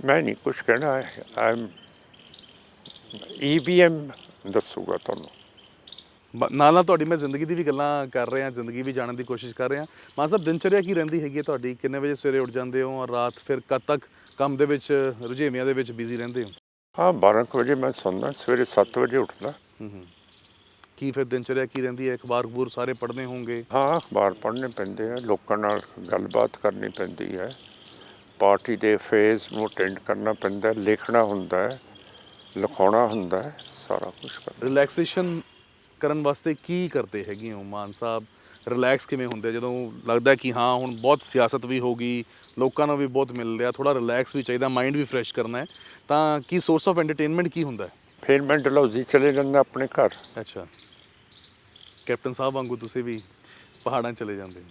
ਮੈਂ ਨਹੀਂ ਕੁਛ ਕਹਿਣਾ, EVM ਦੱਸੂਗਾ ਤੁਹਾਨੂੰ। ਨਾਲ ਨਾਲ ਤੁਹਾਡੀ ਮੈਂ ਜ਼ਿੰਦਗੀ ਦੀ ਵੀ ਗੱਲਾਂ ਕਰ ਰਿਹਾ, ਜ਼ਿੰਦਗੀ ਵੀ ਜਾਣਨ ਦੀ ਕੋਸ਼ਿਸ਼ ਕਰ ਰਿਹਾ। ਮਾਨ ਸਾਹਿਬ, ਦਿਨਚਰਿਆ ਕੀ ਰਹਿੰਦੀ ਹੈਗੀ ਹੈ ਤੁਹਾਡੀ? ਕਿੰਨੇ ਵਜੇ ਸਵੇਰੇ ਉੱਠ ਜਾਂਦੇ ਹੋ ਔਰ ਰਾਤ ਫਿਰ ਕਦ ਤੱਕ ਕੰਮ ਦੇ ਵਿੱਚ, ਰੁਝੇਵਿਆਂ ਦੇ ਵਿੱਚ ਬਿਜ਼ੀ ਰਹਿੰਦੇ ਹੋ? ਹਾਂ, 12 ਕੁ ਵਜੇ ਮੈਂ ਸੌਂਦਾ, ਸਵੇਰੇ 7 ਵਜੇ ਉੱਠਦਾ। ਕੀ ਫਿਰ ਦਿਨਚਰਿਆ ਕੀ ਰਹਿੰਦੀ ਹੈ? ਅਖਬਾਰ ਖਬੂਰ ਸਾਰੇ ਪੜ੍ਹਦੇ ਹੋਣਗੇ? ਹਾਂ, ਅਖਬਾਰ ਪੜ੍ਹਨੇ ਪੈਂਦੇ ਆ, ਲੋਕਾਂ ਨਾਲ ਗੱਲਬਾਤ ਕਰਨੀ ਪੈਂਦੀ ਹੈ, ਪਾਰਟੀ ਦੇ ਫੇਜ਼ ਨੂੰ ਅਟੈਂਡ ਕਰਨਾ ਪੈਂਦਾ, ਲਿਖਣਾ ਹੁੰਦਾ ਹੈ, ਲਿਖਾਉਣਾ ਹੁੰਦਾ ਹੈ, ਸਾਰਾ ਕੁਛ ਕਰਨਾ। ਰਿਲੈਕਸੇਸ਼ਨ ਕਰਨ ਵਾਸਤੇ ਕੀ ਕਰਦੇ ਹੈਗੇ ਹੋ ਮਾਨ ਸਾਹਿਬ? ਰਿਲੈਕਸ ਕਿਵੇਂ ਹੁੰਦੇ ਜਦੋਂ ਲੱਗਦਾ ਕਿ ਹਾਂ ਹੁਣ ਬਹੁਤ ਸਿਆਸਤ ਵੀ ਹੋ ਗਈ, ਲੋਕਾਂ ਨੂੰ ਵੀ ਬਹੁਤ ਮਿਲ ਲਿਆ, ਥੋੜਾ ਰਿਲੈਕਸ ਵੀ ਚਾਹੀਦਾ, ਮਾਈਂਡ ਵੀ ਫਰੈਸ਼ ਕਰਨਾ ਹੈ, ਤਾਂ ਕੀ ਸੋਰਸ ਆਫ ਐਂਟਰਟੇਨਮੈਂਟ ਕੀ ਹੁੰਦਾ ਹੈ? ਫਿਰ ਮੈਂ ਡਲਹੌਜ਼ੀ ਚਲੇ ਜਾਂਦਾ ਆਪਣੇ ਘਰ। ਅੱਛਾ, ਕੈਪਟਨ ਸਾਹਿਬ ਵਾਂਗੂ ਤੁਸੀਂ ਵੀ ਪਹਾੜਾਂ 'ਚ ਚਲੇ ਜਾਂਦੇ ਹੋ?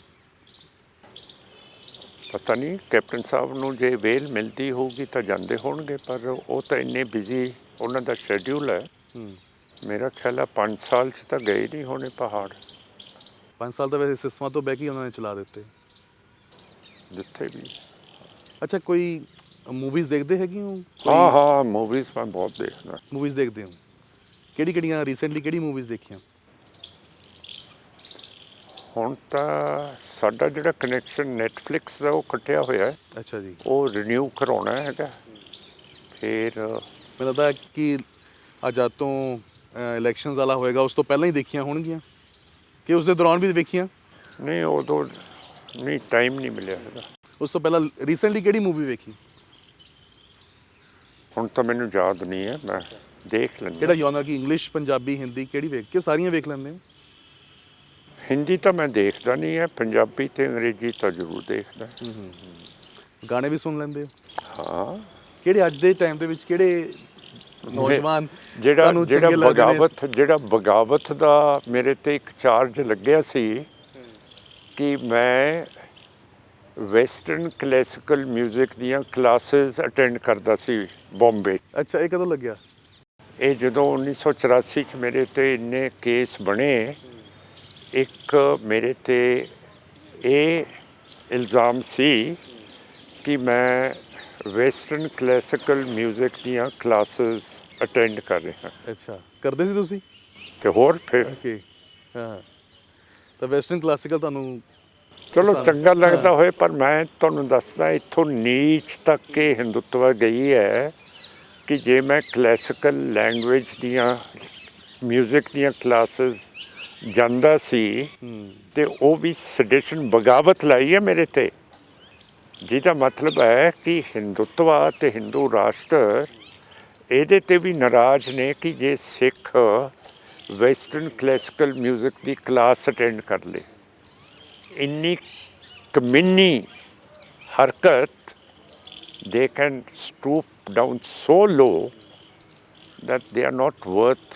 ਪਤਾ ਨਹੀਂ ਕੈਪਟਨ ਸਾਹਿਬ ਨੂੰ ਜੇ ਵੇਲ ਮਿਲਦੀ ਹੋਊਗੀ ਤਾਂ ਜਾਂਦੇ ਹੋਣਗੇ, ਪਰ ਉਹ ਤਾਂ ਇੰਨੇ ਬਿਜ਼ੀ, ਉਹਨਾਂ ਦਾ ਸ਼ੈਡਿਊਲ ਹੈ। ਮੇਰਾ ਖਿਆਲ ਹੈ 5 ਸਾਲ 'ਚ ਤਾਂ ਗਏ ਨਹੀਂ ਹੋਣੇ ਪਹਾੜ। 5 ਸਾਲ ਤਾਂ ਵੈਸੇ ਸਿਸਮਾਂ ਤੋਂ ਬਹਿ ਕੇ ਉਹਨਾਂ ਨੇ ਚਲਾ ਦਿੱਤੇ ਜਿੱਥੇ ਵੀ। ਅੱਛਾ, ਕੋਈ ਮੂਵੀਜ਼ ਦੇਖਦੇ ਹੈਗੇ ਹੋ? ਹਾਂ, ਮੂਵੀਜ਼ ਮੈਂ ਬਹੁਤ ਦੇਖਦਾ। ਮੂਵੀਜ਼ ਦੇਖਦੇ ਹੋ? ਕਿਹੜੀਆਂ ਰੀਸੈਂਟਲੀ ਕਿਹੜੀ ਮੂਵੀਜ਼ ਦੇਖੀਆਂ? ਹੁਣ ਤਾਂ ਸਾਡਾ ਜਿਹੜਾ ਕਨੈਕਸ਼ਨ ਨੈਟਫਲਿਕਸ ਦਾ ਉਹ ਕੱਟਿਆ ਹੋਇਆ ਹੈ। ਅੱਛਾ ਜੀ। ਉਹ ਰੀਨਿਊ ਕਰਾਉਣਾ ਹੈਗਾ। ਫਿਰ ਮੈਨੂੰ ਲੱਗਦਾ ਕਿ ਜਦ ਤੋਂ ਇਲੈਕਸ਼ਨਸ ਵਾਲਾ ਹੋਏਗਾ ਉਸ ਤੋਂ ਪਹਿਲਾਂ ਹੀ ਦੇਖੀਆਂ ਹੋਣਗੀਆਂ ਕਿ ਉਸ ਦੇ ਦੌਰਾਨ ਵੀ ਵੇਖੀਆਂ? ਨਹੀਂ, ਉਦੋਂ ਨਹੀਂ, ਟਾਈਮ ਨਹੀਂ ਮਿਲਿਆ ਹੈਗਾ। ਉਸ ਤੋਂ ਪਹਿਲਾਂ ਰੀਸੈਂਟਲੀ ਕਿਹੜੀ ਮੂਵੀ ਵੇਖੀ? ਹੁਣ ਤਾਂ ਮੈਨੂੰ ਯਾਦ ਨਹੀਂ ਹੈ, ਮੈਂ ਦੇਖ ਲੈਂਦਾ। ਕਿਹੜਾ ਜੌਨਰ, ਕੀ ਇੰਗਲਿਸ਼, ਪੰਜਾਬੀ, ਹਿੰਦੀ, ਕਿਹੜੀ ਵੇਖ ਕੇ? ਸਾਰੀਆਂ ਵੇਖ ਲੈਂਦੇ ਹੋ? ਹਿੰਦੀ ਤਾਂ ਮੈਂ ਦੇਖਦਾ ਨਹੀਂ ਹੈ, ਪੰਜਾਬੀ ਤੇ ਅੰਗਰੇਜ਼ੀ ਤਾਂ ਜ਼ਰੂਰ ਦੇਖਦਾ। ਗਾਣੇ ਵੀ ਸੁਣ ਲੈਂਦੇ ਹੋ? ਹਾਂ। ਕਿਹੜੇ ਅੱਜ ਦੇ ਟਾਈਮ ਦੇ ਵਿੱਚ ਕਿਹੜੇ ਨੌਜਵਾਨ ਜਿਹੜਾ ਬਗਾਵਤ ਦਾ ਮੇਰੇ ਤੇ ਇੱਕ ਚਾਰਜ ਲੱਗਿਆ ਸੀ ਕਿ ਮੈਂ ਵੈਸਟਰਨ ਕਲਾਸੀਕਲ ਮਿਊਜ਼ਿਕ ਦੀਆਂ ਕਲਾਸਿਸ ਅਟੈਂਡ ਕਰਦਾ ਸੀ ਬੰਬੇ। ਅੱਛਾ, ਇਹ ਕਦੋਂ ਲੱਗਿਆ? ਇਹ ਜਦੋਂ 1984 'ਚ ਮੇਰੇ ਤੇ ਇੰਨੇ ਕੇਸ ਬਣੇ, ਇੱਕ ਮੇਰੇ ਤੇ ਇਹ ਇਲਜ਼ਾਮ ਸੀ ਕਿ ਮੈਂ ਵੈਸਟਰਨ ਕਲਾਸੀਕਲ ਮਿਊਜ਼ਿਕ ਦੀਆਂ ਕਲਾਸਿਸ ਅਟੈਂਡ ਕਰ ਰਿਹਾ। ਅੱਛਾ, ਕਰਦੇ ਸੀ ਤੁਸੀਂ? ਤੇ ਹੋਰ ਫਿਰ ਓਕੇ, ਹਾਂ। ਤਾਂ ਵੈਸਟਰਨ ਕਲਾਸੀਕਲ ਤੁਹਾਨੂੰ ਚਲੋ ਚੰਗਾ ਲੱਗਦਾ ਹੋਏ, ਪਰ ਮੈਂ ਤੁਹਾਨੂੰ ਦੱਸਦਾ ਇੱਥੋਂ ਨੀਚ ਤੱਕ ਇਹ ਹਿੰਦੂਤਵ ਗਈ ਹੈ ਕਿ ਜੇ ਮੈਂ ਕਲਾਸੀਕਲ ਲੈਂਗੁਏਜ ਦੀਆਂ ਮਿਊਜ਼ਿਕ ਦੀਆਂ ਕਲਾਸਿਸ ਜਾਂਦਾ ਸੀ ਤੇ ਉਹ ਵੀ ਸੈਡੀਸ਼ਨ, ਬਗਾਵਤ ਲਾਈ ਹੈ ਮੇਰੇ ਤੇ, ਜਿਹਦਾ ਮਤਲਬ ਹੈ ਕਿ ਹਿੰਦੂਤਵਾ ਤੇ ਹਿੰਦੂ ਰਾਸ਼ਟਰ ਇਹਦੇ ਤੇ ਵੀ ਨਾਰਾਜ਼ ਨੇ ਕਿ ਜੇ ਸਿੱਖ ਵੈਸਟਰਨ ਕਲਾਸੀਕਲ ਮਿਊਜ਼ਿਕ ਦੀ ਕਲਾਸ ਅਟੈਂਡ ਕਰ ਲੇ। ਇੰਨੀ ਕਮੀਨੀ ਹਰਕਤ, they can stoop down so low that they are not worth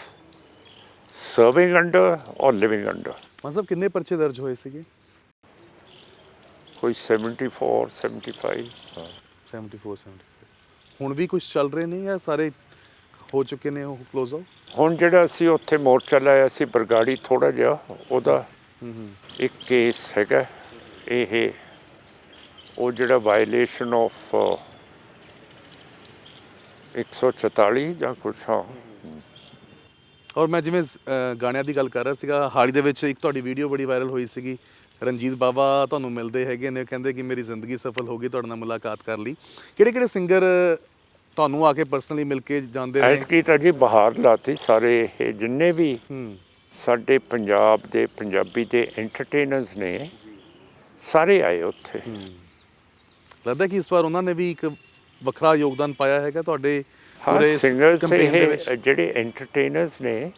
serving under or living under. ਮਤਲਬ ਕਿੰਨੇ ਪਰਚੇ ਦਰਜ ਹੋਏ ਸੀਗੇ? ਕੋਈ 74, 75। 74। ਹੁਣ ਵੀ ਕੁਝ ਚੱਲ ਰਹੇ ਨੇ ਜਾਂ ਸਾਰੇ ਹੋ ਚੁੱਕੇ ਨੇ ਉਹ ਕਲੋਜ਼ ਆਊਟ? ਹੁਣ ਜਿਹੜਾ ਅਸੀਂ ਉੱਥੇ ਮੋਰਚਾ ਲਾਇਆ ਸੀ ਬਰਗਾੜੀ, ਥੋੜ੍ਹਾ ਜਿਹਾ ਉਹਦਾ ਇੱਕ ਕੇਸ ਹੈਗਾ, ਇਹ ਉਹ ਜਿਹੜਾ ਵਾਇਲੇਸ਼ਨ ਆਫ 144 ਜਾਂ ਕੁਛ। ਹਾਂ। ਔਰ ਮੈਂ ਜਿਵੇਂ ਗਾਣਿਆਂ ਦੀ ਗੱਲ ਕਰ ਰਿਹਾ ਸੀਗਾ, ਹਾਲ ਹੀ ਦੇ ਵਿੱਚ ਇੱਕ ਤੁਹਾਡੀ ਵੀਡੀਓ ਬੜੀ ਵਾਇਰਲ ਹੋਈ ਸੀਗੀ, ਰਣਜੀਤ ਬਾਵਾ ਤੁਹਾਨੂੰ ਮਿਲਦੇ ਹੈਗੇ ਨੇ, ਕਹਿੰਦੇ ਕਿ ਮੇਰੀ ਜ਼ਿੰਦਗੀ ਸਫਲ ਹੋ ਗਈ, ਤੁਹਾਡੇ ਨਾਲ ਮੁਲਾਕਾਤ ਕਰ ਲਈ। ਕਿਹੜੇ ਸਿੰਗਰ ਤੁਹਾਨੂੰ ਆ ਕੇ ਪਰਸਨਲੀ ਮਿਲ ਕੇ ਜਾਂਦੇ ਨੇ? ਐਤਕੀ ਤਾਂ ਜੀ ਬਹਾਰ ਲਾਤੀ, ਸਾਰੇ ਇਹ ਜਿੰਨੇ ਵੀ ਸਾਡੇ ਪੰਜਾਬ ਦੇ ਪੰਜਾਬੀ ਦੇ ਐਂਟਰਟੇਨਰਸ ਨੇ ਸਾਰੇ ਆਏ ਉੱਥੇ। ਲੱਗਦਾ ਕਿ ਇਸ ਵਾਰ ਉਹਨਾਂ ਨੇ ਵੀ ਇੱਕ ਵੱਖਰਾ ਯੋਗਦਾਨ ਪਾਇਆ ਹੈਗਾ ਤੁਹਾਡੇ ਪੂਰੇ ਸਿੰਗਰਸ। ਇਹ ਜਿਹੜੇ ਐਂਟਰਟੇਨਰਸ ਨੇ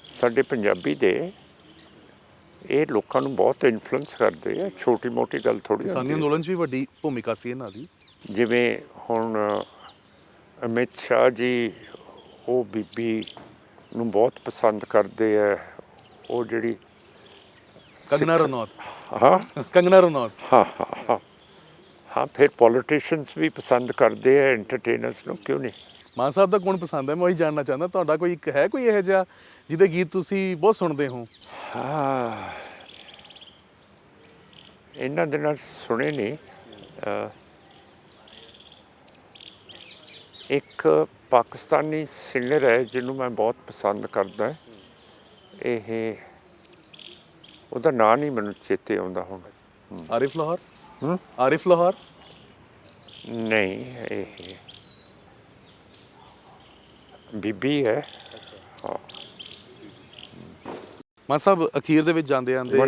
ਸਾਡੇ ਪੰਜਾਬੀ ਦੇ, ਇਹ ਲੋਕਾਂ ਨੂੰ ਬਹੁਤ ਇਨਫਲੂਐਂਸ ਕਰਦੇ ਆ, ਛੋਟੀ ਮੋਟੀ ਗੱਲ ਥੋੜ੍ਹੀ। ਕਿਸਾਨੀ ਅੰਦੋਲਨ 'ਚ ਵੀ ਵੱਡੀ ਭੂਮਿਕਾ ਸੀ ਇਹਨਾਂ ਦੀ। ਜਿਵੇਂ ਹੁਣ ਅਮਿਤ ਸ਼ਾਹ ਜੀ ਉਹ ਬੀਬੀ ਨੂੰ ਬਹੁਤ ਪਸੰਦ ਕਰਦੇ ਆ। ਉਹ ਜਿਹੜੀ ਕੰਗਨਾ ਰਣੌਤ। ਹਾਂ ਕੰਗਨਾ ਰਣੌਤ। ਹਾਂ ਹਾਂ ਹਾਂ ਹਾਂ ਫਿਰ ਪੋਲੀਟੀਸ਼ੀਅਨਸ ਵੀ ਪਸੰਦ ਕਰਦੇ ਆ ਐਂਟਰਟੇਨਰਸ ਨੂੰ, ਕਿਉਂ ਨਹੀਂ। ਮਾਨ ਸਾਹਿਬ ਦਾ ਕੌਣ ਪਸੰਦ ਹੈ? ਮੈਂ ਉਹੀ ਜਾਣਨਾ ਚਾਹੁੰਦਾ, ਤੁਹਾਡਾ ਕੋਈ ਇੱਕ ਹੈ ਕੋਈ ਇਹੋ ਜਿਹਾ ਜਿਹਦੇ ਗੀਤ ਤੁਸੀਂ ਬਹੁਤ ਸੁਣਦੇ ਹੋ? ਹਾਂ ਇਹਨਾਂ ਦੇ ਨਾਲ ਸੁਣੇ ਨਹੀਂ। ਇੱਕ ਪਾਕਿਸਤਾਨੀ ਸਿੰਗਰ ਹੈ ਜਿਹਨੂੰ ਮੈਂ ਬਹੁਤ ਪਸੰਦ ਕਰਦਾ, ਇਹ ਉਹਦਾ ਨਾਂ ਨਹੀਂ ਮੈਨੂੰ ਚੇਤੇ ਆਉਂਦਾ ਹੁਣ। ਆਰਿਫ ਲਾਹੌਰ। ਆਰਿਫ ਲਾਹੌਰ ਨਹੀਂ, ਇਹ ਬੀਬੀ ਹੈ। ਹਾਂ ਮਾਨ ਸਾਹਿਬ ਅਖੀਰ ਦੇ ਵਿੱਚ ਜਾਂਦੇ ਆਂਦੇ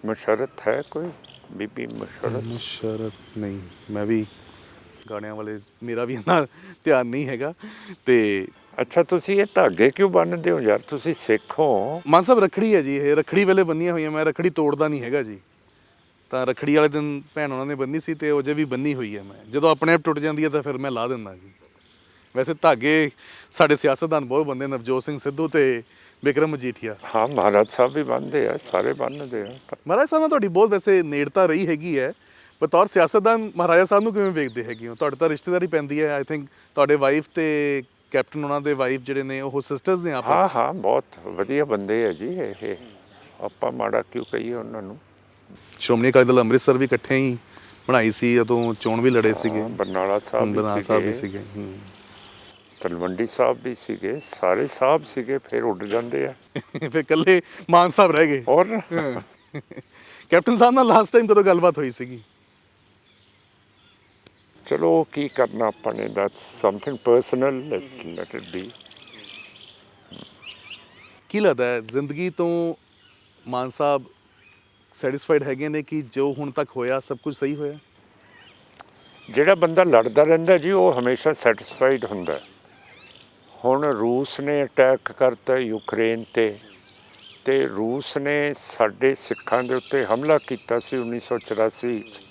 ਮੁਸ਼ਰਤ ਹੈ ਕੋਈ ਬੀਬੀ ਮੁਸ਼ਰਤ? ਮੁਸ਼ਰਤ ਨਹੀਂ, ਮੈਂ ਵੀ ਗਾਣਿਆਂ ਵਾਲੇ ਮੇਰਾ ਵੀ ਇੰਨਾ ਧਿਆਨ ਨਹੀਂ ਹੈਗਾ। ਤੇ ਅੱਛਾ ਤੁਸੀਂ ਇਹ ਧਾਗੇ ਕਿਉਂ ਬੰਨ੍ਹਦੇ ਹੋ ਯਾਰ? ਤੁਸੀਂ ਸਿੱਖ ਹੋ। ਮਾਨ ਸਾਹਿਬ ਰੱਖੜੀ ਹੈ ਜੀ, ਇਹ ਰੱਖੜੀ ਵੇਲੇ ਬੰਨੀਆਂ ਹੋਈਆਂ। ਮੈਂ ਰੱਖੜੀ ਤੋੜਦਾ ਨਹੀਂ ਹੈਗਾ ਜੀ। ਤਾਂ ਰੱਖੜੀ ਵਾਲੇ ਦਿਨ ਭੈਣ ਉਹਨਾਂ ਨੇ ਬੰਨੀ ਸੀ ਅਤੇ ਉਹ ਜੇ ਵੀ ਬੰਨੀ ਹੋਈ ਹੈ। ਮੈਂ ਜਦੋਂ ਆਪਣੇ ਆਪ ਟੁੱਟ ਜਾਂਦੀ ਹੈ ਤਾਂ ਫਿਰ ਮੈਂ ਲਾ ਦਿੰਦਾ ਜੀ। ਵੈਸੇ ਧਾਗੇ ਸਾਡੇ ਸਿਆਸਤਦਾਨ ਬਹੁਤ ਬੰਦੇ, ਨਵਜੋਤ ਸਿੰਘ ਸਿੱਧੂ ਅਤੇ ਬਿਕਰਮ ਮਜੀਠੀਆ। ਹਾਂ ਮਹਾਰਾਜ ਸਾਹਿਬ ਵੀ ਬੰਨ੍ਹਦੇ ਆ, ਸਾਰੇ ਬੰਨ੍ਹਦੇ ਆ। ਮਹਾਰਾਜ ਸਾਹਿਬ ਨਾਲ ਤੁਹਾਡੀ ਬਹੁਤ ਵੈਸੇ ਨੇੜਤਾ ਰਹੀ ਹੈਗੀ ਹੈ। ਬਤੌਰ ਸਿਆਸਤਦਾਨ ਮਹਾਰਾਜਾ ਸਾਹਿਬ ਨੂੰ ਕਿਵੇਂ ਵੇਖਦੇ ਹੈਗੇ ਹੋ? ਤੁਹਾਡੇ ਤਾਂ ਰਿਸ਼ਤੇਦਾਰੀ ਪੈਂਦੀ ਹੈ। ਆਈ ਥਿੰਕ ਤੁਹਾਡੇ ਵਾਈਫ ਅਤੇ ਕੈਪਟਨ ਉਹਨਾਂ ਦੇ ਵਾਈਫ ਜਿਹੜੇ ਨੇ ਉਹ ਸਿਸਟਰਸ ਨੇ ਆਪਸ। ਹਾਂ ਹਾਂ ਬਹੁਤ ਵਧੀਆ ਬੰਦੇ ਆ ਜੀ ਇਹ, ਆਪਾਂ ਮਾੜਾ ਕਿਉਂ ਕਹੀਏ ਉਹਨਾਂ ਨੂੰ। ਸ਼੍ਰੋਮਣੀ ਅਕਾਲੀ ਦਲ ਅੰਮ੍ਰਿਤਸਰ ਵੀ ਇਕੱਠੇ ਹੀ ਬਣਾਈ ਸੀ, ਜਦੋਂ ਚੋਣ ਵੀ ਲੜੇ ਸੀਗੇ। ਬਰਨਾਲਾ ਸਾਹਿਬ ਵੀ ਸੀਗੇ, ਤਲਵੰਡੀ ਸਾਹਿਬ ਵੀ ਸੀਗੇ, ਸਾਰੇ ਸਾਹਿਬ ਸੀਗੇ। ਫਿਰ ਉੱਡ ਜਾਂਦੇ ਆ ਫਿਰ ਇਕੱਲੇ ਮਾਨ ਸਾਹਿਬ ਰਹਿ ਗਏ। ਔਰ ਕੈਪਟਨ ਸਾਹਿਬ ਨਾਲ ਲਾਸਟ ਟਾਈਮ ਕਦੋਂ ਗੱਲਬਾਤ ਹੋਈ ਸੀਗੀ? ਚਲੋ ਕੀ ਕਰਨਾ ਆਪਾਂ ਨੇ, that's something personal, let it be. ਕੀ ਲੱਗਦਾ ਹੈ ਜ਼ਿੰਦਗੀ ਤੋਂ ਮਾਨ ਸਾਹਿਬ ਸੈਟੀਸਫਾਈਡ ਹੈਗੇ ਨੇ ਕਿ ਜੋ ਹੁਣ ਤੱਕ ਹੋਇਆ ਸਭ ਕੁਝ ਸਹੀ ਹੋਇਆ? ਜਿਹੜਾ ਬੰਦਾ ਲੜਦਾ ਰਹਿੰਦਾ ਜੀ ਉਹ ਹਮੇਸ਼ਾ ਸੈਟੀਸਫਾਈਡ ਹੁੰਦਾ। ਹੁਣ ਰੂਸ ਨੇ ਅਟੈਕ ਕਰਤਾ ਯੂਕਰੇਨ ਤੇ ਰੂਸ ਨੇ ਸਾਡੇ ਸਿੱਖਾਂ ਦੇ ਉੱਤੇ ਹਮਲਾ ਕੀਤਾ ਸੀ 1984 'ਚ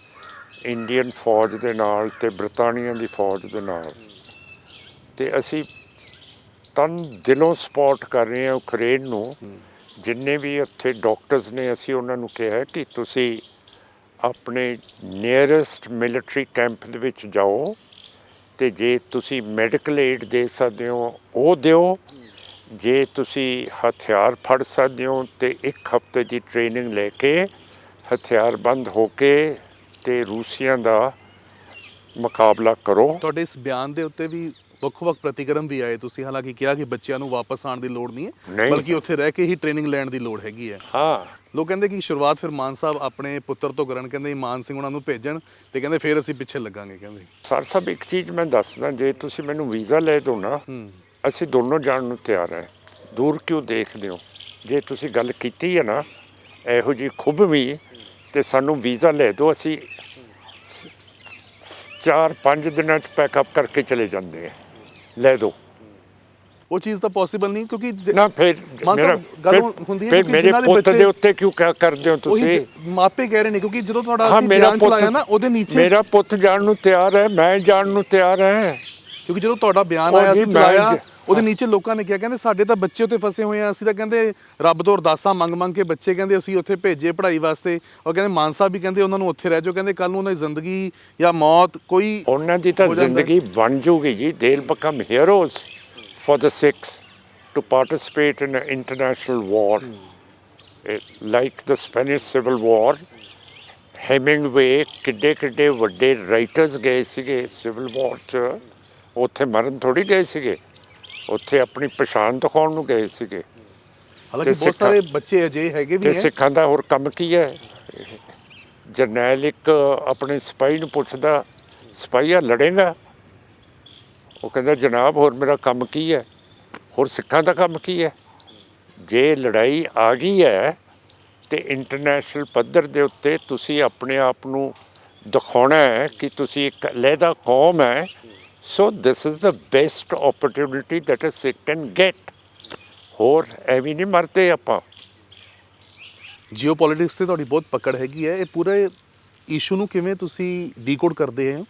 ਇੰਡੀਅਨ ਫੌਜ ਦੇ ਨਾਲ ਅਤੇ ਬਰਤਾਨੀਆ ਦੀ ਫੌਜ ਦੇ ਨਾਲ। ਅਤੇ ਅਸੀਂ ਤਨ ਦਿਲੋਂ ਸਪੋਰਟ ਕਰ ਰਹੇ ਹਾਂ ਯੂਕਰੇਨ ਨੂੰ। ਜਿੰਨੇ ਵੀ ਉੱਥੇ ਡਾਕਟਰਸ ਨੇ ਅਸੀਂ ਉਹਨਾਂ ਨੂੰ ਕਿਹਾ ਕਿ ਤੁਸੀਂ ਆਪਣੇ ਨੀਅਰੈਸਟ ਮਿਲਟਰੀ ਕੈਂਪ ਦੇ ਵਿੱਚ ਜਾਓ ਅਤੇ ਜੇ ਤੁਸੀਂ ਮੈਡੀਕਲ ਏਡ ਦੇ ਸਕਦੇ ਹੋ ਉਹ ਦਿਓ। ਜੇ ਤੁਸੀਂ ਹਥਿਆਰ ਫੜ ਸਕਦੇ ਹੋ ਅਤੇ 1 ਹਫ਼ਤੇ ਦੀ ਟ੍ਰੇਨਿੰਗ ਲੈ ਕੇ ਹਥਿਆਰਬੰਦ ਹੋ ਕੇ ਅਤੇ ਰੂਸੀਆਂ ਦਾ ਮੁਕਾਬਲਾ ਕਰੋ। ਤੁਹਾਡੇ ਇਸ ਬਿਆਨ ਦੇ ਉੱਤੇ ਵੀ ਵੱਖ-ਵੱਖ ਪ੍ਰਤੀਕਰਮ ਵੀ ਆਏ। ਤੁਸੀਂ ਹਾਲਾਂਕਿ ਕਿਹਾ ਕਿ ਬੱਚਿਆਂ ਨੂੰ ਵਾਪਸ ਆਉਣ ਦੀ ਲੋੜ ਨਹੀਂ ਹੈ, ਬਲਕਿ ਉੱਥੇ ਰਹਿ ਕੇ ਹੀ ਟ੍ਰੇਨਿੰਗ ਲੈਣ ਦੀ ਲੋੜ ਹੈਗੀ ਹੈ। ਹਾਂ ਲੋਕ ਕਹਿੰਦੇ ਕਿ ਸ਼ੁਰੂਆਤ ਫਿਰ ਮਾਨ ਸਾਹਿਬ ਆਪਣੇ ਪੁੱਤਰ ਤੋਂ ਕਰਨ, ਕਹਿੰਦੇ ਮਾਨ ਸਿੰਘ ਉਹਨਾਂ ਨੂੰ ਭੇਜਣ ਅਤੇ ਕਹਿੰਦੇ ਫਿਰ ਅਸੀਂ ਪਿੱਛੇ ਲੱਗਾਂਗੇ। ਕਹਿੰਦੇ ਸਰ ਸਾਹਿਬ ਇੱਕ ਚੀਜ਼ ਮੈਂ ਦੱਸਦਾ, ਜੇ ਤੁਸੀਂ ਮੈਨੂੰ ਵੀਜ਼ਾ ਲੈ ਦਿਓ ਨਾ ਅਸੀਂ ਦੋਨੋਂ ਜਾਣ ਨੂੰ ਤਿਆਰ ਹੈ। ਦੂਰ ਕਿਉਂ ਦੇਖਦੇ ਹੋ? ਜੇ ਤੁਸੀਂ ਗੱਲ ਕੀਤੀ ਹੈ ਨਾ ਇਹੋ ਜਿਹੀ ਖੁੱਬ ਵੀ ਅਤੇ ਸਾਨੂੰ ਵੀਜ਼ਾ ਲੈ ਦਿਓ, ਅਸੀਂ 4-5 ਦਿਨਾਂ 'ਚ ਪੈਕਅਪ ਕਰਕੇ ਚਲੇ ਜਾਂਦੇ ਆ। ਲੈ ਦਿਓ। ਉਹ ਚੀਜ਼ ਤਾਂ ਪੋਸੀਬਲ ਨਹੀਂ ਕਿਉਂਕਿ ਨਾ ਫਿਰ ਮੇਰੇ ਪੁੱਤ ਦੇ ਉੱਤੇ ਕਿਉਂ ਕਰਦੇ ਹੋ ਤੁਸੀਂ? ਮਾਪੇ ਕਹਿ ਰਹੇ ਨੇ ਕਿਉਂਕਿ ਜਦੋਂ ਤੁਹਾਡਾ ਅਸੀਂ ਬਿਆਨ ਚਲਾਇਆ ਨਾ ਉਹਦੇ ਨੀਚੇ ਮੇਰਾ ਪੁੱਤ ਜਾਣ ਨੂੰ ਤਿਆਰ ਹੈ, ਮੈਂ ਜਾਣ ਨੂੰ ਤਿਆਰ ਹੈ। ਕਿਉਂਕਿ ਜਦੋਂ ਤੁਹਾਡਾ ਬਿਆਨ ਆਇਆ ਸੀ ਚਲਾਇਆ ਉਹਦੇ ਨੀਚੇ ਲੋਕਾਂ ਨੇ ਕਿਹਾ, ਕਹਿੰਦੇ ਸਾਡੇ ਤਾਂ ਬੱਚੇ ਉੱਥੇ ਫਸੇ ਹੋਏ ਆ, ਅਸੀਂ ਤਾਂ ਕਹਿੰਦੇ ਰੱਬ ਤੋਂ ਅਰਦਾਸਾਂ ਮੰਗ ਕੇ ਬੱਚੇ ਕਹਿੰਦੇ ਅਸੀਂ ਉੱਥੇ ਭੇਜੇ ਪੜ੍ਹਾਈ ਵਾਸਤੇ। ਔਰ ਕਹਿੰਦੇ ਮਾਨ ਸਾਹਿਬ ਵੀ ਕਹਿੰਦੇ ਉਹਨਾਂ ਨੂੰ ਉੱਥੇ ਰਹਿ ਜਾਓ, ਕਹਿੰਦੇ ਕੱਲ੍ਹ ਨੂੰ ਉਹਨਾਂ ਦੀ ਜ਼ਿੰਦਗੀ ਜਾਂ ਮੌਤ ਕੋਈ ਉਹਨਾਂ ਦੀ ਤਾਂ ਜ਼ਿੰਦਗੀ ਬਣ ਜੂਗੀ ਜੀ। They will become heroes for the Sikhs to participate in an international war, like the Spanish Civil War. Hemingway ਕਿੱਡੇ ਵੱਡੇ ਰਾਈਟਰਸ ਗਏ ਸੀਗੇ ਸਿਵਲ ਵਾਰ 'ਚ, ਉੱਥੇ ਮਰਨ ਥੋੜ੍ਹੀ ਗਏ ਸੀਗੇ, ਉੱਥੇ ਆਪਣੀ ਪਛਾਣ ਦਿਖਾਉਣ ਨੂੰ ਗਏ ਸੀਗੇ। ਹਾਲਾਂਕਿ ਬਹੁਤ ਸਾਰੇ ਬੱਚੇ ਅਜੇ ਹੈਗੇ ਵੀ ਹੈ। ਸਿੱਖਾਂ ਦਾ ਹੋਰ ਕੰਮ ਕੀ ਹੈ? ਜਰਨੈਲ ਇੱਕ ਆਪਣੇ ਸਿਪਾਹੀ ਨੂੰ ਪੁੱਛਦਾ, ਸਿਪਾਹੀਆ ਲੜੇਗਾ? ਉਹ ਕਹਿੰਦਾ ਜਨਾਬ ਹੋਰ ਮੇਰਾ ਕੰਮ ਕੀ ਹੈ? ਹੋਰ ਸਿੱਖਾਂ ਦਾ ਕੰਮ ਕੀ ਹੈ? ਜੇ ਲੜਾਈ ਆ ਗਈ ਹੈ ਅਤੇ ਇੰਟਰਨੈਸ਼ਨਲ ਪੱਧਰ ਦੇ ਉੱਤੇ ਤੁਸੀਂ ਆਪਣੇ ਆਪ ਨੂੰ ਦਿਖਾਉਣਾ ਹੈ ਕਿ ਤੁਸੀਂ ਇੱਕ ਅਲੱਗਾ ਕੌਮ ਹੈ। So this is the best opportunity that a Sikh can get. ਹੋਰ ਐਵੇਂ ਨਹੀਂ ਮਰਦੇ ਆਪਾਂ। ਜੀਓ ਪੋਲੀਟਿਕਸ 'ਤੇ ਤੁਹਾਡੀ ਬਹੁਤ ਪਕੜ ਹੈਗੀ ਹੈ। ਇਹ ਪੂਰੇ ਇਸ਼ੂ ਨੂੰ ਕਿਵੇਂ ਤੁਸੀਂ ਡੀਕੋਡ ਕਰਦੇ ਹੋ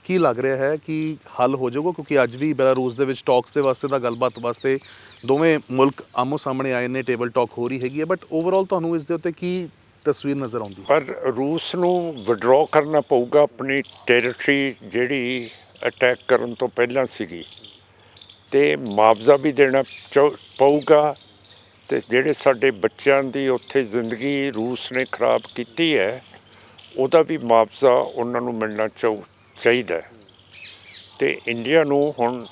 ਕੀ ਲੱਗ ਰਿਹਾ ਹੈ ਕਿ ਹੱਲ ਹੋ ਜਾਊਗਾ? ਕਿਉਂਕਿ ਅੱਜ ਵੀ ਬੈਲਾਰੂਸ ਦੇ ਵਿੱਚ ਟਾਕਸ ਦੇ ਵਾਸਤੇ ਤਾਂ ਗੱਲਬਾਤ ਵਾਸਤੇ ਦੋਵੇਂ ਮੁਲਕ ਆਮੋ ਸਾਹਮਣੇ ਆਏ ਨੇ, ਟੇਬਲ ਟਾਕ ਹੋ ਰਹੀ ਹੈਗੀ ਹੈ, ਬਟ ਓਵਰਆਲ ਤੁਹਾਨੂੰ ਇਸ ਦੇ ਉੱਤੇ ਕੀ ਤਸਵੀਰ ਨਜ਼ਰ ਆਉਂਦੀ ਹੈ? ਪਰ ਰੂਸ ਨੂੰ ਵਿਡਰਾਅ ਕਰਨਾ ਪਊਗਾ ਆਪਣੀ ਟੈਰੀਟਰੀ ਜਿਹੜੀ ਅਟੈਕ ਕਰਨ ਤੋਂ ਪਹਿਲਾਂ ਸੀਗੀ, ਤੇ ਮੁਆਵਜ਼ਾ ਵੀ ਦੇਣਾ ਪਊਗਾ, ਤੇ ਜਿਹੜੇ ਸਾਡੇ ਬੱਚਿਆਂ ਦੀ ਉੱਥੇ ਜ਼ਿੰਦਗੀ ਰੂਸ ਨੇ ਖਰਾਬ ਕੀਤੀ ਹੈ ਉਹਦਾ ਵੀ ਮੁਆਵਜ਼ਾ ਉਹਨਾਂ ਨੂੰ ਮਿਲਣਾ ਚਾਹੀਦਾ। ਤੇ ਇੰਡੀਆ ਨੂੰ ਹੁਣ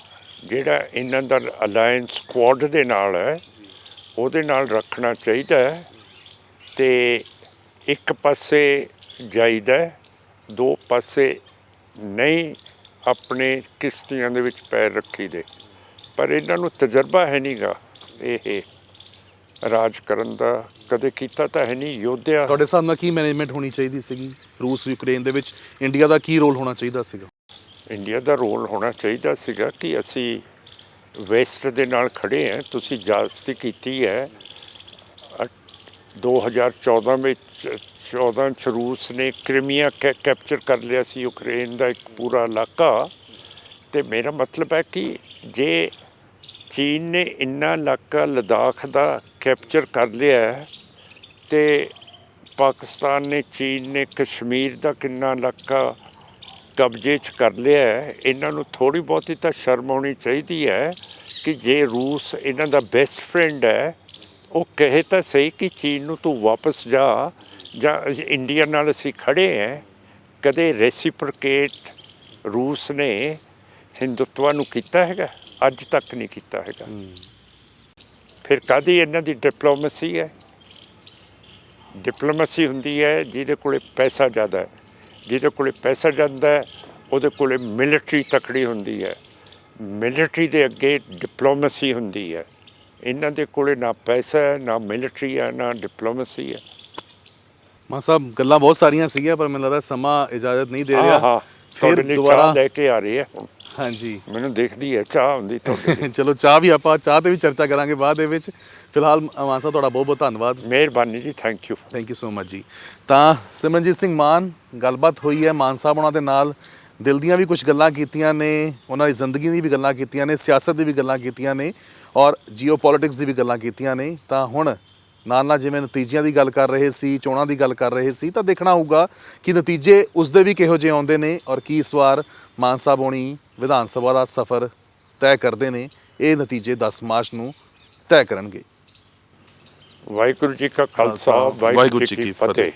ਜਿਹੜਾ ਇਹਨਾਂ ਦਾ ਅਲਾਇੰਸ ਸਕੁਆਡ ਦੇ ਨਾਲ ਹੈ ਉਹਦੇ ਨਾਲ ਰੱਖਣਾ ਚਾਹੀਦਾ ਹੈ, ਤੇ ਇੱਕ ਪਾਸੇ ਜਾਈਦਾ, ਦੋ ਪਾਸੇ ਨਹੀਂ ਆਪਣੇ ਕਿਸ਼ਤੀਆਂ ਦੇ ਵਿੱਚ ਪੈਰ ਰੱਖੀ ਦੇ। ਪਰ ਇਹਨਾਂ ਨੂੰ ਤਜਰਬਾ ਹੈ ਨਹੀਂਗਾ ਇਹ ਰਾਜ ਕਰਨ ਦਾ, ਕਦੇ ਕੀਤਾ ਤਾਂ ਹੈ ਨਹੀਂ। ਯੋਧਿਆ ਤੁਹਾਡੇ ਹਿਸਾਬ ਨਾਲ ਕੀ ਮੈਨੇਜਮੈਂਟ ਹੋਣੀ ਚਾਹੀਦੀ ਸੀਗੀ ਰੂਸ ਯੂਕਰੇਨ ਦੇ ਵਿੱਚ? ਇੰਡੀਆ ਦਾ ਕੀ ਰੋਲ ਹੋਣਾ ਚਾਹੀਦਾ ਸੀਗਾ? ਇੰਡੀਆ ਦਾ ਰੋਲ ਹੋਣਾ ਚਾਹੀਦਾ ਸੀਗਾ ਕਿ ਅਸੀਂ ਵੈਸਟ ਦੇ ਨਾਲ ਖੜੇ ਹਾਂ। ਤੁਸੀਂ ਜਾਸਤੀ ਕੀਤੀ ਹੈ 2014 ਵਿੱਚ 14 ਚ ਰੂਸ ਨੇ ਕ੍ਰੀਮੀਆ ਕੈਪਚਰ ਕਰ ਲਿਆ ਸੀ, ਯੂਕਰੇਨ ਦਾ ਇੱਕ ਪੂਰਾ ਇਲਾਕਾ। ਤੇ ਮੇਰਾ ਮਤਲਬ ਹੈ ਕਿ ਜੇ ਚੀਨ ਨੇ ਇੰਨਾ ਇਲਾਕਾ ਲਦਾਖ ਦਾ ਕੈਪਚਰ ਕਰ ਲਿਆ ਹੈ, ਤੇ ਪਾਕਿਸਤਾਨ ਨੇ, ਚੀਨ ਨੇ ਕਸ਼ਮੀਰ ਦਾ ਕਿੰਨਾ ਇਲਾਕਾ ਕਬਜ਼ੇ 'ਚ ਕਰ ਲਿਆ ਹੈ, ਇਹਨਾਂ ਨੂੰ ਥੋੜ੍ਹੀ ਬਹੁਤੀ ਤਾਂ ਸ਼ਰਮ ਆਉਣੀ ਚਾਹੀਦੀ ਹੈ ਕਿ ਜੇ ਰੂਸ ਇਹਨਾਂ ਦਾ ਬੈਸਟ ਫਰੈਂਡ ਹੈ, ਉਹ ਕਹੇ ਤਾਂ ਸਹੀ ਕਿ ਚੀਨ ਨੂੰ ਤੂੰ ਵਾਪਸ ਜਾ, ਜਾਂ ਇੰਡੀਆ ਨਾਲ ਅਸੀਂ ਖੜੇ ਹਾਂ। ਕਦੇ ਰੈਸੀਪ੍ਰੋਕੇਟ ਰੂਸ ਨੇ ਹਿੰਦੁੱਤਵਾ ਨੂੰ ਕੀਤਾ ਹੈਗਾ? ਅੱਜ ਤੱਕ ਨਹੀਂ ਕੀਤਾ ਹੈਗਾ। ਫਿਰ ਕਾਹਦੀ ਇਹਨਾਂ ਦੀ ਡਿਪਲੋਮੇਸੀ ਹੈ? ਡਿਪਲੋਮੇਸੀ ਹੁੰਦੀ ਹੈ ਜਿਹਦੇ ਕੋਲੇ ਪੈਸਾ ਜ਼ਿਆਦਾ ਹੈ। ਜਿਹਦੇ ਕੋਲੇ ਪੈਸਾ ਜ਼ਿਆਦਾ ਹੈ ਉਹਦੇ ਕੋਲੇ ਮਿਲਟਰੀ ਤਕੜੀ ਹੁੰਦੀ ਹੈ। ਮਿਲਟਰੀ ਦੇ ਅੱਗੇ ਡਿਪਲੋਮੇਸੀ ਹੁੰਦੀ ਹੈ। ਇਹਨਾਂ ਦੇ ਕੋਲੇ ਨਾ ਪੈਸਾ ਹੈ, ਨਾ ਮਿਲਟਰੀ ਹੈ, ਨਾ ਡਿਪਲੋਮੇਸੀ ਹੈ। ਮਾਨ ਸਾਹਿਬ, ਗੱਲਾਂ ਬਹੁਤ ਸਾਰੀਆਂ ਸੀਗੀਆਂ ਪਰ ਮੈਨੂੰ ਲੱਗਦਾ ਸਮਾਂ ਇਜਾਜ਼ਤ ਨਹੀਂ ਦੇ ਰਿਹਾ। ਹਾਂ, ਫਿਰ ਤੁਹਾਡੇ ਲਈ ਦੁਬਾਰਾ ਚਾਹ ਲੈ ਕੇ ਆ ਰਹੀ ਹੈ। ਹਾਂਜੀ, ਮੈਨੂੰ ਦੇਖਦੀ ਹੈ ਚਾਹ ਹੁੰਦੀ ਤੁਹਾਡੇ ਲਈ। ਚਲੋ ਚਾਹ ਵੀ ਆਪਾਂ ਚਾਹ ਤੇ ਵੀ ਚਰਚਾ ਕਰਾਂਗੇ ਬਾਅਦ ਦੇ ਵਿੱਚ। ਫਿਲਹਾਲ ਮਾਨ ਸਾਹਿਬ ਤੁਹਾਡਾ ਬਹੁਤ ਬਹੁਤ ਧੰਨਵਾਦ। ਮਿਹਰਬਾਨੀ ਜੀ, ਥੈਂਕ ਯੂ ਸੋ ਮਚ ਜੀ। ਤਾਂ ਸਿਮਰਨਜੀਤ ਸਿੰਘ ਮਾਨ, ਗੱਲਬਾਤ ਹੋਈ ਹੈ ਮਾਨ ਸਾਹਿਬ ਉਹਨਾਂ ਦੇ ਨਾਲ, ਦਿਲ ਦੀਆਂ ਵੀ ਕੁਝ ਗੱਲਾਂ ਕੀਤੀਆਂ ਨੇ, ਉਹਨਾਂ ਦੀ ਜ਼ਿੰਦਗੀ ਦੀ ਵੀ ਗੱਲਾਂ ਕੀਤੀਆਂ ਨੇ, ਸਿਆਸਤ ਦੀ ਵੀ ਗੱਲਾਂ ਕੀਤੀਆਂ ਨੇ, ਔਰ ਜੀਓ ਪੋਲੀਟਿਕਸ ਦੀ ਵੀ ਗੱਲਾਂ ਕੀਤੀਆਂ ਨੇ। ਤਾਂ ਹੁਣ ਨਾਲ ਜਿਵੇਂ ਨਤੀਜਿਆਂ ਦੀ ਗੱਲ ਕਰ ਰਹੇ ਸੀ, ਚੋਣਾਂ ਦੀ ਗੱਲ ਕਰ ਰਹੇ ਸੀ, ਤਾਂ ਦੇਖਣਾ ਹੋਊਗਾ ਕਿ ਨਤੀਜੇ ਉਸਦੇ ਵੀ ਕਿਹੋ ਜਿਹੇ ਆਉਂਦੇ ਨੇ, ਔਰ ਕੀ ਇਸ ਵਾਰ ਮਾਨ ਸਾਹਿਬ ਹੋਣੀ ਵਿਧਾਨ ਸਭਾ ਦਾ ਸਫ਼ਰ ਤੈਅ ਕਰਦੇ ਨੇ। ਇਹ ਨਤੀਜੇ 10 ਮਾਰਚ ਨੂੰ ਤੈਅ ਕਰਨਗੇ। ਵਾਹਿਗੁਰੂ ਜੀ ਕਾ ਖਾਲਸਾ, ਵਾਹਿਗੁਰੂ ਜੀ ਕੀ ਫਤਿਹ।